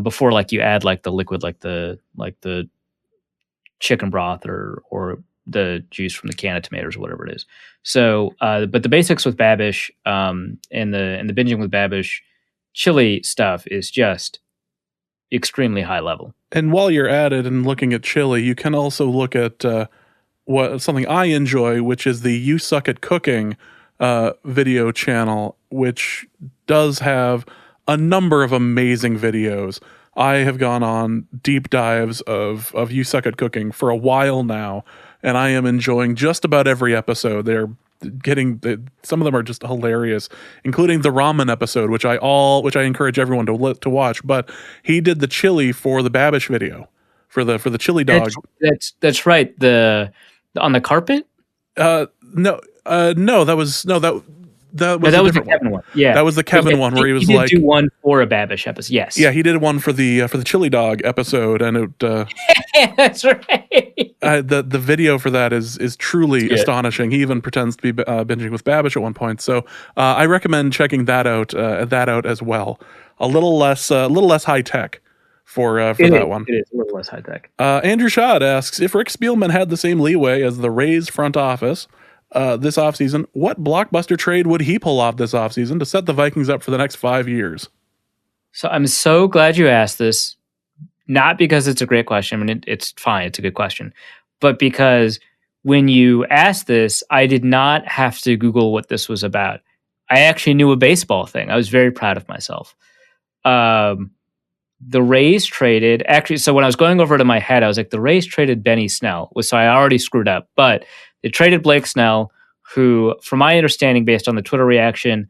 before like you add like the liquid, like the chicken broth or the juice from the can of tomatoes or whatever it is. So, but the basics with Babish and the Binging with Babish chili stuff is just extremely high level. And while you're at it and looking at chili, you can also look at something I enjoy, which is the You Suck at Cooking video channel, which does have a number of amazing videos. I have gone on deep dives of You Suck at Cooking for a while now, and I am enjoying just about every episode. They're getting some of them are just hilarious, including the ramen episode, which I encourage everyone to watch. But he did the chili for the Babish video for the chili dog. That's right. On the carpet. That was the Kevin one. Yeah, that was the Kevin one where he was like, do one for a Babish episode. Yes, yeah, he did one for the chili dog episode, and it. That's right. The video for that is truly astonishing. He even pretends to be binging with Babish at one point. So I recommend checking that out as well. A little less high tech for that one. It is a little less high tech. Andrew Schad asks, if Rick Spielman had the same leeway as the Rays front office this offseason, what blockbuster trade would he pull off this offseason to set the Vikings up for the next 5 years? So I'm so glad you asked this. Not because it's a great question. I mean, it's fine. It's a good question. But because when you asked this, I did not have to Google what this was about. I actually knew a baseball thing. I was very proud of myself. The Rays traded... Actually, so when I was going over it in my head, I was like, the Rays traded Benny Snell. So I already screwed up. But they traded Blake Snell, who, from my understanding, based on the Twitter reaction,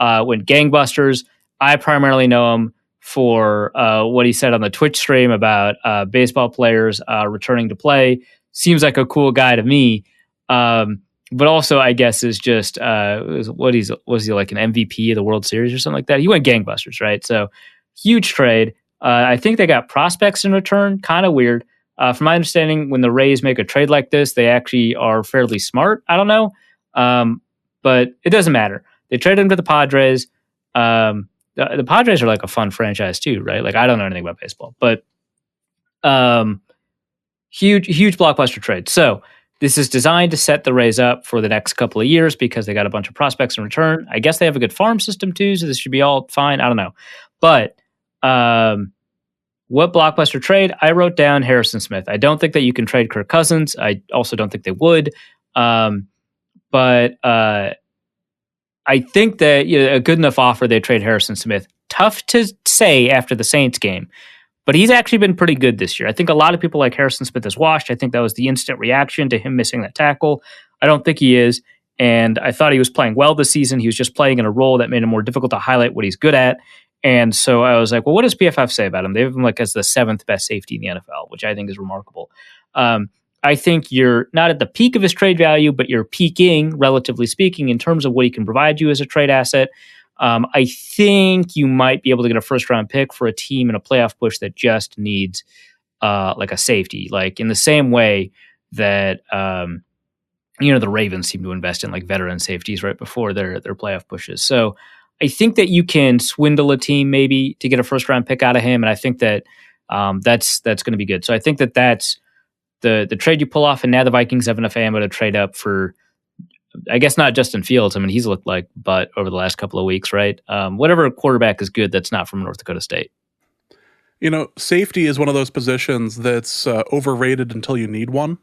went gangbusters. I primarily know him for what he said on the Twitch stream about baseball players returning to play. Seems like a cool guy to me. But also, I guess, is just was he like an MVP of the World Series or something like that? He went gangbusters, right? So huge trade. I think they got prospects in return. Kind of weird. From my understanding, when the Rays make a trade like this, they actually are fairly smart. I don't know. But it doesn't matter. They traded him to the Padres. The Padres are like a fun franchise too, right? Like, I don't know anything about baseball, but huge blockbuster trade. So this is designed to set the Rays up for the next couple of years because they got a bunch of prospects in return. I guess they have a good farm system too, so this should be all fine. I don't know. But what blockbuster trade? I wrote down Harrison Smith. I don't think that you can trade Kirk Cousins. I also don't think they would. But I think that a good enough offer, they trade Harrison Smith. Tough to say after the Saints game, but he's actually been pretty good this year. I think a lot of people like Harrison Smith is washed. I think that was the instant reaction to him missing that tackle. I don't think he is. And I thought he was playing well this season. He was just playing in a role that made it more difficult to highlight what he's good at. And so I was like, well, what does PFF say about him? They have him as the 7th best safety in the NFL, which I think is remarkable. I think you're not at the peak of his trade value, but you're peaking, relatively speaking, in terms of what he can provide you as a trade asset. I think you might be able to get a first-round pick for a team in a playoff push that just needs a safety, in the same way that the Ravens seem to invest in veteran safeties right before their playoff pushes. So I think that you can swindle a team maybe to get a first-round pick out of him, and I think that that's going to be good. So I think that that's the trade you pull off, and now the Vikings have enough ammo to trade up for, I guess, not Justin Fields. I mean, he's looked like butt over the last couple of weeks, right? Whatever quarterback is good that's not from North Dakota State. Safety is one of those positions that's overrated until you need one,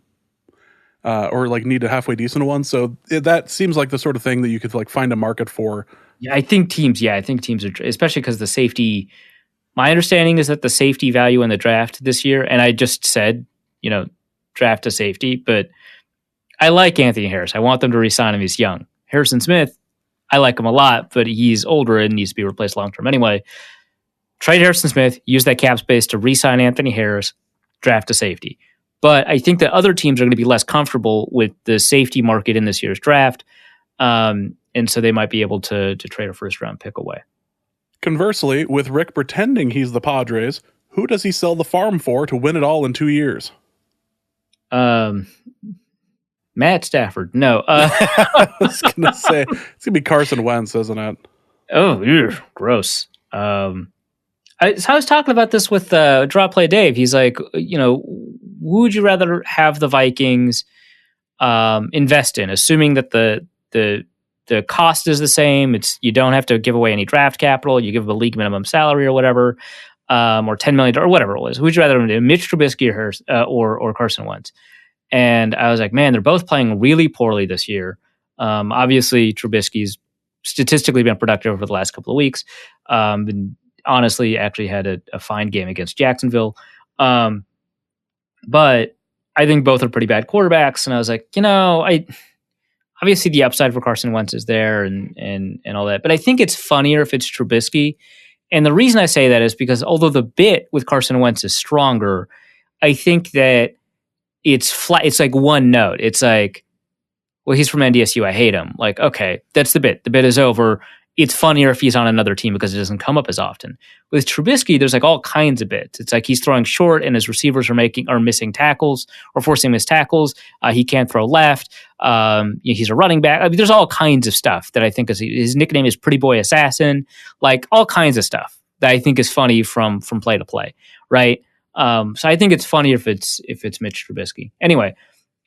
or need a halfway decent one. So that seems like the sort of thing that you could find a market for. Yeah, I think teams are, especially because the safety. My understanding is that the safety value in the draft this year, and I just said, draft a safety, but I like Anthony Harris. I want them to re-sign him. He's young. Harrison Smith, I like him a lot, but he's older and needs to be replaced long-term anyway. Trade Harrison Smith, use that cap space to re-sign Anthony Harris, draft a safety. But I think that other teams are going to be less comfortable with the safety market in this year's draft, and so they might be able to trade a first-round pick away. Conversely, with Rick pretending he's the Padres, who does he sell the farm for to win it all in 2 years? Matt Stafford. No. I was going to say, it's going to be Carson Wentz, isn't it? Oh, gross. So I was talking about this with Draw Play Dave. He's like, would you rather have the Vikings invest in, assuming that the cost is the same? You don't have to give away any draft capital. You give them a league minimum salary or whatever, or $10 million or whatever it was. Who would you rather do, Mitch Trubisky or Carson Wentz? And I was like, man, they're both playing really poorly this year. Obviously, Trubisky's statistically been productive over the last couple of weeks. And honestly, actually had a fine game against Jacksonville. But I think both are pretty bad quarterbacks. And I was like, obviously the upside for Carson Wentz is there and all that. But I think it's funnier if it's Trubisky. And the reason I say that is because although the bit with Carson Wentz is stronger, I think that it's flat. It's one note. It's well, he's from NDSU. I hate him. Okay, that's the bit. The bit is over. It's funnier if he's on another team because it doesn't come up as often. With Trubisky, there's all kinds of bits. It's he's throwing short and his receivers are missing tackles or forcing missed tackles. He can't throw left. He's a running back. I mean, there's all kinds of stuff that I think his nickname is Pretty Boy Assassin. All kinds of stuff that I think is funny from play to play, right? So I think it's funny if it's Mitch Trubisky. Anyway,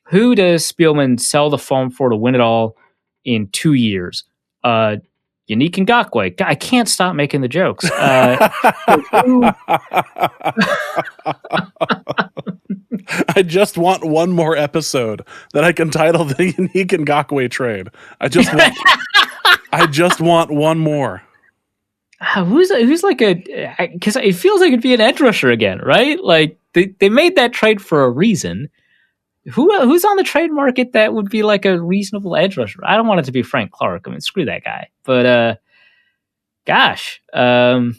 who does Spielman sell the farm for to win it all in 2 years? Yannick Ngakoue. I can't stop making the jokes. I just want one more episode that I can title the Yannick Ngakoue trade. I just want one more. Who's because it feels like it'd be an edge rusher again, right? They made that trade for a reason. Who's on the trade market that would be a reasonable edge rusher? I don't want it to be Frank Clark. I mean, screw that guy. But gosh, no,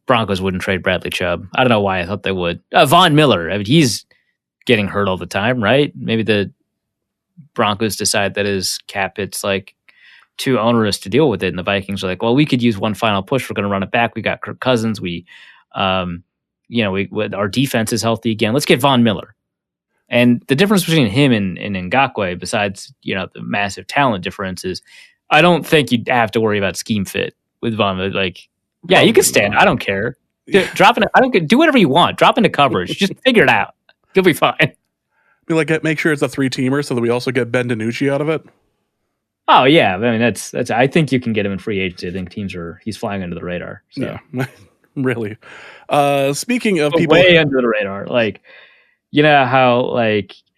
Broncos wouldn't trade Bradley Chubb. I don't know why I thought they would. Von Miller. I mean, he's getting hurt all the time, right? Maybe the Broncos decide that his cap hits too onerous to deal with it, and the Vikings are well, we could use one final push. We're going to run it back. We got Kirk Cousins. Our defense is healthy again. Let's get Von Miller. And the difference between him and Ngakoue, besides the massive talent difference, is I don't think you'd have to worry about scheme fit with Von Miller. You can stand. I don't care. Drop in. I don't do whatever you want. Drop into coverage. Just figure it out. You'll be fine. Make sure it's a 3-teamer so that we also get Ben DiNucci out of it. Oh yeah, I mean that's. I think you can get him in free agency. I think he's flying under the radar. So. Yeah, really. Speaking of people way under the radar, how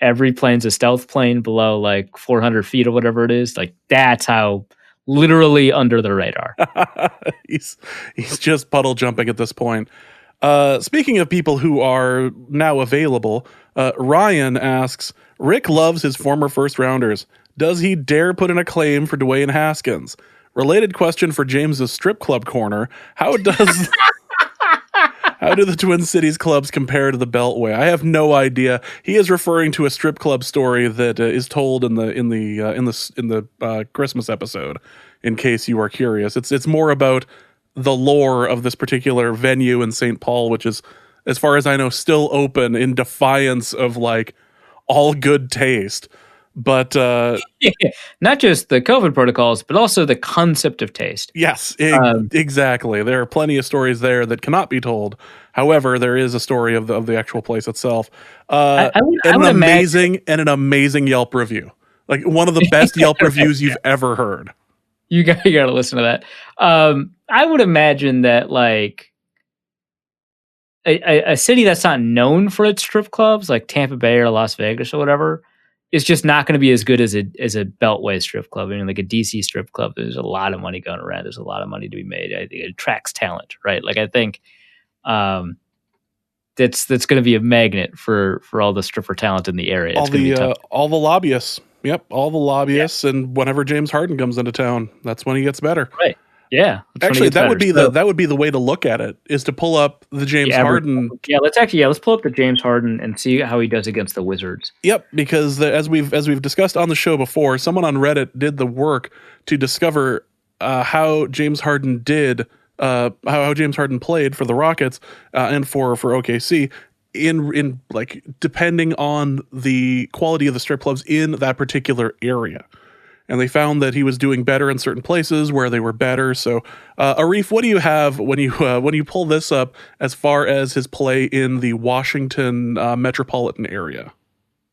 every plane's a stealth plane below like 400 feet or whatever it is. Like that's how literally under the radar. he's just puddle jumping at this point. Speaking of people who are now available, Ryan asks, Rick loves his former first rounders. Does he dare put in a claim for Dwayne Haskins? Related question for James's strip club corner. How do the Twin Cities clubs compare to the Beltway? I have no idea. He is referring to a strip club story that is told in the Christmas episode. In case you are curious, it's more about the lore of this particular venue in St. Paul, which is, as far as I know, still open in defiance of like all good taste. But not just the COVID protocols, but also the concept of taste. Yes, exactly. There are plenty of stories there that cannot be told. However, there is a story of the actual place itself. I would an amazing Yelp review, like one of the best Yelp reviews you've ever heard. You got to listen to that. I would imagine that like a city that's not known for its strip clubs, like Tampa Bay or Las Vegas or whatever, is just not going to be as good as a Beltway strip club. I mean, like a DC strip club, there's a lot of money going around. There's a lot of money to be made. I think it attracts talent, right? Like I think that's going to be a magnet for all the stripper talent in the area. All the lobbyists. Yep, all the lobbyists, and whenever James Harden comes into town, that's when he gets better. Right. Yeah. Actually, that would be the way to look at it, is to pull up the James Harden. Let's pull up the James Harden and see how he does against the Wizards. Yep, because as we've discussed on the show before, someone on Reddit did the work to discover how James Harden did, how James Harden played for the Rockets and for OKC. In like depending on the quality of the strip clubs in that particular area, and they found that he was doing better in certain places where they were better. So, Arif, what do you have when you pull this up as far as his play in the Washington metropolitan area?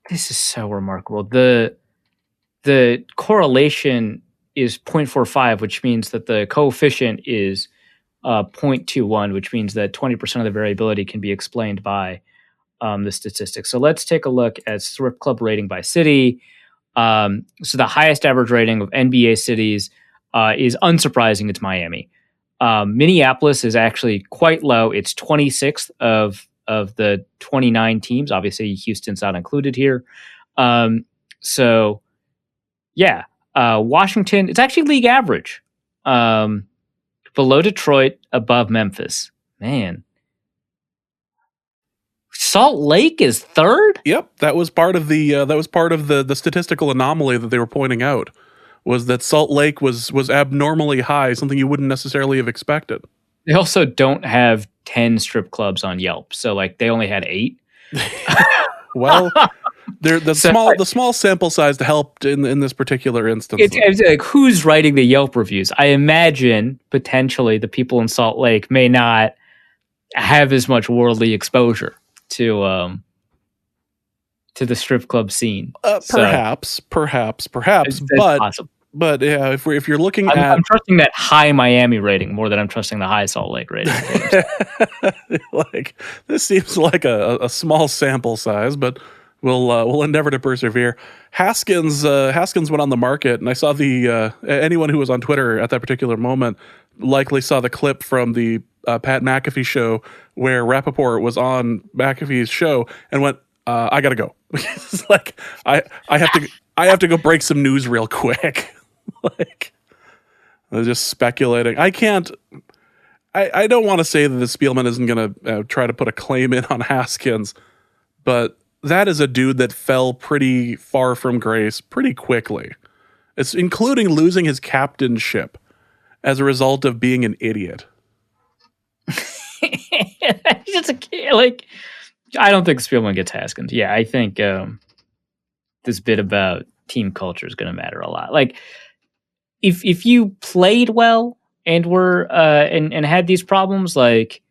This is so remarkable. The correlation is 0.45, which means that the coefficient is 0.21, which means that 20% of the variability can be explained by the statistics. So let's take a look at strip club rating by city. So the highest average rating of NBA cities is unsurprising. It's Miami. Minneapolis is actually quite low. It's 26th of the 29 teams. Obviously, Houston's not included here. Washington, it's actually league average. Below Detroit, above Memphis. Man. Salt Lake is third? Yep, that was part of the statistical anomaly that they were pointing out, was that Salt Lake was abnormally high, something you wouldn't necessarily have expected. They also don't have 10 strip clubs on Yelp, so like they only had 8. Well, the small sample size helped in this particular instance. It's like, who's writing the Yelp reviews? I imagine potentially the people in Salt Lake may not have as much worldly exposure to the strip club scene. Perhaps, but possible. But yeah, if you're looking I'm trusting that high Miami rating more than I'm trusting the high Salt Lake rating. Like, this seems like a small sample size, but we'll endeavor to persevere. Haskins went on the market, and I saw anyone who was on Twitter at that particular moment likely saw the clip from the Pat McAfee show where Rappaport was on McAfee's show and went, I gotta go. It's like I have to go break some news real quick. Like, I was just speculating. I don't want to say that the Spielman isn't going to try to put a claim in on Haskins, but that is a dude that fell pretty far from grace pretty quickly. It's including losing his captainship as a result of being an idiot. Just like, I don't think Spielman gets Haskins. Yeah, I think this bit about team culture is going to matter a lot. Like, if you played well and were and had these problems, like,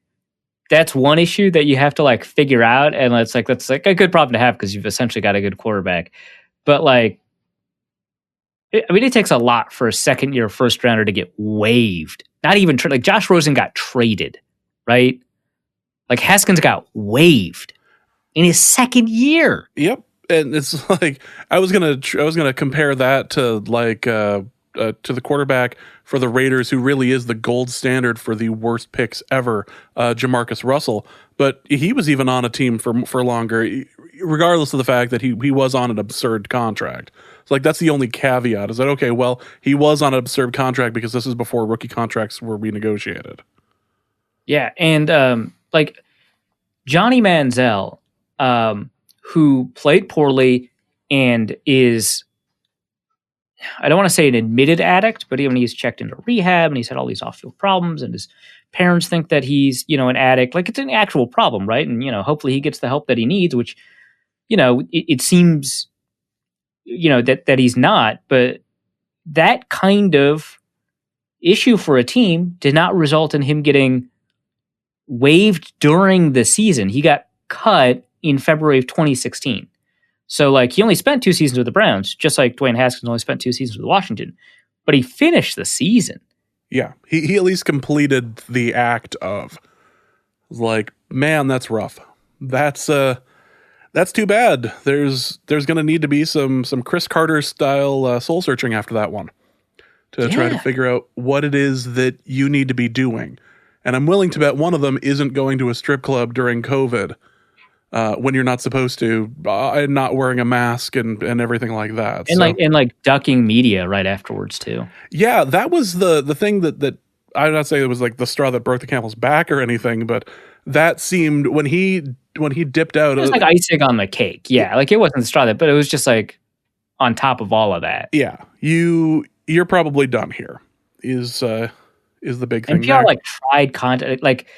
that's one issue that you have to like figure out, and that's like a good problem to have because you've essentially got a good quarterback. But like, it takes a lot for a second-year first rounder to get waived. Not even like Josh Rosen got traded, right? Like Haskins got waived in his second year. Yep. and it's like I was gonna compare that to to the quarterback for the Raiders, who really is the gold standard for the worst picks ever, Jamarcus Russell. But he was even on a team for longer, regardless of the fact that he was on an absurd contract. So like that's the only caveat, is that okay? Well, he was on an absurd contract because this is before rookie contracts were renegotiated. Yeah, and like Johnny Manziel, who played poorly and is, I don't want to say an admitted addict, but even he's checked into rehab and he's had all these off-field problems, and his parents think that he's, an addict. Like, it's an actual problem, right? And, hopefully he gets the help that he needs, which, it seems, that he's not. But that kind of issue for a team did not result in him getting waived during the season. He got cut in February of 2016. So, like, he only spent 2 seasons with the Browns, just like Dwayne Haskins only spent 2 seasons with Washington. But he finished the season. Yeah, he at least completed the act of. Like, man, that's rough. That's too bad. There's going to need to be some Chris Carter style soul searching after that one to try to figure out what it is that you need to be doing. And I'm willing to bet one of them isn't going to a strip club during COVID. When you're not supposed to, and not wearing a mask and everything like that, and like ducking media right afterwards too. Yeah, that was the thing that I'm not saying it was like the straw that broke the camel's back or anything, but that seemed when he dipped out, it was like icing on the cake. Yeah, like it wasn't the straw but it was just like on top of all of that. Yeah, you're probably done here. Is the big thing. And PR like tried contact like.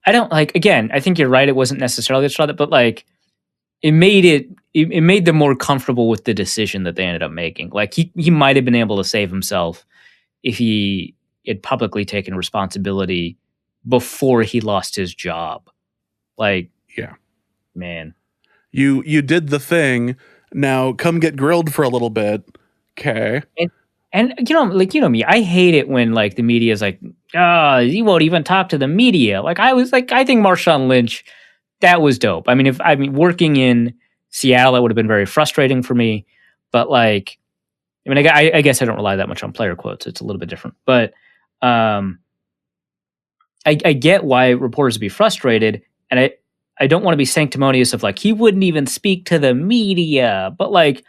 I don't like, again, I think you're right. It wasn't necessarily the straw but like it made them more comfortable with the decision that they ended up making. Like he might have been able to save himself if he had publicly taken responsibility before he lost his job. Like, yeah, man, you did the thing. Now come get grilled for a little bit. Okay. And me, I hate it when like the media is like, you won't even talk to the media. Like I think Marshawn Lynch, that was dope. I mean, working in Seattle, that would have been very frustrating for me. But like, I guess I don't rely that much on player quotes. It's a little bit different. But I get why reporters would be frustrated, and I don't want to be sanctimonious of like he wouldn't even speak to the media, but like.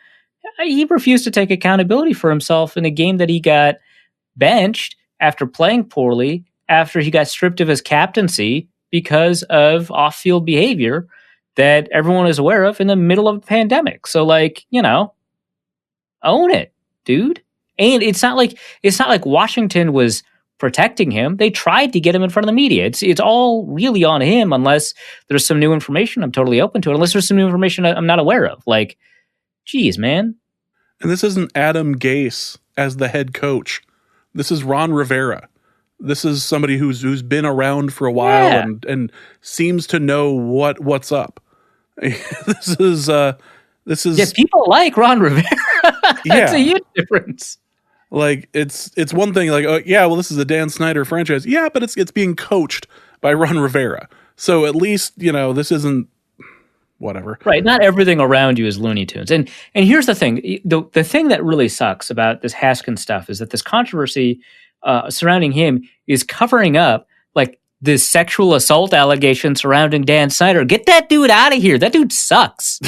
He refused to take accountability for himself in a game that he got benched after playing poorly, after he got stripped of his captaincy because of off-field behavior that everyone is aware of in the middle of a pandemic. So, like, own it, dude. And it's not like Washington was protecting him. They tried to get him in front of the media. It's all really on him, unless there's some new information I'm totally open to it, unless there's some new information I'm not aware of. Like, geez, man. And this isn't Adam Gase as the head coach. This is Ron Rivera. This is somebody who's been around for a while and seems to know what's up. This is people like Ron Rivera. It's a huge difference. Like it's one thing like, oh yeah, well this is a Dan Snyder franchise. Yeah, but it's being coached by Ron Rivera. So at least, this isn't whatever. Right. Not everything around you is Looney Tunes. And here's the thing. The thing that really sucks about this Haskins stuff is that this controversy surrounding him is covering up like this sexual assault allegation surrounding Dan Snyder. Get that dude out of here. That dude sucks.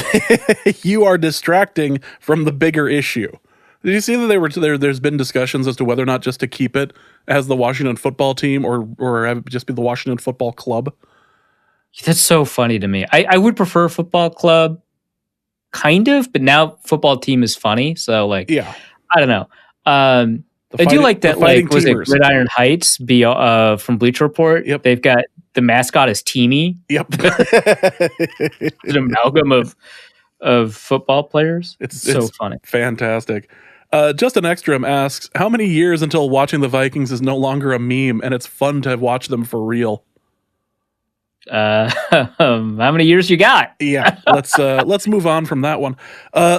You are distracting from the bigger issue. Did you see that there's been discussions as to whether or not just to keep it as the Washington football team or have it just be the Washington football club? That's so funny to me. I would prefer football club, kind of, but now football team is funny. So, like, yeah, I don't know. I do like that, like, was it Gridiron Heights from Bleacher Report? Yep. They've got the mascot is Teamy. Yep. An amalgam of football players. It's so funny. Fantastic. Justin Ekstrom asks, how many years until watching the Vikings is no longer a meme and it's fun to watch them for real? How many years you got? Yeah, let's move on from that one.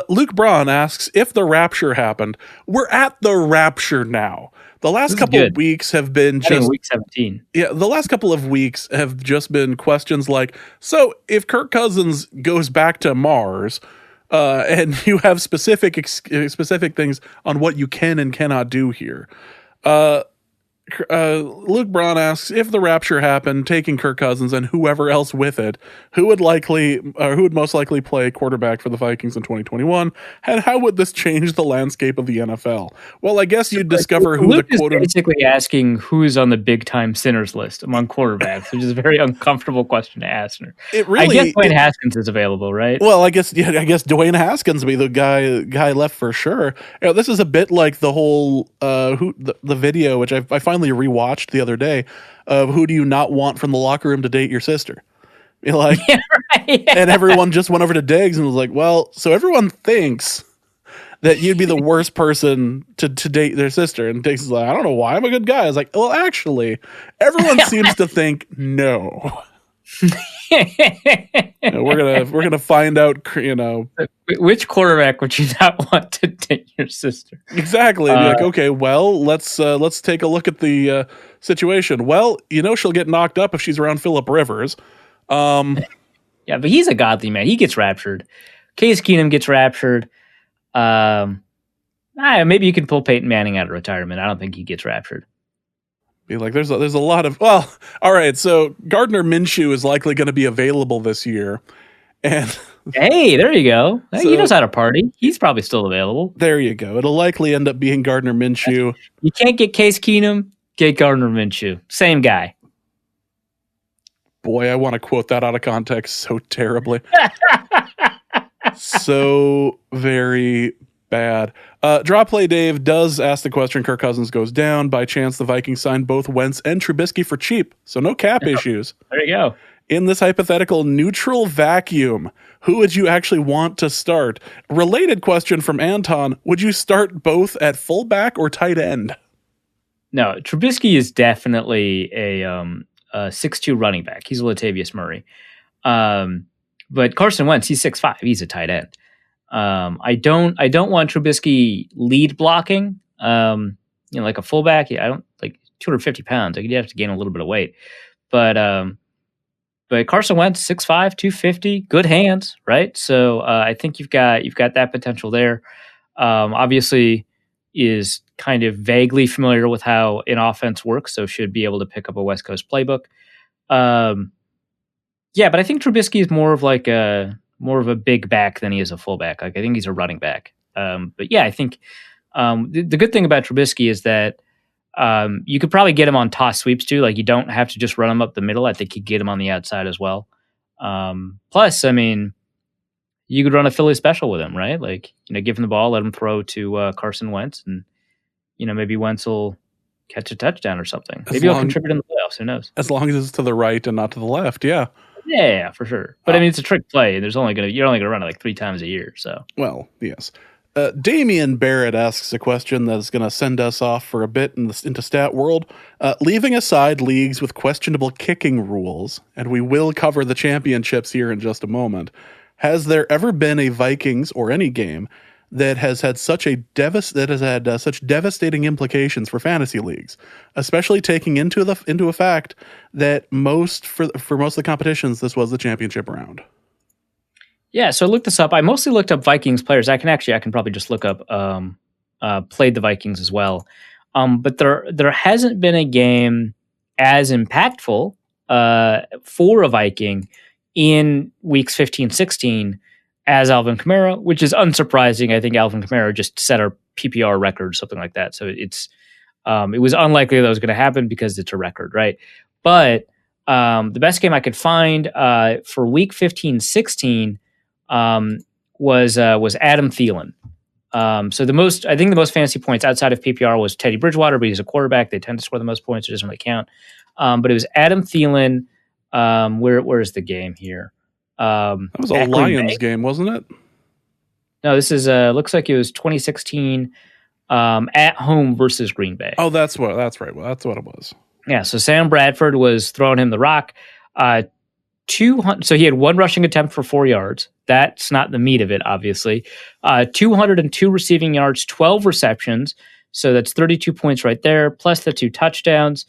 Luke Braun asks if the rapture happened. We're at the rapture now. The last couple of weeks have been just week 17. Yeah, the last couple of weeks have just been questions like, so if Kirk Cousins goes back to Mars, and you have specific things on what you can and cannot do here. Luke Braun asks, if the rapture happened, taking Kirk Cousins and whoever else with it, who would most likely play quarterback for the Vikings in 2021, and how would this change the landscape of the NFL? Well, I guess you'd discover who Luke the quote is basically asking who's on the big time sinners list among quarterbacks, which is a very uncomfortable question to ask. It really, I guess Dwayne Haskins is available, right? Well, I guess Dwayne Haskins would be the guy left for sure. You know, this is a bit like the whole the video, which I finally rewatched the other day, of who do you not want from the locker room to date your sister? You know, like, yeah, right, yeah. And everyone just went over to Diggs and was like, well, so everyone thinks that you'd be the worst person to date their sister. And Diggs is like, I don't know why, I'm a good guy. I was like, well, actually, everyone seems to think no. We're gonna find out, which quarterback would you not want to date your sister? Exactly. Be like, okay, well, let's take a look at the situation. Well, she'll get knocked up if she's around Phillip Rivers. Yeah, but he's a godly man. He gets raptured. Case Keenum gets raptured. Maybe you can pull Peyton Manning out of retirement. I don't think he gets raptured. Be like, there's a lot of, well, all right, so Gardner Minshew is likely going to be available this year, and hey, there you go. He knows how to party. He's probably still available. There you go. It'll likely end up being Gardner Minshew. You can't get Case Keenum, get Gardner Minshew. Same guy. Boy, I want to quote that out of context so terribly. So very bad. Draw Play Dave does ask the question, Kirk Cousins goes down. By chance, the Vikings signed both Wentz and Trubisky for cheap, so no cap issues. There you go. In this hypothetical neutral vacuum, who would you actually want to start? Related question from Anton, would you start both at fullback or tight end? No, Trubisky is definitely a 6'2" running back. He's a Latavius Murray. But Carson Wentz, he's 6'5". He's a tight end. I don't want Trubisky lead blocking. Like a fullback. I don't like 250 pounds. Like, you'd have to gain a little bit of weight. But Carson Wentz, 6'5", 250, good hands, right? So I think you've got that potential there. Obviously, is kind of vaguely familiar with how an offense works, so should be able to pick up a West Coast playbook. Yeah, but I think Trubisky is more of a big back than he is a fullback. Like, I think he's a running back. But yeah, I think the good thing about Trubisky is that you could probably get him on toss sweeps too. Like, you don't have to just run him up the middle. I think you get him on the outside as well. Plus, I mean, you could run a Philly special with him, right? Like, give him the ball, let him throw to Carson Wentz, and maybe Wentz will catch a touchdown or something. Maybe he'll contribute in the playoffs. Who knows? As long as it's to the right and not to the left, yeah. Yeah, for sure. But I mean, it's a trick play. And you're only gonna run it like 3 times a year. So, well, yes. Damian Barrett asks a question that's going to send us off for a bit into stat world. Leaving aside leagues with questionable kicking rules, and we will cover the championships here in just a moment, has there ever been a Vikings or any game that has had such devastating implications for fantasy leagues, especially taking into a fact that for most of the competitions, this was the championship round? Yeah, so I looked this up. I mostly looked up Vikings players. I can probably just look up played the Vikings as well. But there hasn't been a game as impactful for a Viking in weeks 15, 16 as Alvin Kamara, which is unsurprising. I think Alvin Kamara just set our PPR record, something like that. So it was unlikely that was going to happen because it's a record, right? But the best game I could find for week 15, 16 was Adam Thielen. So I think the most fantasy points outside of PPR was Teddy Bridgewater, but he's a quarterback. They tend to score the most points. It doesn't really count. But it was Adam Thielen. Where's the game here? That was a Lions game, wasn't it? No, this is looks like it was 2016 at home versus Green Bay. Oh, that's right. Well, that's what it was. Yeah, so Sam Bradford was throwing him the rock. 200. So he had 1 rushing attempt for 4 yards. That's not the meat of it, obviously. 202 receiving yards, 12 receptions. So that's 32 points right there, plus the 2 touchdowns,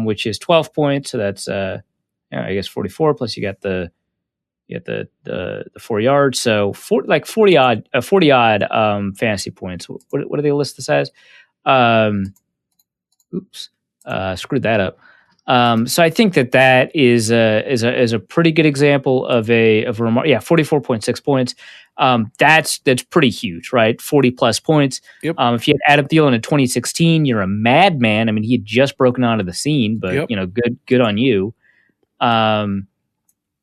which is 12 points. So that's, I guess 44. Plus you got the You get the 4 yards, so 40 odd fantasy points. What do they list this as? Screwed that up. So I think that is a pretty good example of a 44.6 points. That's pretty huge, right? 40 plus points. Yep. If you had Adam Thielen in 2016, you're a madman. I mean, he had just broken onto the scene, but Yep. Good on you.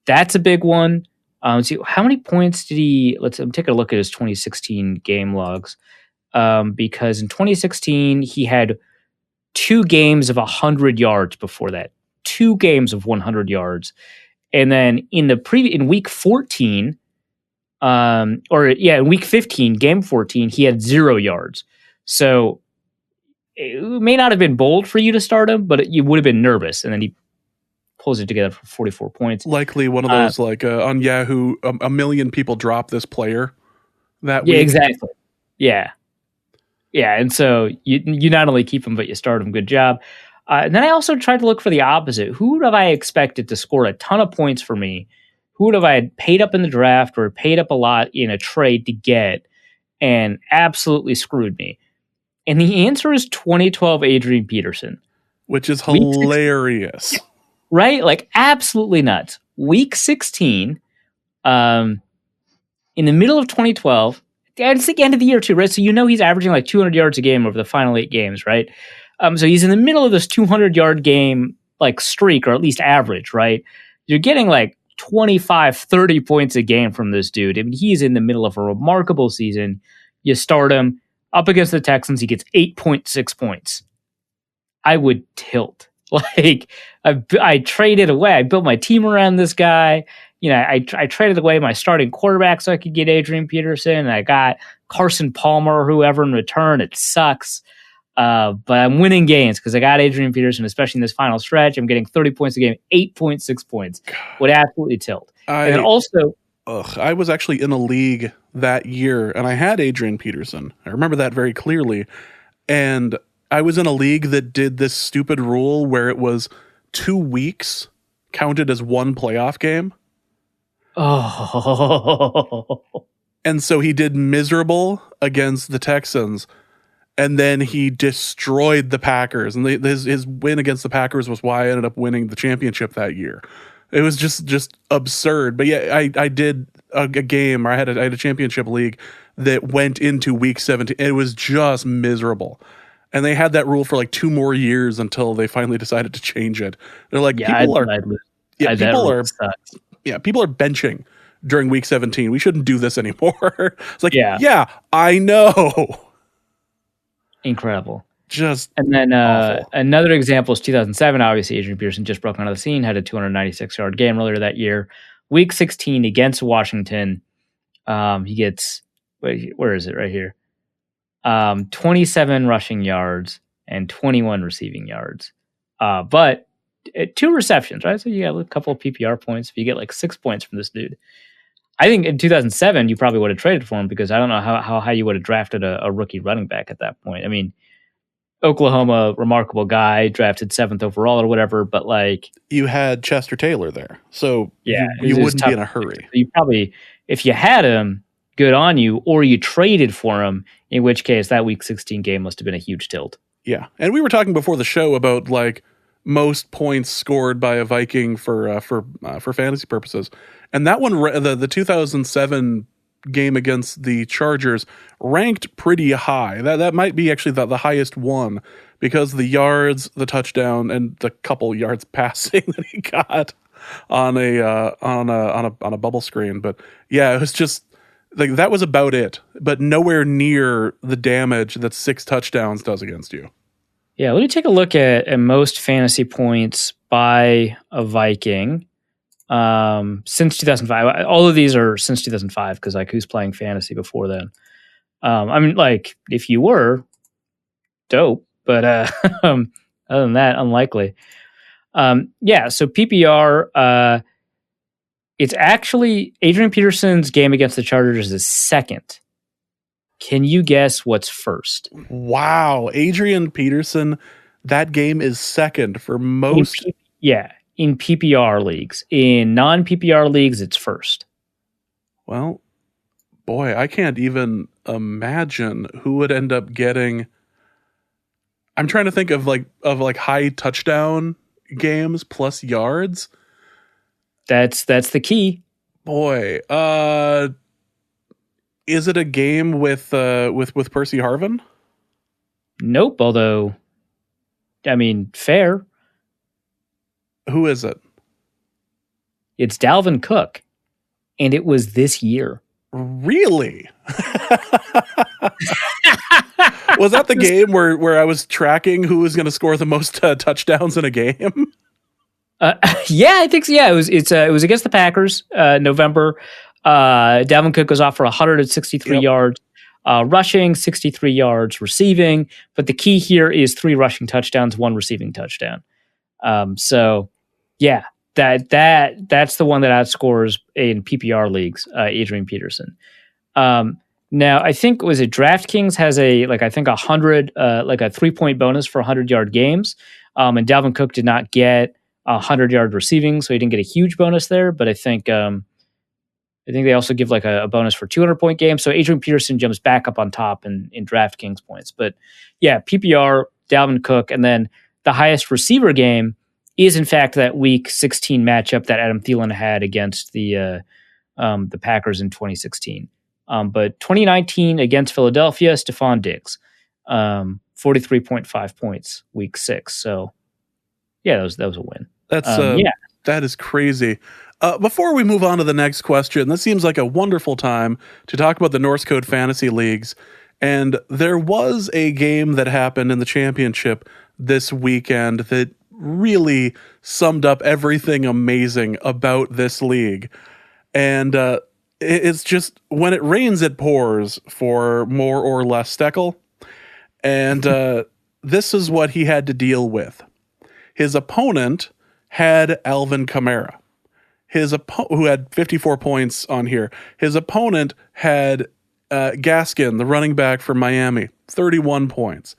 That's a big one. Let's see, how many points did he? I'm taking a look at his 2016 game logs, because in 2016 he had 2 games of 100 yards before that. 2 games of 100 yards. And then in week 14, in week 15, game 14, he had 0 yards. So it may not have been bold for you to start him, but you would have been nervous. And then he pulls it together for 44 points. Likely one of those, on Yahoo, a million people drop this player that week. Yeah, exactly. Yeah. Yeah, and so you not only keep him, but you start him. Good job. And then I also tried to look for the opposite. Who would have I expected to score a ton of points for me? Who would have I paid up in the draft or paid up a lot in a trade to get and absolutely screwed me? And the answer is 2012 Adrian Peterson. Which is hilarious. Right? Like, absolutely nuts. Week 16, in the middle of 2012, it's the end of the year too, right? So he's averaging like 200 yards a game over the final 8 games, right? So he's in the middle of this 200-yard game like streak, or at least average, right? You're getting like 25, 30 points a game from this dude. I mean, he's in the middle of a remarkable season. You start him up against the Texans, he gets 8.6 points. I would tilt. Like, I traded away. I built my team around this guy. I traded away my starting quarterback so I could get Adrian Peterson. I got Carson Palmer or whoever in return. It sucks. But I'm winning games because I got Adrian Peterson, especially in this final stretch. I'm getting 30 points a game, 8.6 points. Would absolutely tilt. And then also... I was actually in a league that year, and I had Adrian Peterson. I remember that very clearly. And I was in a league that did this stupid rule where it was 2 weeks counted as one playoff game. Oh. And so he did miserable against the Texans, and then he destroyed the Packers. And his win against the Packers was why I ended up winning the championship that year. It was just absurd. But yeah, I did a game, or I had a championship league that went into week 17. It was just miserable. And they had that rule for like 2 more years until they finally decided to change it. They're like, people are benching during week 17. We shouldn't do this anymore. It's like, yeah, I know. Incredible. And then another example is 2007. Obviously, Adrian Peterson just broke onto the scene, had a 296-yard game earlier that year. Week 16 against Washington, he gets, where is it? Right here. 27 rushing yards and 21 receiving yards. But 2 receptions, right? So you got a couple of PPR points. If you get like 6 points from this dude, I think in 2007 you probably would have traded for him, because I don't know how you would have drafted a rookie running back at that point. I mean, Oklahoma, remarkable guy, drafted 7th overall or whatever, but like, you had Chester Taylor there, so yeah, you wouldn't be in a hurry. You probably, if you had him, good on you, or you traded for him, in which case that week 16 game must have been a huge tilt. Yeah, and we were talking before the show about like most points scored by a Viking for fantasy purposes, and that one, the 2007 game against the Chargers, ranked pretty high. That might be actually the highest one, because the yards, the touchdown, and the couple yards passing that he got on a bubble screen. But yeah, it was just like, that was about it, but nowhere near the damage that 6 touchdowns does against you. Yeah, let me take a look at most fantasy points by a Viking since 2005. All of these are since 2005, because like, who's playing fantasy before then? I mean, like, if you were, dope, but other than that, unlikely. Yeah, so PPR, it's actually Adrian Peterson's game against the Chargers is 2nd. Can you guess what's first? Wow, Adrian Peterson, that game is 2nd for most. In in PPR leagues. In non-PPR leagues, it's first. Well, boy, I can't even imagine who would end up getting. I'm trying to think of high touchdown games plus yards. That's the key. Boy, is it a game with Percy Harvin? Nope. Although, I mean, fair. Who is it? It's Dalvin Cook, and it was this year. Really? Was that the game where I was tracking who was going to score the most touchdowns in a game? Yeah, I think so. Yeah, it was against the Packers, November. Dalvin Cook goes off for 163 yards, rushing, 63 yards receiving. But the key here is 3 rushing touchdowns, 1 receiving touchdown. So yeah, that's the one that outscores in PPR leagues, Adrian Peterson. Now I think DraftKings has a 100 like a 3-point bonus for 100-yard games. And Dalvin Cook did not get 100-yard receiving, so he didn't get a huge bonus there. But I think they also give like a bonus for 200-point games. So Adrian Peterson jumps back up on top in DraftKings points. But yeah, PPR, Dalvin Cook, and then the highest receiver game is in fact that Week 16 matchup that Adam Thielen had against the Packers in 2016. But 2019 against Philadelphia, Stephon Diggs, 43.5 points, Week 6. So yeah, that was a win. That is crazy. Before we move on to the next question, this seems like a wonderful time to talk about the Norse Code Fantasy Leagues. And there was a game that happened in the championship this weekend that really summed up everything amazing about this league. And it's just, when it rains, it pours, for more or less Steckel. And this is what he had to deal with. His opponent had Alvin Kamara, who had 54 points on here. His opponent had Gaskin, the running back from Miami, 31 points.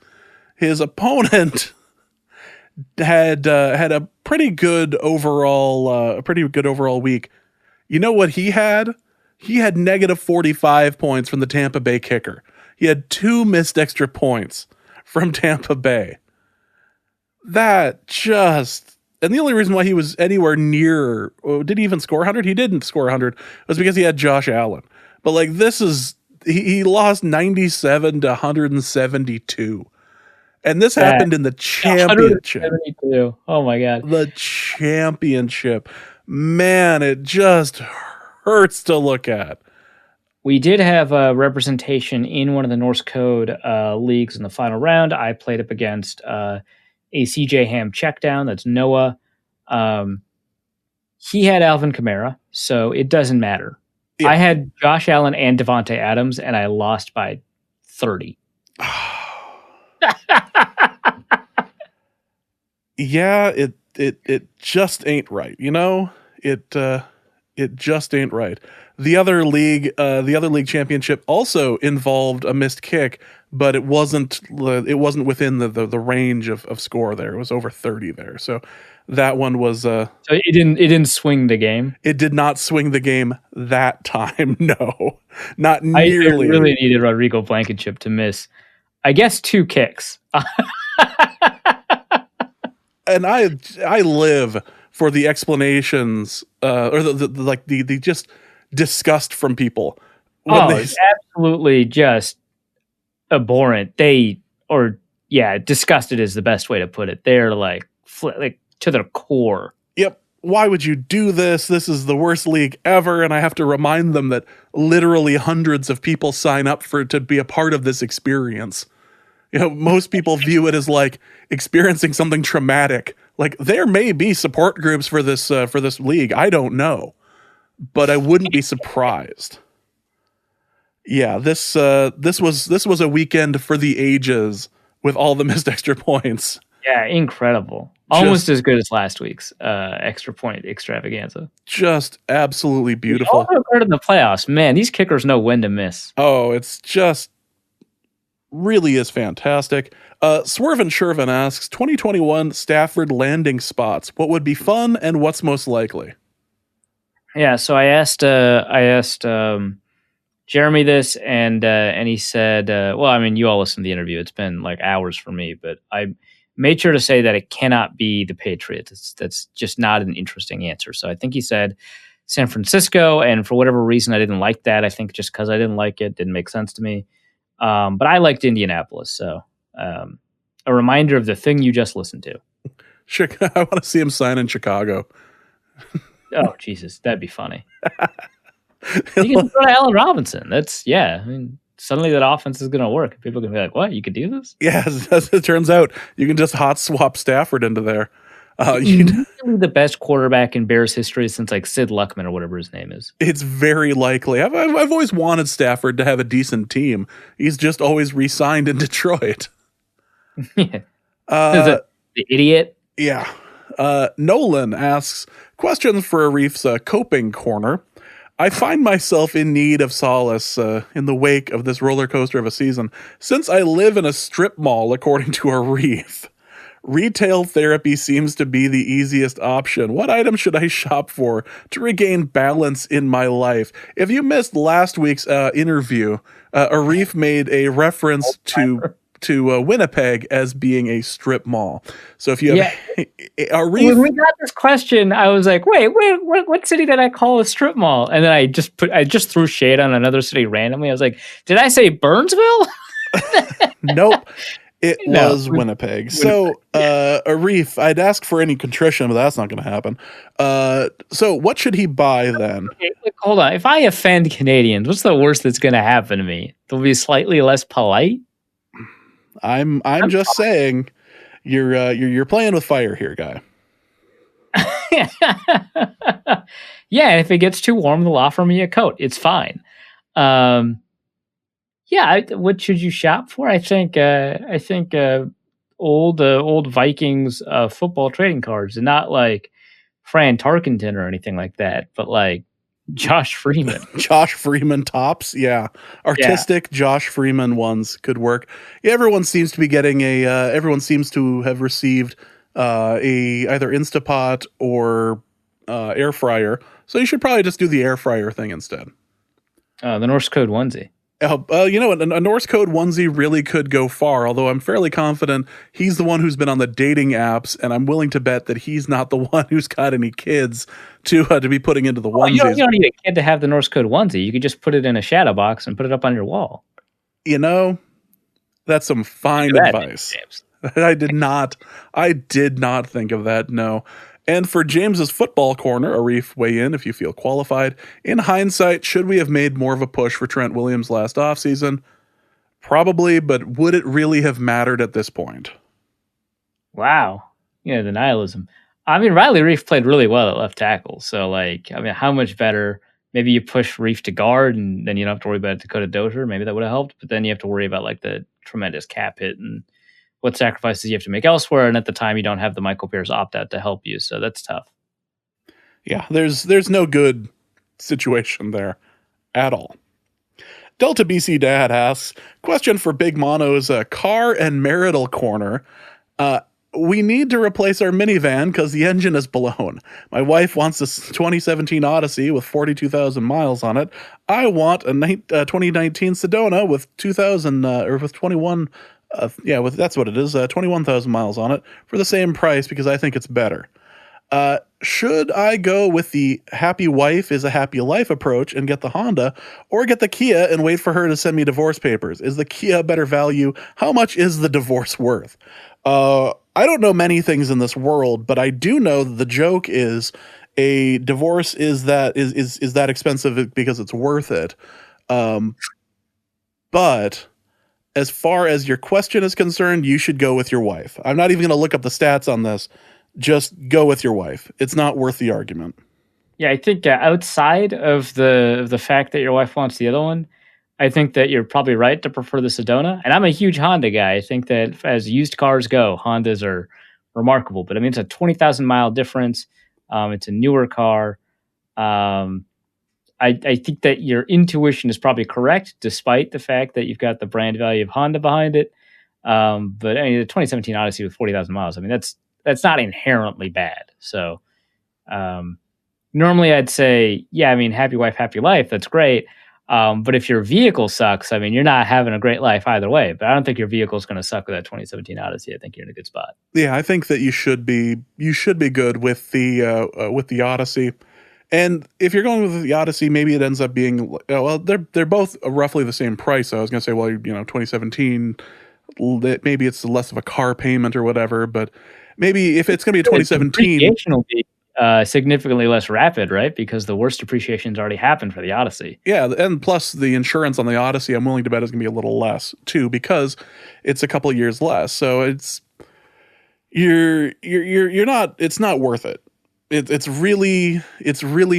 His opponent had a pretty good overall week. You know what he had? He had negative 45 points from the Tampa Bay kicker. He had 2 missed extra points from Tampa Bay. That just... And the only reason why he was anywhere near... did he even score 100? He didn't score 100. It was because he had Josh Allen. But like, this is... He lost 97 to 172. And this happened in the championship. 172. Oh my God. The championship. Man, it just hurts to look at. We did have a representation in one of the Norse Code leagues in the final round. I played up against a CJ Ham checkdown. That's Noah. He had Alvin Kamara, so it doesn't matter. Yeah. I had Josh Allen and Devontae Adams, and I lost by 30. Yeah, it just ain't right. You know, it just ain't right. The other league championship also involved a missed kick, but it wasn't within the range of score there. It was over 30 there. So that one was so it didn't swing the game. It did not swing the game that time. No, not nearly. I really needed Rodrigo Blankenship to miss, I guess, 2 kicks. And I live for the explanations or the just disgust from people. It's absolutely just abhorrent. Disgusted is the best way to put it. They're like to their core. Yep. Why would you do this? This is the worst league ever. And I have to remind them that literally hundreds of people sign up to be a part of this experience. You know, most people view it as like experiencing something traumatic. Like, there may be support groups for this league. I don't know, but I wouldn't be surprised. Yeah, this was a weekend for the ages with all the missed extra points. Yeah, incredible. Almost as good as last week's extra point extravaganza. Just absolutely beautiful. Also occurred in the playoffs. Man, these kickers know when to miss. Oh, it's just really is fantastic. Swerve and Shervin asks 2021 Stafford landing spots. What would be fun and what's most likely? Yeah, so I asked Jeremy this, and he said, well, I mean, you all listened to the interview. It's been like hours for me, but I made sure to say that it cannot be the Patriots. That's just not an interesting answer. So I think he said San Francisco, and for whatever reason, I didn't like that. I think just because I didn't like it, didn't make sense to me. But I liked Indianapolis, so a reminder of the thing you just listened to. I want to see him sign in Chicago. Oh, Jesus, that'd be funny. You can go to Allen Robinson. I mean, suddenly that offense is going to work. People can be like, what? You could do this? Yeah, as it turns out, you can just hot swap Stafford into there. Really the best quarterback in Bears history since like Sid Luckman or whatever his name is. It's very likely. I've always wanted Stafford to have a decent team. He's just always re-signed in Detroit. Yeah. The idiot. Yeah. Nolan asks, questions for Arif's coping corner. I find myself in need of solace in the wake of this roller coaster of a season. Since I live in a strip mall, according to Arif, retail therapy seems to be the easiest option. What item should I shop for to regain balance in my life? If you missed last week's interview, Arif made a reference to Winnipeg as being a strip mall. So if you have Arif, when we got this question, I was like, wait, what city did I call a strip mall? And then I just threw shade on another city randomly. I was like, did I say Burnsville? Nope. It was Winnipeg. So, Arif, I'd ask for any contrition, but that's not going to happen. So what should he buy then? Okay, look, hold on. If I offend Canadians, what's the worst that's going to happen to me? They'll be slightly less polite. I'm just saying, you're playing with fire here, guy. Yeah, and if it gets too warm, they'll offer me a coat. It's fine. What should you shop for? I think old Vikings football trading cards, and not like Fran Tarkenton or anything like that, but like Josh Freeman. Josh Freeman tops, yeah. Artistic Josh Freeman ones could work. Yeah, everyone seems to be getting everyone seems to have received a either Instapot or air fryer. So you should probably just do the air fryer thing instead. The Norse Code onesie. You know, a Norse Code onesie really could go far, although I'm fairly confident he's the one who's been on the dating apps, and I'm willing to bet that he's not the one who's got any kids to be putting into the onesies. You don't need a kid to have the Norse Code onesie. You could just put it in a shadow box and put it up on your wall. You know, that's some fine advice. I did not think of that, no. And for James's football corner, Arif, weigh in if you feel qualified. In hindsight, should we have made more of a push for Trent Williams last offseason? Probably, but would it really have mattered at this point? Wow. The nihilism. I mean, Riley Reef played really well at left tackle. So, how much better? Maybe you push Reef to guard, and then you don't have to worry about Dakota Dozier. Maybe that would have helped. But then you have to worry about, the tremendous cap hit and what sacrifices you have to make elsewhere, and at the time you don't have the Michael Pierce opt-out to help you, so that's tough. Yeah, there's no good situation there at all. Delta BC Dad asks, question for Big Mono's car and marital corner. We need to replace our minivan because the engine is blown. My wife wants a 2017 Odyssey with 42,000 miles on it. I want a 2019 Sedona with 2,000 or with 21. That's what it is. 21,000 miles on it for the same price because I think it's better. Should I go with the happy wife is a happy life approach and get the Honda, or get the Kia and wait for her to send me divorce papers? Is the Kia a better value? How much is the divorce worth? I don't know many things in this world, but I do know that the joke is a divorce is that expensive because it's worth it. But as far as your question is concerned, you should go with your wife. I'm not even going to look up the stats on this. Just go with your wife. It's not worth the argument. Yeah, I think outside of the fact that your wife wants the other one, I think that you're probably right to prefer the Sedona. And I'm a huge Honda guy. I think that as used cars go, Hondas are remarkable. But I mean, it's a 20,000 mile difference. It's a newer car. I I think that your intuition is probably correct, despite the fact that you've got the brand value of Honda behind it. But I mean, the 2017 Odyssey with 40,000 miles, I mean, that's not inherently bad. So normally I'd say, yeah, I mean, happy wife, happy life. That's great. But if your vehicle sucks, I mean, you're not having a great life either way. But I don't think your vehicle is going to suck with that 2017 Odyssey. I think you're in a good spot. Yeah, I think that you should be good with the Odyssey. And if you're going with the Odyssey, maybe it ends up being well, they're both roughly the same price. So I was going to say, well, 2017, maybe it's less of a car payment or whatever. But maybe if it's going to be a 2017, depreciation will be significantly less rapid, right? Because the worst depreciation's already happened for the Odyssey. Yeah, and plus the insurance on the Odyssey, I'm willing to bet is going to be a little less too, because it's a couple of years less. So you're not. It's not worth it. It's really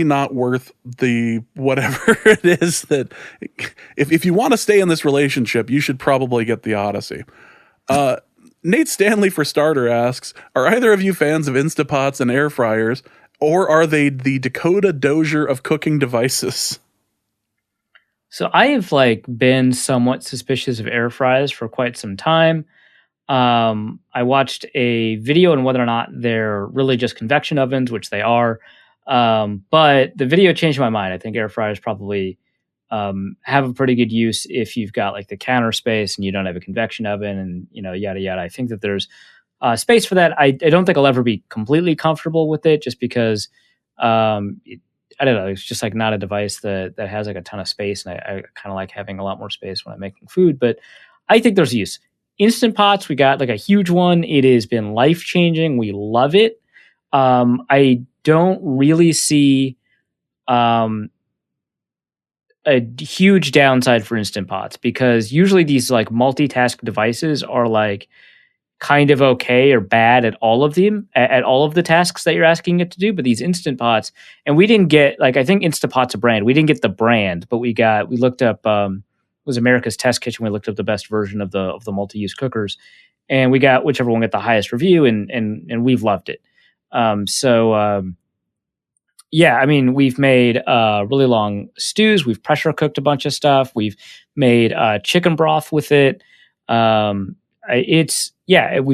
not worth the whatever it is that if you want to stay in this relationship, you should probably get the Odyssey. Nate Stanley for starter asks, are either of you fans of Instapots and air fryers, or are they the Dakota Dozier of cooking devices? So I have been somewhat suspicious of air fryers for quite some time. I watched a video on whether or not they're really just convection ovens, which they are. But the video changed my mind. I think air fryers probably have a pretty good use if you've got the counter space and you don't have a convection oven and, yada, yada. I think that there's space for that. I don't think I'll ever be completely comfortable with it just because, I don't know, it's just not a device that has a ton of space. And I kind of like having a lot more space when I'm making food, but I think there's use. Instant Pots, we got a huge one. It has been life-changing. We love it. I don't really see a huge downside for Instant Pots because usually these multitask devices are kind of okay or bad at all of them, at all of the tasks that you're asking it to do. But these Instant Pots, and we didn't get I think Instant Pot's a brand. We didn't get the brand, but we looked up it was America's Test Kitchen. We looked up the best version of the multi-use cookers, and we got whichever one got the highest review, and we've loved it. Yeah, I mean, we've made really long stews. We've pressure cooked a bunch of stuff. We've made chicken broth with it. We've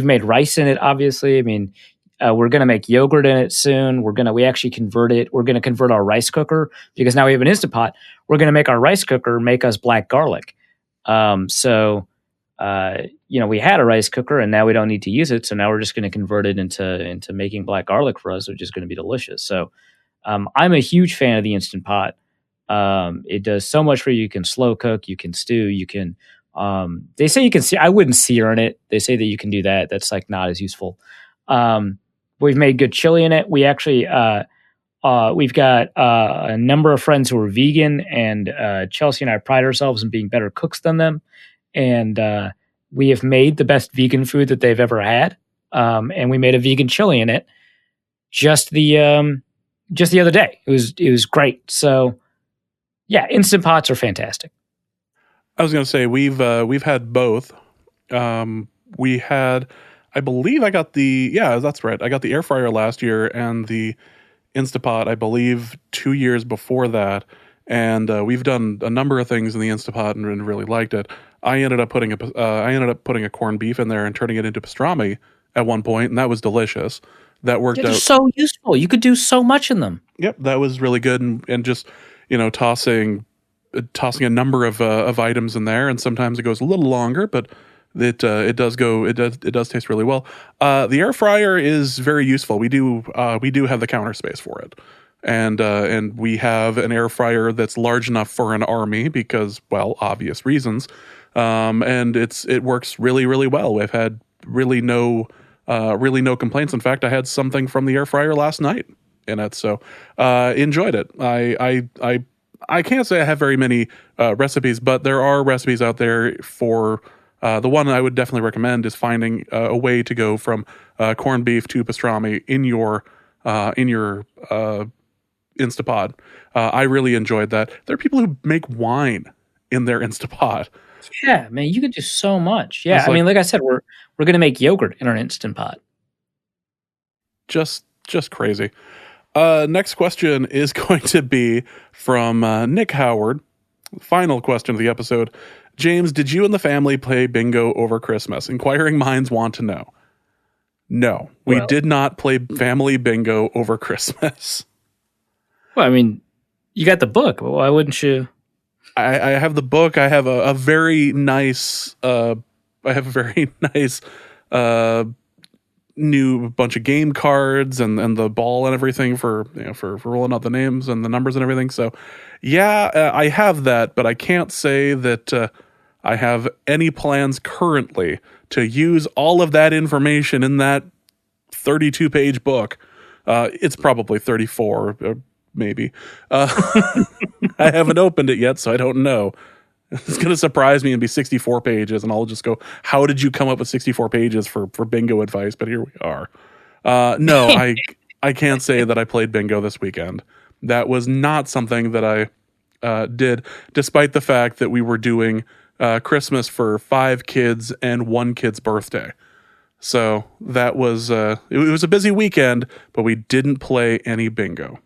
made rice in it. Obviously, I mean, we're going to make yogurt in it soon. We actually convert it. We're going to convert our rice cooker because now we have an Instant Pot. We're going to make our rice cooker make us black garlic. We had a rice cooker and now we don't need to use it. So now we're just going to convert it into making black garlic for us, which is going to be delicious. So I'm a huge fan of the Instant Pot. It does so much for you. You can slow cook, you can stew, you can. They say you can see. I wouldn't sear in it. They say that you can do that. That's not as useful. We've made good chili in it. We actually, we've got a number of friends who are vegan, and Chelsea and I pride ourselves in being better cooks than them. And we have made the best vegan food that they've ever had. And we made a vegan chili in it just the other day. It was great. So yeah, Instant Pots are fantastic. I was going to say we've had both. We had. I believe I got that's right. I got the air fryer last year and the Instapot, I believe 2 years before that. And we've done a number of things in the Instapot and really liked it. I ended up putting a corned beef in there and turning it into pastrami at one point, and that was delicious. That worked out. They're so useful. You could do so much in them. Yep, that was really good, and just tossing a number of items in there, and sometimes it goes a little longer, but it does taste really well. The air fryer is very useful. We do have the counter space for it, and we have an air fryer that's large enough for an army because, well, obvious reasons. And it works really, really well. We've had really no complaints. In fact, I had something from the air fryer last night in it, so enjoyed it. I can't say I have very many recipes, but there are recipes out there for. The one I would definitely recommend is finding a way to go from corned beef to pastrami in your Instapot. I really enjoyed that. There are people who make wine in their Instapot. Yeah, man, you could do so much. Yeah, I mean, like I said, we're going to make yogurt in our Instant Pot. Just crazy. Next question is going to be from Nick Howard. Final question of the episode. James, did you and the family play bingo over Christmas? Inquiring minds want to know. No, we did not play family bingo over Christmas. Well, I mean, you got the book. Why wouldn't you? I have the book. I have a very nice. New bunch of game cards and the ball and everything for rolling out the names and the numbers and everything. So, yeah, I have that, but I can't say that I have any plans currently to use all of that information in that 32-page book. It's probably 34, maybe. I haven't opened it yet, so I don't know. It's going to surprise me and be 64 pages, and I'll just go, how did you come up with 64 pages for bingo advice? But here we are. No, I can't say that I played bingo this weekend. That was not something that I did, despite the fact that we were doing Christmas for 5 kids and 1 kid's birthday. So that was, it was a busy weekend, but we didn't play any bingo.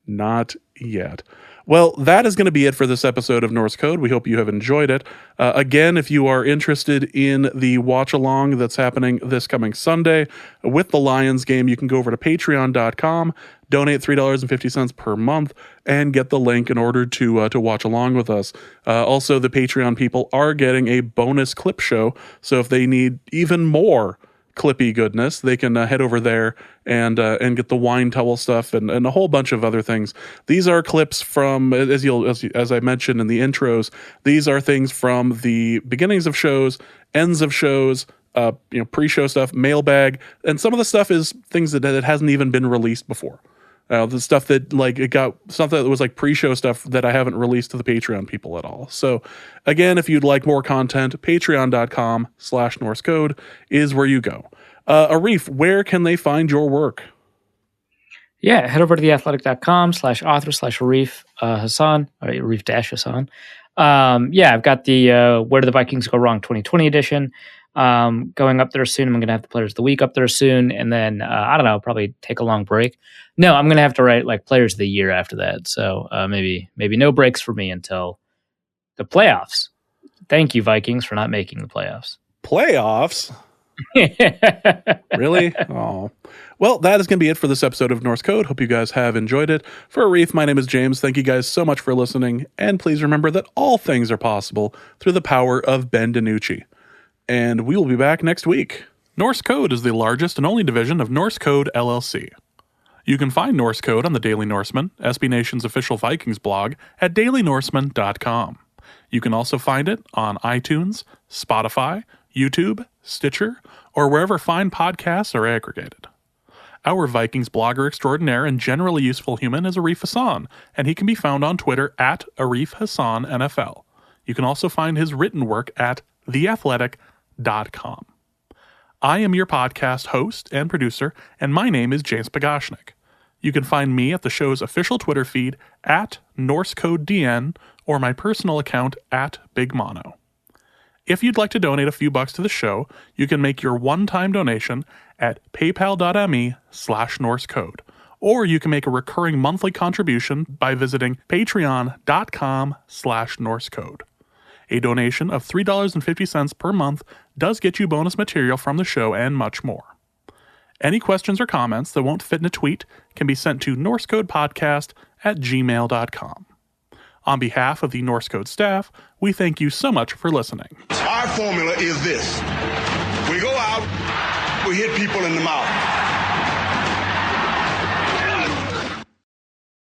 Not yet. Well, that is going to be it for this episode of Norse Code. We hope you have enjoyed it. Again, if you are interested in the watch-along that's happening this coming Sunday with the Lions game, you can go over to patreon.com, donate $3.50 per month, and get the link in order to watch along with us. Also, the Patreon people are getting a bonus clip show, so if they need even more clippy goodness, they can head over there and get the wine towel stuff and a whole bunch of other things. These are clips from, as I mentioned in the intros, these are things from the beginnings of shows, ends of shows, pre-show stuff, mailbag, and some of the stuff is things that hasn't even been released before. The stuff that something that was like pre-show stuff that I haven't released to the Patreon people at all. So again, if you'd like more content, patreon.com/NorseCode is where you go. Arif, where can they find your work? Yeah, head over to theathletic.com/author/Arif Hassan, or Arif-Hassan. I've got the Where Did the Vikings Go Wrong 2020 edition going up there soon. I'm going to have the Players of the Week up there soon. And then, I don't know, probably take a long break. No, I'm going to have to write like Players of the Year after that. So maybe no breaks for me until the playoffs. Thank you, Vikings, for not making the playoffs. Playoffs? Really? Oh. Well, that is going to be it for this episode of Norse Code. Hope you guys have enjoyed it. For Arif, my name is James. Thank you guys so much for listening. And please remember that all things are possible through the power of Ben DiNucci. And we will be back next week. Norse Code is the largest and only division of Norse Code LLC. You can find Norse Code on the Daily Norseman, SB Nation's official Vikings blog, at dailynorseman.com. You can also find it on iTunes, Spotify, YouTube, Stitcher, or wherever fine podcasts are aggregated. Our Vikings blogger extraordinaire and generally useful human is Arif Hassan, and he can be found on Twitter at Arif Hassan NFL. You can also find his written work at theathletic.com. I am your podcast host and producer, and my name is James Pagashnik. You can find me at the show's official Twitter feed at NorseCodeDN or my personal account at Big Mono. If you'd like to donate a few bucks to the show, you can make your one-time donation at paypal.me/NorseCode, or you can make a recurring monthly contribution by visiting patreon.com/NorseCode. A donation of $3.50 per month does get you bonus material from the show and much more. Any questions or comments that won't fit in a tweet can be sent to norsecodepodcast@gmail.com. On behalf of the Norse Code staff, we thank you so much for listening. Our formula is this. We go out, we hit people in the mouth.